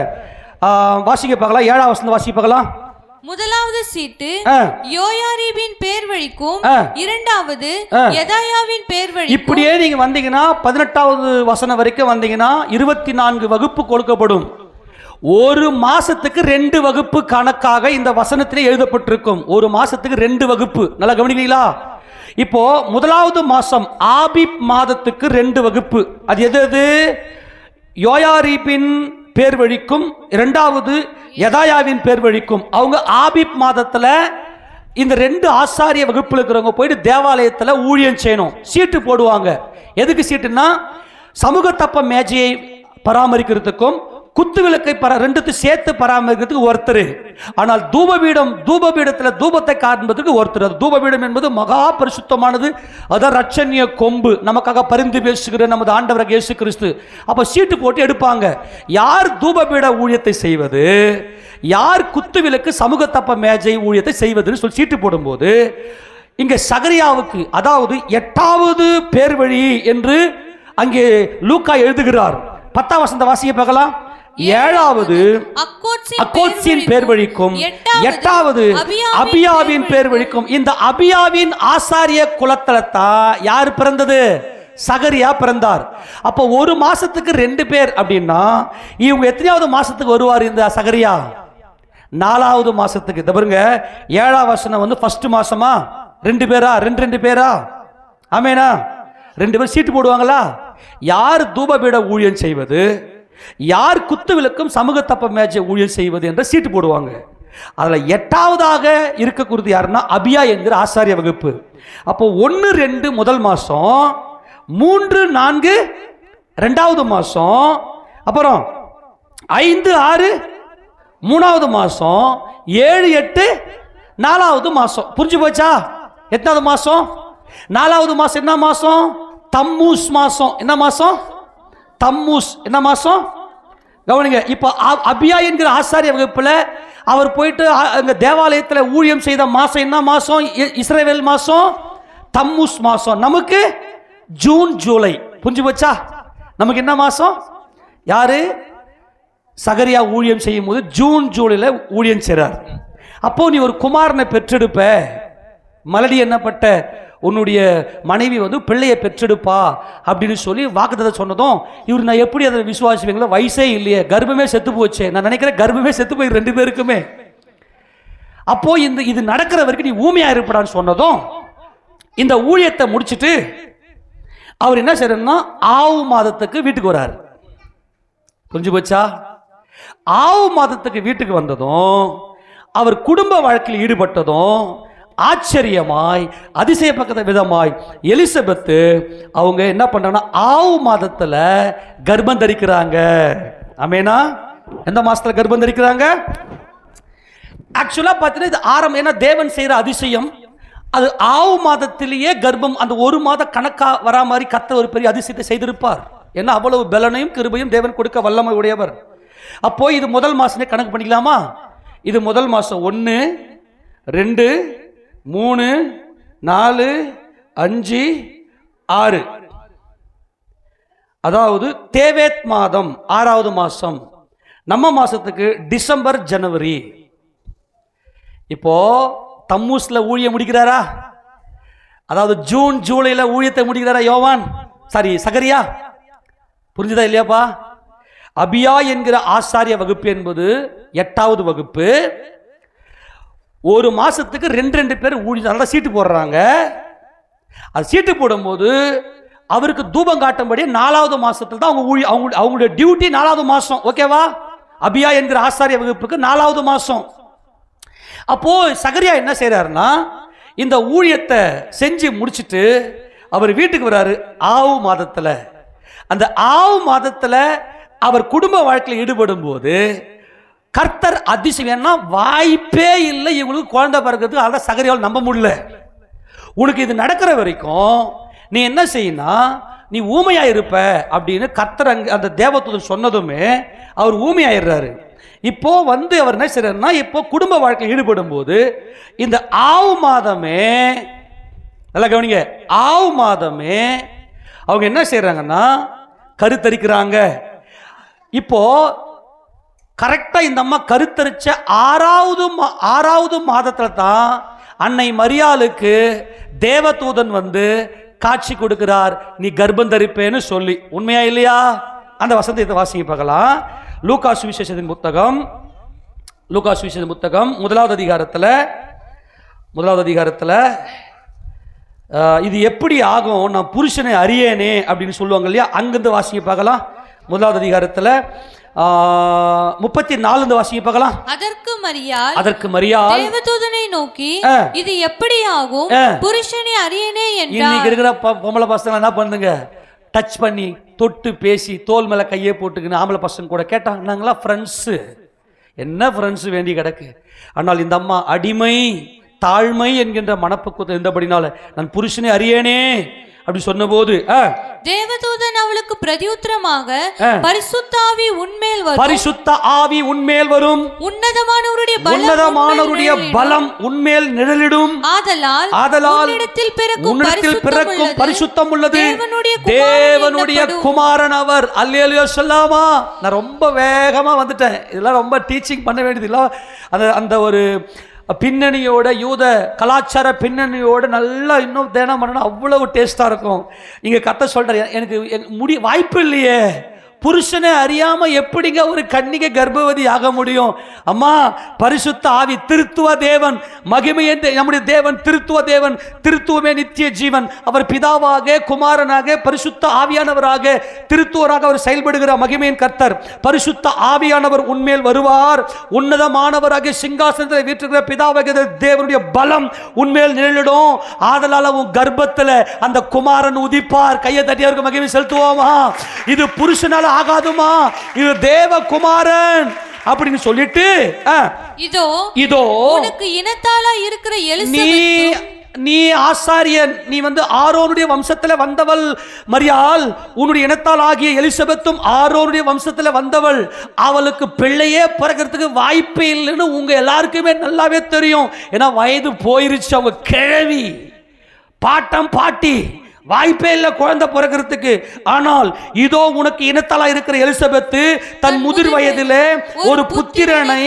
வாசிக்க பார்க்கலாம். 7ஆம் வசனம் வாசிக்க பார்க்கலாம். முதலாவது சீட்டு யோயாரீபின் பேர் வழிக்கும், இரண்டாவது யெதாயாவின் பேர் வழிக்கும். இப்படியே நீங்க வந்தீங்கன்னா 18வது வசனம் வரைக்கும் வந்தீங்கன்னா 24 வகுப்பு கொடுக்கப்படும். ஒரு மாசத்துக்கு 2 வகுப்பு கணக்காக இந்த வசனத்திலே எழுதப்பட்டிருக்கும். ஒரு மாசத்துக்கு 2 வகுப்பு. நல்லா கவனிக்கிறீங்களா? இப்போ முதலாவது மாசம் ஆபிப் மாதத்துக்கு 2 வகுப்பு. அது எது? யோயாரீபின் பேர் வழிக்கும், இரண்டாவது யெதாயாவின் பேர் வழிக்கும். அவங்க ஆபிப் மாதத்துல இந்த 2 ஆசாரிய வகுப்புல இருக்கிறவங்க போயிட்டு தேவாலயத்தில் ஊழியம் செய்யணும். சீட்டு போடுவாங்க. எதுக்கு சீட்டுன்னா, சமூக தப்ப மேஜையை பராமரிக்கிறதுக்கும் குத்து விளக்கை 2 சேர்த்து பராமரிக்கிறதுக்கு ஒருத்தர். ஆனால் தூபபீடத்தில் தூபத்தை காண்பதற்கு ஒருத்தர். அது தூபபீடம் என்பது மகா பரிசுத்தமானது. அதான் ரட்சணிய கொம்பு, நமக்காக பரிந்து பேசுகிற நமது ஆண்டவர் இயேசு கிறிஸ்து. அப்ப சீட்டு போட்டு எடுப்பாங்க. யார் தூபபீட ஊழியத்தை செய்வது, யார் குத்து விளக்கு சமூக தப்ப மேஜை ஊழியத்தை செய்வதுன்னு சொல்லி சீட்டு போடும்போது, இங்க சகரியாவுக்கு, அதாவது 8வது பேர் வழி என்று அங்கே லூக்கா எழுதுகிறார். 10ஆம் வசனத்தை வாசிக்க பார்க்கலாம். ஏழாவது அக்கோத்சின் பேர் வழிக்கும், எட்டாவது அபியாவின் பேர் வழிக்கும். இந்த அபியாவின் ஆசாரிய குலத்தலத்தான் யார் பிறந்தது? சகரியா பிறந்தார். அப்போ ஒரு மாசத்துக்கு 2 பேர் அப்படின்னா இவங்க எத்தனையாவது மாசத்துக்கு வருவார் இந்த சகரியா? 4வது மாசத்துக்கு. இத பாருங்க, 7ஆம் வசனம் வந்து ஃபர்ஸ்ட் மாசமா? 2 பேரா? 2 பேரா? ஆமேனா? 2 பேர் சீட்டு போடுவாங்களா? யார் தூபபீட ஊழியம் செய்வது, யார் குத்து விளக்கும் சமூக தப்ப மேட்ச ஊழியம் செய்வது என்ற சீட்டு போடுவாங்க. அதுல 8ஆவதாக இருக்கக்கூடியது யாருன்னா அபியா என்கிற ஆசாரிய வகுப்பு. அப்போ 1, 2 முதல் மாசம், 3, 4 2வது மாசம், அப்புறம் 5, 6 3வது மாசம், 7, 8 4வது மாசம். புரிஞ்சு போச்சா? எத்தனாவது மாசம்? 4வது மாசம். என்ன மாசம்? தம்மூஸ் மாசம். என்ன மாசம்? தம்மூஸ். என்ன மாசம்? கவனிங்க. இப்ப அபியா என்கிற ஆசாரிய வகுப்புல அவர் போயிட்டு அங்க தேவாலயத்தில் ஊழியம் செய்த மாசம் என்ன மாசம்? இஸ்ரவேல் மாசம் தம்மூஸ் மாசம். நமக்கு ஜூன் ஜூலை. புரிஞ்சு போச்சா? நமக்கு என்ன மாசம்? யாரு? சகரியா ஊழியம் செய்யும் போது ஜூன் ஜூலைல ஊழியம் செய்றார். அப்போ நீ ஒரு குமாரனை பெற்றெடுப்ப, மலடி என்னப்பட்ட உன்னுடைய மனைவி வந்து பிள்ளையை பெற்றெடுப்பா அப்படின்னு சொல்லி வாக்குத்தத்தம் சொன்னதும் இவர் நான் எப்படி அதை விசுவாசிப்பீங்களா? வயசே இல்லையே, கர்ப்பமே செத்து போச்சே. நான் நினைக்கிறேன் கர்ப்பமே செத்து போய் 2 பேருக்குமே. அப்போ இது நடக்கிற வரைக்கும் நீ ஊமையா இருப்படான்னு சொன்னதும் இந்த ஊழியத்தை முடிச்சுட்டு அவர் என்ன செய்யறா? ஆவு மாதத்துக்கு வீட்டுக்கு வர்றாரு. புரிஞ்சு போச்சா? ஆவு மாதத்துக்கு வீட்டுக்கு வந்ததும் அவர் குடும்ப வாழ்க்கையில் ஈடுபட்டதும் ஆச்சரியமாய் அதிசயப்பட்ட விதமாய் எலிசபெத்து அவங்க என்ன பண்றாங்கன்னா ஆவு மாதத்துல கர்ப்பம் தரிக்கிறாங்க. ஆமேனா? எந்த மாசத்துல கர்ப்பம் தரிக்கிறாங்க? ஆக்சுவலா பார்த்தீங்கன்னா இது ஆரம்பம். ஏன்னா தேவன் செய்யற அதிசயம் அது ஆவு மாதத்திலேயே கர்ப்பம் அந்த 1 மாத கணக்கா வரா மாதிரி கர்த்தர் ஒரு பெரிய அதிசயத்தை செய்திருப்பார். ஏன்னா அவ்வளவு பலனையும் கிருபையும் தேவன் கொடுக்க வல்லமை உடையவர். அப்போ இது முதல் மாசமே கணக்கு பண்ணிக்கலாமா? இது முதல் மாசம் 1, 2, 3, 4, 5, 6. அதாவது தேவேத் மாதம் 6வது மாசம். நம்ம மாசத்துக்கு டிசம்பர் ஜனவரி. இப்போ தம்மூஸ்ல ஊழியம் முடிக்கிறாரா? அதாவது ஜூன் ஜூலைல ஊழியத்தை முடிக்கிறாரா யோவான்? சாரி, சகரியா. புரிஞ்சுதா இல்லையாப்பா? அபியா என்கிற ஆசாரிய வகுப்பு என்பது 8வது வகுப்பு. ஒரு மாசத்துக்கு 2 பேர் ஊழியம் சீட்டு போடுறாங்க. அது சீட்டு போடும்போது அவருக்கு தூபம் காட்டும்படி 4வது மாசத்துல தான் அவங்களுடைய டியூட்டி 4வது மாசம். ஓகேவா? அபியா என்கிற ஆசாரிய வகுப்புக்கு 4வது மாசம். அப்போ சகரியா என்ன செய்யறாருன்னா இந்த ஊழியத்தை செஞ்சு முடிச்சுட்டு அவர் வீட்டுக்கு வராரு ஆவு மாதத்துல. அந்த ஆவு மாதத்துல அவர் குடும்ப வாழ்க்கையில் ஈடுபடும் போது கர்த்தர் அதிசயம். வாய்ப்பே இல்லை இவங்களுக்கு குழந்தை பிறக்கிறதுக்கு. அதான் சகரியால் நம்ப முடியல. உனக்கு இது நடக்கிற வரைக்கும் நீ என்ன செய்யினா நீ ஊமையா இருப்ப அப்படின்னு கர்த்தர் அந்த தேவதூதன் சொன்னதுமே அவர் ஊமையாயிடுறாரு. இப்போ வந்து அவர் என்ன செய்யறாருன்னா இப்போ குடும்ப வாழ்க்கையில் ஈடுபடும் போது இந்த ஆவு மாதமே, நல்லா கவனிங்க, ஆவு மாதமே அவங்க என்ன செய்யறாங்கன்னா கருத்தரிக்கிறாங்க. இப்போ கரெக்டா இந்த அம்மா கருத்தரிச்ச 6வது மாதத்துல தான் அன்னை மரியாளுக்கு தேவதூதன் வந்து காட்சி கொடுக்கிறார். நீ கர்ப்பம் தரிப்பேன்னு சொல்லி. உண்மையா இல்லையா? அந்த வசனத்தை வாசிங்க பார்க்கலாம். லூக்கா சுவிசேஷத்தின் புத்தகம் 1வது அதிகாரத்தில் இது எப்படி ஆகும், நான் புருஷனை அறியேனே அப்படின்னு சொல்லுவாங்க இல்லையா? அங்கிருந்து வாசிங்க பார்க்கலாம். 1வது அதிகாரத்தில் 34 வாசிங்க பார்க்கலாம். அதற்கு மரியாள் தேவதூதனை நோக்கி இது எப்படி ஆகும், புருஷனை அறியேனே என்றார். இன்னைக்கு இருக்கிற பொம்பளை பசங்க என்ன பண்ணுங்க, டச் பண்ணி தொட்டு பேசி தோல் மேல கையை போட்டுக்கின்னு ஆம்பளை பசங்க கூட கேட்டாங்க. நாங்களா ஃப்ரெண்ட்ஸு, என்ன ஃப்ரெண்ட்ஸு வேண்டி கிடக்கு. ஆனால் இந்த அம்மா அடிமை தாழ்மை என்கின்ற மனப்பக்குவத்தை இருந்தபடினால நான் புருஷனை அறியேனே அப்படி சொன்னபோது தேவதூதன் அவளுக்கு பிரதியுத்தரமாக பரிசுத்த ஆவி உன்மேல் வரும், பரிசுத்த ஆவி உன்மேல் வரும், உன்னதமானவருடைய பலம் உன்மேல் நிழலிடும், ஆதலால் உன்னிடத்தில் பிறக்கும் பரிசுத்தம் உள்ளது தேவனுடைய குமாரன் அவர். அல்லேலூயா சொல்லாமா? நான் ரொம்ப வேகமா வந்துட்டேன், இதெல்லாம் ரொம்ப டீச்சிங் பண்ண வேண்டியது இல்லை. அந்த ஒரு பின்னணியோட, யூத கலாச்சார பின்னணியோட நல்லா இன்னும் தியானம் பண்ணணும், அவ்வளவு டேஸ்டா இருக்கும். இங்க கத்த சொல்ற எனக்கு வாய்ப்பு இல்லையே, புருஷனை அறியாம எப்படிங்க ஒரு கன்னிகை கர்ப்பவதி ஆக முடியும்? அம்மா, பரிசுத்த ஆவி திருத்துவ தேவன், மகிமை நம்முடைய தேவன் திருத்துவ தேவன், திருத்துவமே நித்திய ஜீவன். அவர் பிதாவாக, குமாரனாக, பரிசுத்த ஆவியானவராக, திருத்துவராக அவர் செயல்படுகிற மகிமையின் கர்த்தர். பரிசுத்த ஆவியானவர் உன்மேல் வருவார், உன்னதமானவராக சிங்காசனத்தில் வீற்றிருக்கிற பிதாவாக தேவனுடைய பலம் உன்மேல் நிழலிடும், ஆதலால உன் கர்ப்பத்தில் அந்த குமாரன் உதிப்பார். கையை தட்டியவருக்கு மகிமை செலுத்துவோமா? இது புருஷனால ஆகாதுமா, இது தேவகுமாரன் அப்படின்னு சொல்லிட்டு இதோ உனக்கு இனத்தாலா இருக்கிற எலிசபெத், நீ ஆசாரியன், நீ ஆரோனுடைய வம்சத்துல வந்தவள் மரியாள், உன்னுடைய இனத்தால் ஆகிய எலிசபெத்தும் ஆரோனுடைய வம்சத்துல வந்தவள், அவளுக்கு பிள்ளையே பிறக்கிறதுக்கு வாய்ப்பே இல்லைன்னு உங்க எல்லாருக்குமே நல்லாவே தெரியும். ஏன்னா வயது போயிருச்சு, அவங்க கிழவி, பாட்டம் பாட்டி, வாய்ப்பே இல்லை குழந்தை பிறக்கிறதுக்கு. ஆனால் இதோ உனக்கு இனத்தாலா இருக்கிற எலிசபெத்து தன் முதிர் வயதிலே ஒரு புத்திரனை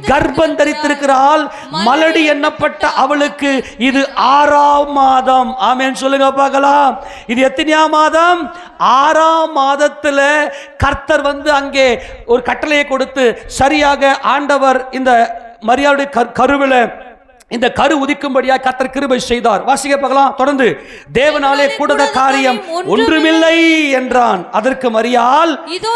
கர்ப்பம் தரித்திருக்கிறாள். மலடி எண்ணப்பட்ட அவளுக்கு இது 6ஆம் மாதம். ஆமென் சொல்லுங்க பார்க்கலாம். இது எத்தனையாம் மாதம்? 6ஆம் மாதத்துல கர்த்தர் அங்கே ஒரு கட்டளையை கொடுத்து சரியாக ஆண்டவர் இந்த மரியாளுடைய கருவில இந்த கரு உதிக்கும்படியா கர்த்தர் கிருபை செய்தார். வாசிக்க பார்க்கலாம் தொடர்ந்து. தேவனாலே கூடாத காரியம் ஒன்றுமில்லை என்றான். அதற்கு மரியாள், இதோ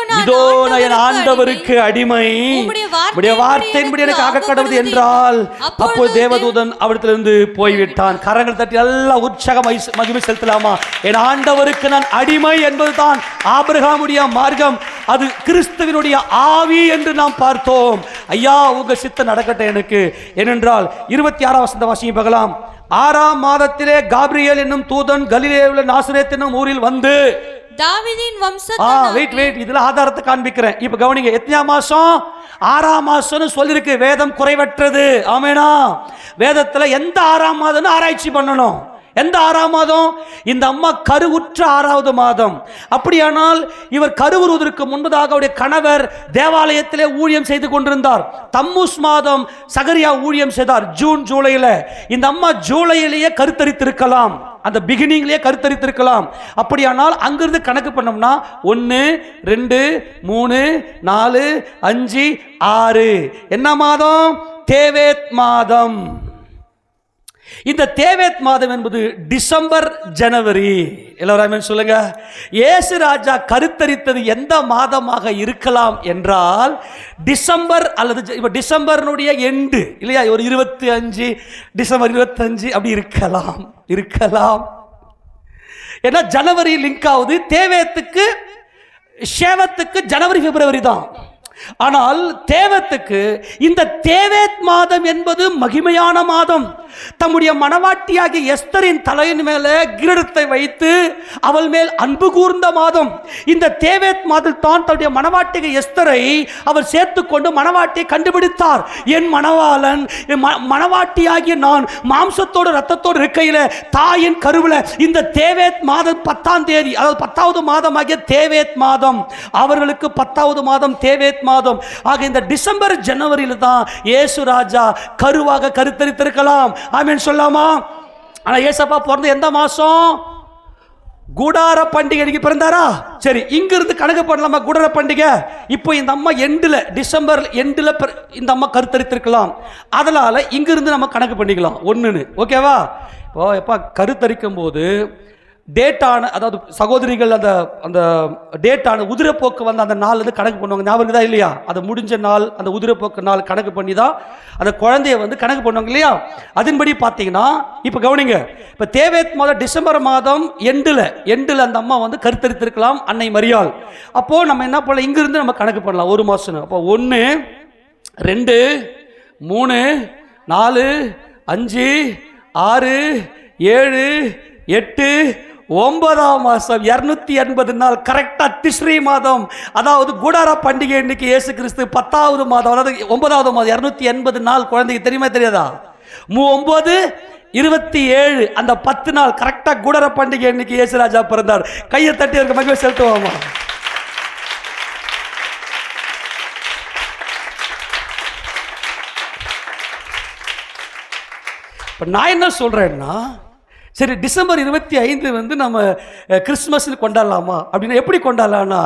நான் என் ஆண்டவருக்கு அடிமை, உம்முடைய வார்த்தையின்படி எனக்கு ஆக கடவுது என்றால், அப்போ தேவதூதன் அவரிடத்திலிருந்து போய்விட்டான். கரங்கள் தட்டி எல்லாம் உற்சாக மகிமை செலுத்தலாமா? என் ஆண்டவருக்கு நான் அடிமை என்பதுதான் ஆபிரகாமுடைய மார்க்கம், அது கிறிஸ்துவினுடைய ஆவி என்று நாம் பார்த்தோம். ஐயா, உங்க சித்தம் நடக்கட்டும் எனக்கு. ஏனென்றால் 26ஆம் வசனத்தை வாசிக்க பார்க்கலாம். 6ஆம் மாதத்திலே காபிரியேல் என்னும் தூதன் கலிலேயாவில் நாசரேத் என்னும் ஊரில் வந்து தாவீதின் வம்சத்தார். வெயிட் இதுல ஆதாரத்தை காண்பிக்கிறேன். இப்ப கவனிங்க, எத்தனையாம் மாசம்? 6ஆம் மாசம்னு சொல்லிருக்கு. வேதம் குறைவற்றது. ஆமெனா? வேதத்துல எந்த 6ஆம் மாதம்னு ஆராய்ச்சி பண்ணணும். எந்த 6ஆம் மாதம்? இந்த அம்மா கருவுற்ற 6வது மாதம். அப்படியானால் இவர் கருவுறுவதற்கு முன்பதாக அவருடைய கணவர் தேவாலயத்திலே ஊழியம் செய்து கொண்டிருந்தார். தம்மூஸ் மாதம் சகரியா ஊழியம் செய்தார், ஜூன் ஜூலையில. இந்த அம்மா ஜூலையிலேயே கருத்தரித்திருக்கலாம், அந்த பிகினிங்லேயே கருத்தரித்திருக்கலாம். அப்படியானால் அங்கிருந்து கணக்கு பண்ணோம்னா 1 2 3 4 5 6 என்ன மாதம்? தேவேத் மாதம். இந்த தேவேத் மாதம் என்பது டிசம்பர் ஜனவரி. எல்லாரும் சொல்லுங்க. இயேசு ராஜா கருத்தரித்தது எந்த மாதமாக இருக்கலாம் என்றால் டிசம்பர், அல்லது இப்ப டிசம்பர்னுடைய எண்டு இல்லையா, ஒரு 25 டிசம்பர் 25 அப்படி இருக்கலாம். ஏன்னா ஜனவரி லிங்க் ஆகுது. தேவேத்துக்கு ஷேவத்துக்கு ஜனவரி பிப்ரவரி தான். ஆனால் தேவத்துக்கு இந்த தேவேத் மாதம் என்பது மகிமையான மாதம். தம்முடைய மணவாட்டியாகிய எஸ்தரின் தலையின் மேலே கிரீடத்தை வைத்து அவள் மேல் அன்பு கூர்ந்த மாதம். இந்த தேவேத் மாதத்தில் தான் தன்னுடைய மணவாட்டிய எஸ்தரை அவர் சேர்த்துக்கொண்டு மணவாட்டியை கண்டுபிடித்தார். என் மணவாளன், மணவாட்டியாகிய நான் மாம்சத்தோடு ரத்தத்தோடு இருக்கையில் தாயின் கருவில் இந்த தேவேத் மாதம் 10ஆம் தேதி, அதாவது 10வது மாதமாகிய தேவேத் மாதம், அவர்களுக்கு 10வது மாதம் தேவேத் மாதம். ஆக இந்த டிசம்பர் ஜனவரியில் தான் இயேசு ராஜா கருவாக கருத்தரித்திருக்கலாம். ஆமென் சொல்லாமா? ஆனா ஏசப்பா பிறந்த எந்த மாசம்? கூடார பண்டிகைக்கு பிறந்தாரா? சரி, இங்கிருந்து கணக்கு பண்ணலாமா கூடார பண்டிகை? இப்போ இந்த அம்மா எண்டில், டிசம்பர் எண்டில் இந்த அம்மா கருத்தரித்திருக்கலாம். அதனால இங்கிருந்து நம்ம கணக்கு பண்ணிக்கலாம் 1ன்னு. ஓகேவா? இப்போ எப்பா கருத்தரிக்கும் போது டேட்டான, அதாவது சகோதரிகள் அந்த அந்த டேட்டான உதிரப்போக்கு அந்த நாள் கணக்கு பண்ணுவாங்க. ஞாபகம் தான் இல்லையா? அது முடிஞ்ச நாள், அந்த உதிரப்போக்கு நாள் கணக்கு பண்ணி தான் அந்த குழந்தைய கணக்கு பண்ணுவாங்க இல்லையா? அதன்படி பார்த்தீங்கன்னா இப்போ கவனிங்க, இப்போ தேவேத் மாதம் டிசம்பர் மாதம் எண்டில் அந்த அம்மா கருத்தரித்திருக்கலாம், அன்னை மரியாள். அப்போது நம்ம என்ன பண்ணலாம், இங்கிருந்து நம்ம கணக்கு பண்ணலாம் 1 மாதம். அப்போ 1 2 3 4 5 6 7 8 9ஆம் மாதம் 280 நாள் கரெக்டாக திஸ்ரீ மாதம், அதாவது கூடார பண்டிகை இன்னைக்கு இயேசு கிறிஸ்து 10வது மாதம், அதாவது 9வது மாதம் 280 நாள் குழந்தைக்கு தெரியுமா தெரியாதா? 9 27 அந்த 10 நாள் கரெக்டாக கூடார பண்டிகை இன்னைக்கு இயேசு ராஜா பிறந்தார். கையை தட்டி இருக்க மகிழ்ச்சி செலுத்துவோமா? இப்போ நான் என்ன சொல்றேன்னா, சரி டிசம்பர் 25 வந்து நம்ம கிறிஸ்துமஸ் கொண்டாடலாமா அப்படின்னா எப்படி கொண்டாடலாம்னா,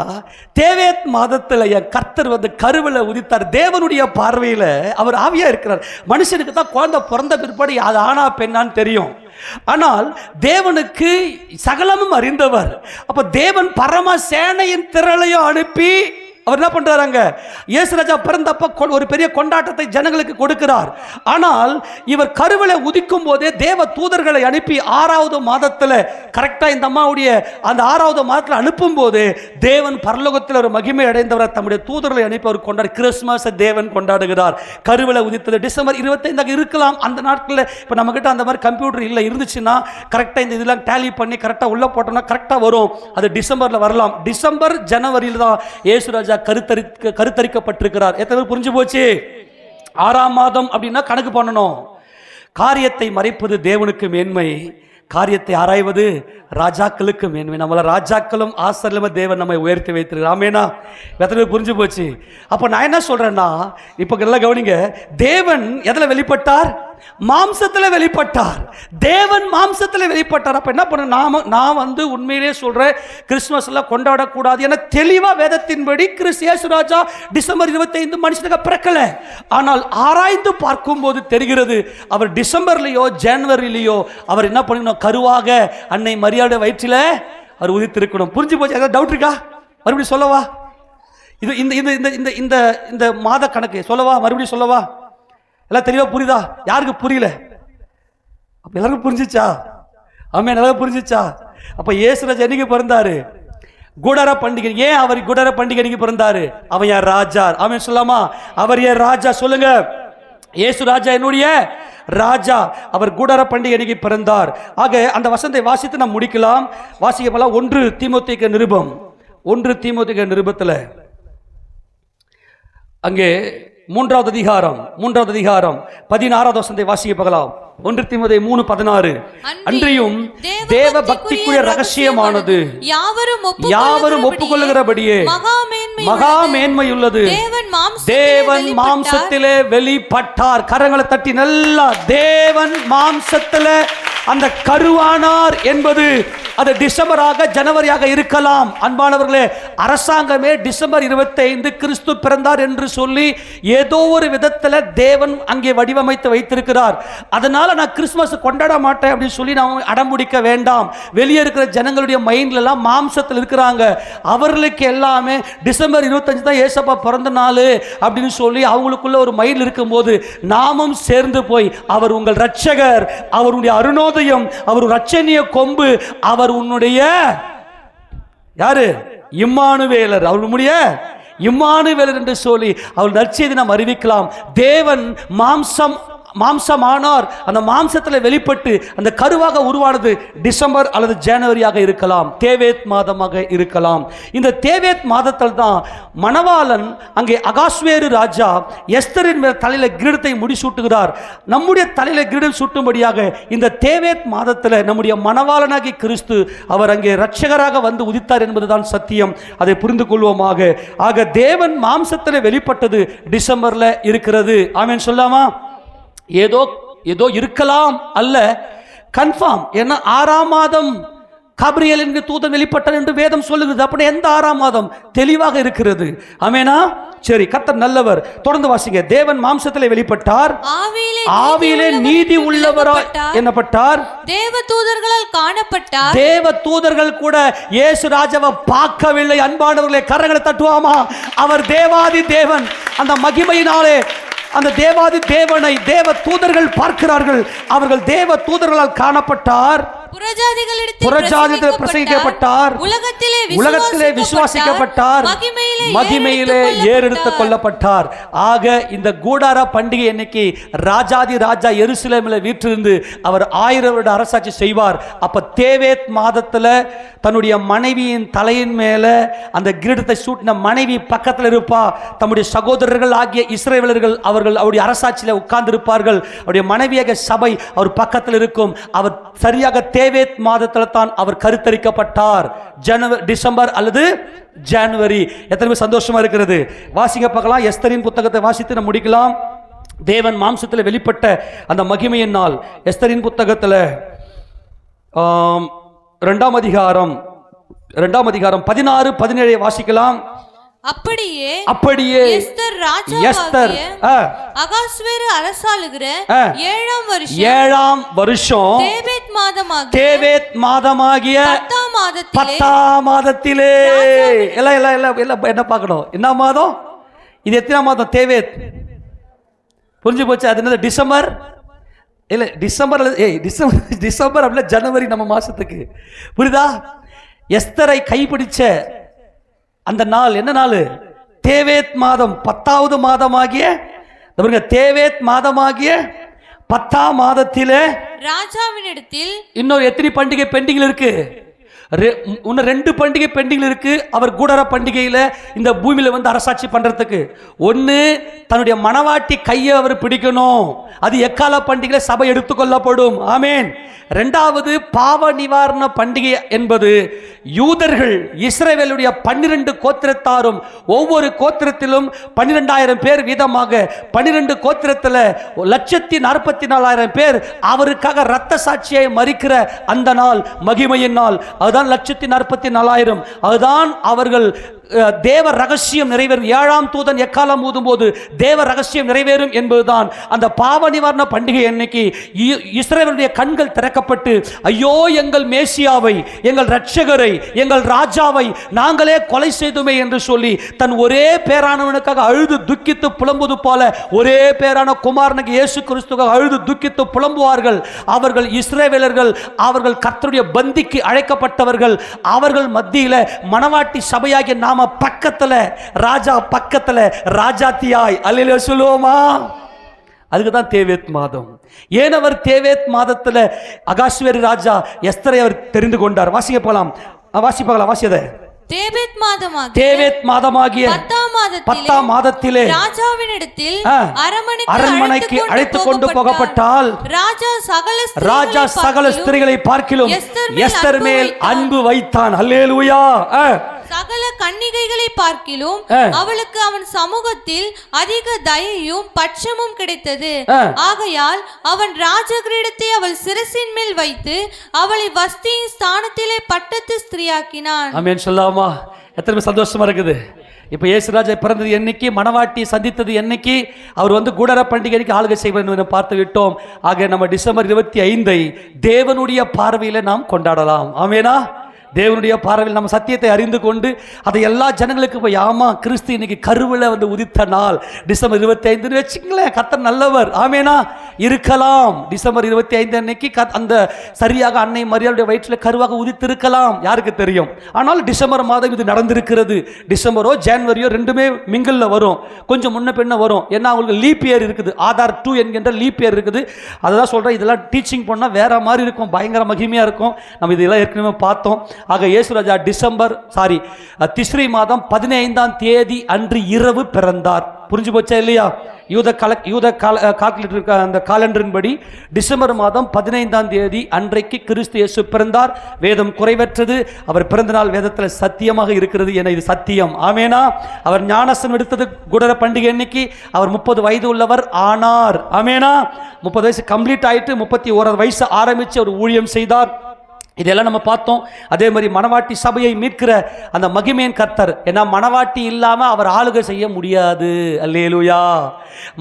தேவேத் மாதத்தில் என் கர்த்தர் வந்து கருவில் உதித்தார். தேவனுடைய பார்வையில் அவர் ஆவியாக இருக்கிறார். மனுஷனுக்கு தான் குழந்தை பிறந்த பிற்பாடு அது ஆனா பெண்ணான்னு தெரியும். ஆனால் தேவனுக்கு சகலமும் அறிந்தவர். அப்போ தேவன் பரம சேனையின் திரளையும் அனுப்பி அவர் என்ன பண்றாங்க, இயேசு ராஜா பிறந்தப்ப ஒரு பெரிய கொண்டாட்டத்தை ஜனங்களுக்கு கொடுக்கிறார். ஆனால் இவர் கருவில உதிக்கும் போதே தேவ தூதர்களை அனுப்பி 6வது மாதத்தில் கரெக்டா இந்த அம்மாவுடைய அந்த 6வது மாதத்தில் அனுப்பும் போது தேவன் பரலோகத்தில் ஒரு மகிமை அடைந்தவரை தம்முடைய தூதர்களை அனுப்பி அவர் கொண்டாடி கிறிஸ்துமஸ் தேவன் கொண்டாடுகிறார். கருவில உதித்தது டிசம்பர் 25 இருக்கலாம். அந்த நாட்களில் இப்போ நம்ம கிட்ட அந்த மாதிரி கம்ப்யூட்டர் இல்லை, இருந்துச்சுன்னா கரெக்டாக இந்த இதெல்லாம் டேலி பண்ணி கரெக்டாக உள்ள போட்டோம்னா கரெக்டாக வரும். அது டிசம்பர்ல வரலாம். டிசம்பர் ஜனவரியில் தான் இயேசு ராஜா கருத்தரிக்கப்பட்டிருக்கிறார். எத்தனை பேர் புரிஞ்சு போச்சு? 6ஆம் மாதம் அப்படின்னா கணக்கு பண்ணணும். காரியத்தை மறைப்பது தேவனுக்கு மேன்மை, காரியத்தை ஆராய்வது ராஜாக்களுக்கு மேன்மை. நம்மள ராஜாக்களும் ஆசரிலும் தேவன் நம்மை உயர்த்தி வைத்திருக்கிறார். ஆமேனா? எத்தனை பேர் புரிஞ்சு போச்சு? அப்போ நான் என்ன சொல்றேன்னா, இப்போ எல்லாம் கவனிங்க, தேவன் எதில் வெளிப்பட்டார்? மாம்சத்தில் வெளிப்பட்டார். தேவன் மாம்சத்தில் வெளிப்பட்டார். அப்போ என்ன பண்ண, நான் வந்து உண்மையிலே சொல்றேன், கிறிஸ்துமஸ் எல்லாம் கொண்டாடக்கூடாது என தெளிவா வேதத்தின்படி இயேசு ராஜா டிசம்பர் 25 மனுஷனுக்கு பிறக்கல. ஆனால் ஆராய்ந்து பார்க்கும்போது தெரிகிறது, அவர் டிசம்பர்லயோ ஜனவரிலேயோ அவர் என்ன பண்ணணும், கருவாக அன்னை மரியாதை வயிற்றில அவர் உதித்திருக்கணும். புரிஞ்சு போச்சு? ஏதாவது டவுட் இருக்கா? மறுபடியும் சொல்லவா? இது இந்த இந்த இந்த இந்த இந்த மாத கணக்கு சொல்லவா? மறுபடியும் சொல்லவா? எல்லாம் தெளிவா புரியுதா? யாருக்கு புரியல? அப்ப எல்லாருக்கும் புரிஞ்சிச்சா? ஆமே, நல்லா புரிஞ்சிச்சா? அப்ப இயேசு ராஜா என்னைக்கு பிறந்தாரு? கூடார பண்டிகை. ஏன் அவர் கூடார பண்டிகை என்னைக்கு பிறந்தாரு? அவன் யார்? ராஜா. ஆமென் சொல்லாமா? அவர் யார்? ராஜா. சொல்லுங்க. இயேசு ராஜா என்னுடைய ராஜா. அவர் கூடார பண்டிகை அன்னைக்கு பிறந்தார். ஆக அந்த வசனத்தை வாசித்து நாம் முடிக்கலாம். வாசிக்கப்படலாம். 1 தீமோத்தேயு நிருபம், 1 தீமோத்தேயு நிருபத்தில் அங்கே 3வது அதிகாரம் 16வது வசனத்தை வாசிக்க பார்க்கலாம். 1 தீமோத்தேயு 3:16. அன்றியும் தேவ பக்திக்குரிய ரகசியமானது யாவரும் ஒப்புக்கொள்ளுகிறபடியே மகா மேன்மையுள்ளது. தேவன் மாம்சத்திலே வெளிப்பட்டார். கரங்களை தட்டி நல்லா, தேவன் மாம்சத்திலே அந்த கருவானார் என்பது அது டிசம்பராக ஜனவரியாக இருக்கலாம். அன்பானவர்களே, அரசாங்கமே டிசம்பர் 25 கிறிஸ்து பிறந்தார் என்று சொல்லி ஏதோ ஒரு விதத்தில் தேவன் அங்கே வடிவமைத்து வைத்திருக்கிறார். அதனால நான் கிறிஸ்துமஸ் கொண்டாட மாட்டேன் அப்படின்னு சொல்லி நாம் அடம்பிடிக்க வேண்டாம். வெளியே இருக்கிற ஜனங்களுடைய மைண்ட்ல எல்லாம் மாம்சத்தில் இருக்கிறாங்க. அவர்களுக்கு எல்லாமே டிசம்பர் 25 தான் ஏசப்பா பிறந்த நாள் அப்படின்னு சொல்லி அவங்களுக்குள்ள ஒரு மைண்ட் இருக்கும்போது நாமும் சேர்ந்து போய் அவர் உங்கள் இரட்சகர், அவருடைய அருணோதயம், அவர் இரட்சணிய கொம்பு, அவர் உன்னுடைய யாரு? இம்மானுவேலர். அவர் நம்முடைய இம்மானுவேலர் என்று சொல்லி அவர் நற்செய்தி நாம் அறிவிக்கலாம். தேவன் மாம்சமானார். அந்த மாம்சத்தில் வெளிப்பட்டு அந்த கருவாக உருவானது டிசம்பர் அல்லது ஜனவரியாக இருக்கலாம், தேவேத் மாதமாக இருக்கலாம். இந்த தேவேத் மாதத்தில் தான் மணவாளன் அங்கே அகாஸ்வேரு ராஜா எஸ்தரின் மேல் தலையில கிரீடத்தை முடிசூட்டுகிறார். நம்முடைய தலையில கிரீடம் சூட்டும்படியாக இந்த தேவேத் மாதத்தில் நம்முடைய மணவாளனாகி கிறிஸ்து அவர் அங்கே இரட்சகராக வந்து உதித்தார் என்பதுதான் சத்தியம். அதை புரிந்து கொள்வோமாக. ஆக தேவன் மாம்சத்தில் வெளிப்பட்டது டிசம்பர்ல இருக்கிறது. ஆமென் சொல்லாமா? ஏதோ இருக்கலாம் அல்ல, கன்ஃபார்ம். ஏன்னா 6ஆம் மாதம் கபிரியேல் என்கிற தூதன் வெளிப்பட்டார் என்று வேதம் சொல்லுகிறது. அப்படி எந்த 6ஆம் மாதம் தெளிவாக இருக்கிறது. ஆமெனா? சரி, கர்த்தர் நல்லவர். தொடர்ந்து வாசிங்க. தேவன் மாம்சத்திலே வெளிப்பட்டார், ஆவியிலே நீதி உள்ளவராய் எண்ணப்பட்டார், தேவ தூதர்களால் காணப்பட்டார். தேவ தூதர்கள் கூட இயேசு ராஜாவை பார்க்கவில்லை. அன்பானவர்களே, கரங்களை தட்டுவாமா? அவர் தேவாதி தேவன். அந்த மகிமையினாலே அந்த தேவாதி தேவனை தேவ தூதர்கள் பார்க்கிறார்கள். அவர்கள் தேவ தூதர்களால் காணப்பட்டார். புறஜாதிகளிடத்தில் பிரசங்கிக்கப்பட்டார். உலகத்திலே விசுவாசிக்கப்பட்டார். மகிமையிலே ஏறெடுத்துக் கொள்ளப்பட்டார். ஆக இந்த கூடார பண்டிகை அன்னைக்கு ராஜாதி ராஜா எருசலேமில் வீற்றிருந்து அவர் 1000 வருட அரசாட்சி செய்வார். அப்ப தேவேத் மாதத்துல தன்னுடைய மனைவியின் தலையின் மேல அந்த கிரீடத்தை சூட்டின மனைவி பக்கத்தில் இருப்பா. தம்முடைய சகோதரர்கள் ஆகிய இஸ்ரவேலர்கள் அவர்கள் அவருடைய அரசாட்சியில் உட்கார்ந்து இருப்பார்கள். அவருடைய மனைவியாக சபை அவர் பக்கத்தில் இருக்கும். அவர் சரியாக தேவேத் மாதத்தில் தான் அவர் கருத்தரிக்கப்பட்டார். டிசம்பர் அல்லது ஜனவரி. எத்தனை பேர் சந்தோஷமா இருக்கிறது? வாசிங்க பார்க்கலாம். எஸ்தரின் புத்தகத்தை வாசித்து நம்ம முடிக்கலாம். தேவன் மாம்சத்தில் வெளிப்பட்ட அந்த மகிமையின் நாள். எஸ்தரின் புத்தகத்தில் 2ஆம் அதிகாரம் 16-17 வாசிக்கலாம். அப்படியே எஸ்தர் அகாஸ்வேரு அரசாளுகிற 7ஆம் வருஷம் தேவேத் மாதமாகிய 10ஆம் மாதத்திலே எல்லாம் என்ன பார்க்கணும்? என்ன மாதம் இது? எத்தனாம் மாதம்? தேவேத். புரிஞ்சு போச்சு? அது என்னது? டிசம்பர் இல்ல டிசம்பர் டிசம்பர் அப்படின்னா ஜனவரி நம்ம மாசத்துக்கு. புரியுதா? எஸ்தரை கைப்பிடிச்ச அந்த நாள் என்ன நாள்? தேவேத் மாதம் 10வது மாதமாகிய தேவேத் மாதமாகிய 10ஆம் மாதத்திலே ராஜாவினிடத்தில் இன்னொரு எத்தனை பண்டிகை பெண்டிங்ல இருக்கு? இன்னும் 2 பண்டிகை பெண்டிங்ல இருக்கு. அவர் கூடார பண்டிகையில இந்த பூமியில வந்து அரசாட்சி பண்றதுக்கு. ஒன்னு தன்னுடைய மனவாட்டி கையை அவர் பிடிக்கணும். அது எக்கால பண்டிகையில சபை எடுத்துக்கொள்ளப்படும். ஆமேன். 2வது பாவ நிவாரண பண்டிகை என்பது யூதர்கள் இஸ்ரவேலுடைய 12 கோத்திரத்தாரும் ஒவ்வொரு கோத்திரத்திலும் 12,000 பேர் வீதமாக 12 கோத்திரத்தில் 1,44,000 பேர் அவருக்காக இரத்த சாட்சியை மறிக்கிற அந்த நாள் மகிமையின் நாள். அதுதான் 1,44,000. அதுதான் அவர்கள் தேவ ரகசியம் நிறைவேறும். 7ஆம் தூதன் எக்காலம் ஊதும் போது தேவ ரகசியம் நிறைவேறும் என்பதுதான் அந்த பாவ நிவாரண பண்டிகை அன்னைக்கு இஸ்ரவேலுடைய கண்கள் திறக்கப்பட்டு, ஐயோ எங்கள் மேசியாவை, எங்கள் இரட்சகரை, எங்கள் ராஜாவை நாங்களே கொலை செய்துமே என்று சொல்லி தன் ஒரே பேரானவனுக்காக அழுது துக்கித்து புலம்புவது போல ஒரே பேரான குமாரனுக்கு இயேசு கிறிஸ்துவாக அழுது துக்கித்து புலம்புவார்கள். அவர்கள் இஸ்ரவேலர்கள், அவர்கள் கர்த்தருடைய பந்திக்கு அழைக்கப்பட்டவர்கள். அவர்கள் மத்தியில் மனவாட்டி சபையாகிய நாம பக்கத்துல, ராஜா பக்கத்துல ராஜாத்தியாய் அல்லேலூயா சொல்லுவோமா? அதுக்கு தான் தேவேத் மாதம். ஏன் அவர் தேவேத் மாதத்துல அகாஸ்வேரு ராஜா எஸ்தரை அவர் தெரிந்து கொண்டார்? வாசிக்க போகலாம். வாசியதை. தேவேத் மாதமாகிய 10ஆம் மாதத்திலே ராஜாவினிடத்தில் அரண்மனைக்கு அழைத்துக் கொண்டு போகப்பட்டால் ராஜா சகல ஸ்திரீகளை பார்க்கிலும் எஸ்தர் மேல் அன்பு வைத்தான். அல்லேலூயா. சகல கன்னிகைகளை பார்க்கிலும் அவளுக்கு அவன் சமூகத்தில் அதிக தயையும் பட்சமும் கிடைத்தது. ஆகையால் அவன் ராஜகிரீடத்தை அவள் சிரசின் மேல் வைத்து அவளை வஸ்தியின் ஸ்தானத்திலே பட்டத்து ஸ்திரீயாக்கினான். ஆமென் சொல்லாமா? எத்தனை சந்தோஷமா இருக்குது. இப்போ இயேசுராஜா பிறந்தது என்னைக்கு, மணவாட்டி சந்தித்தது என்னைக்கு, அவர் வந்து கூடார பண்டிகைக்கு ஆளுகை செய்வது பார்த்து விட்டோம். ஆக நம்ம டிசம்பர் 25 தேவனுடைய பார்வையில் நாம் கொண்டாடலாம். ஆமேனா? தேவனுடைய பார்வையில் நம்ம சத்தியத்தை அறிந்து கொண்டு அதை எல்லா ஜனங்களுக்கு போய், ஆமா கிறிஸ்து இன்னைக்கு கருவில் வந்து உதித்த நாள் டிசம்பர் 25 வச்சுங்களேன். கர்த்தர் நல்லவர். ஆமேனா? இருக்கலாம். டிசம்பர் 25 அன்னைக்கு அந்த சரியாக அன்னை மரியாளுடைய வயிற்றில் கருவாக உதித்திருக்கலாம், யாருக்கு தெரியும். ஆனால் டிசம்பர் மாதம் இது நடந்திருக்கிறது. டிசம்பரோ ஜனவரியோ ரெண்டுமே மிங்கில் வரும், கொஞ்சம் முன்ன பின்ன வரும். ஏன்னா அவங்களுக்கு லீப் இயர் இருக்குது, ஆதார் 2 என்கின்ற லீப் இயர் இருக்குது. அதுதான் சொல்கிறேன். இதெல்லாம் டீச்சிங் பண்ணால் வேற மாதிரி இருக்கும், பயங்கர மகிமையாக இருக்கும். நம்ம இதெல்லாம் ஏற்கனவே பார்த்தோம். ஆக இயேசுராஜா திஸ்ரி மாதம் 15ஆம் தேதி அன்று இரவு பிறந்தார். புரிஞ்சு போச்சா இல்லையா? யூத கால்குலேட்டர் அந்த காலண்டரின்படி டிசம்பர் மாதம் 15ஆம் தேதி அன்றைக்கு கிறிஸ்து இயேசு பிறந்தார். வேதம் குறைவற்றது. அவர் பிறந்த நாள் வேதத்தில் சத்தியமாக இருக்கிறது என இது சத்தியம். ஆமேனா? அவர் ஞானஸ்நானம் எடுத்தது கூடார பண்டிகை அன்னைக்கு. அவர் 30 வயது உள்ளவர் ஆனார். ஆமேனா? 30 வயசு கம்ப்ளீட் ஆயிட்டு 31 வயசு ஆரம்பித்து அவர் ஊழியம் செய்தார். இதெல்லாம் நம்ம பார்த்தோம். அதே மாதிரி மணவாட்டி சபையை மீட்கிற அந்த மகிமையின் கர்த்தர், ஏன்னா மணவாட்டி இல்லாமல் அவர் ஆளுகை செய்ய முடியாது. அல்லேலூயா.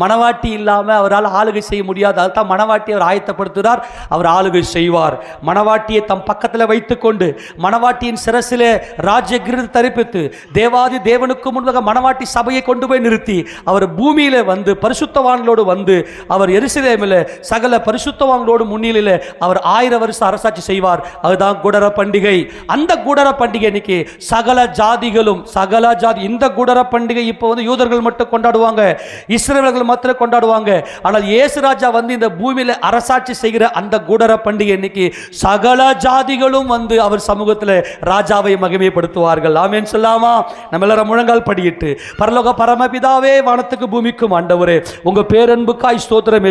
மணவாட்டி இல்லாமல் அவரால் ஆளுகை செய்ய முடியாது. அதுதான் மணவாட்டி அவர் ஆயத்தப்படுத்துகிறார், அவர் ஆளுகை செய்வார். மணவாட்டியை தம் பக்கத்தில் வைத்துக்கொண்டு மணவாட்டியின் சிரசிலே ராஜ்ய கிரீடத்தை தரிப்பித்து தேவாதி தேவனுக்கு முன்பாக மணவாட்டி சபையை கொண்டு போய் நிறுத்தி அவர் பூமியில வந்து பரிசுத்தவான்களோடு வந்து அவர் எருசலேமில் சகல பரிசுத்தவான்களோடு முன்னிலையில் அவர் 1000 வருஷம் அரசாட்சி செய்வார். அதுதான் குடர பண்டிகை. அந்த குடர பண்டிகை இன்னைக்கு சகல ஜாதிகளும் இந்த குடர பண்டிகை இப்போ வந்து யூதர்கள் மட்டும் கொண்டாடுவாங்க, இஸ்ரவேலர்கள் மாத்திரம் கொண்டாடுவாங்க. ஆனால் இயேசு ராஜா வந்து இந்த பூமியில அரசாட்சி செய்கிற அந்த குடர பண்டிகை இன்னைக்கு சகல ஜாதிகளும் வந்து அவர் சமூகத்தில் ராஜாவை மகிமைப்படுத்துவார்கள். ஆமென் சொல்லாமா? நம்ம எல்லாரும் முழங்கால் படியிட்டு, பரலோக பரமபிதாவே, வானத்துக்கு பூமிக்கும் ஆண்டவரே, உங்க பேரன்புக்காய் ஸ்தோத்திரம்.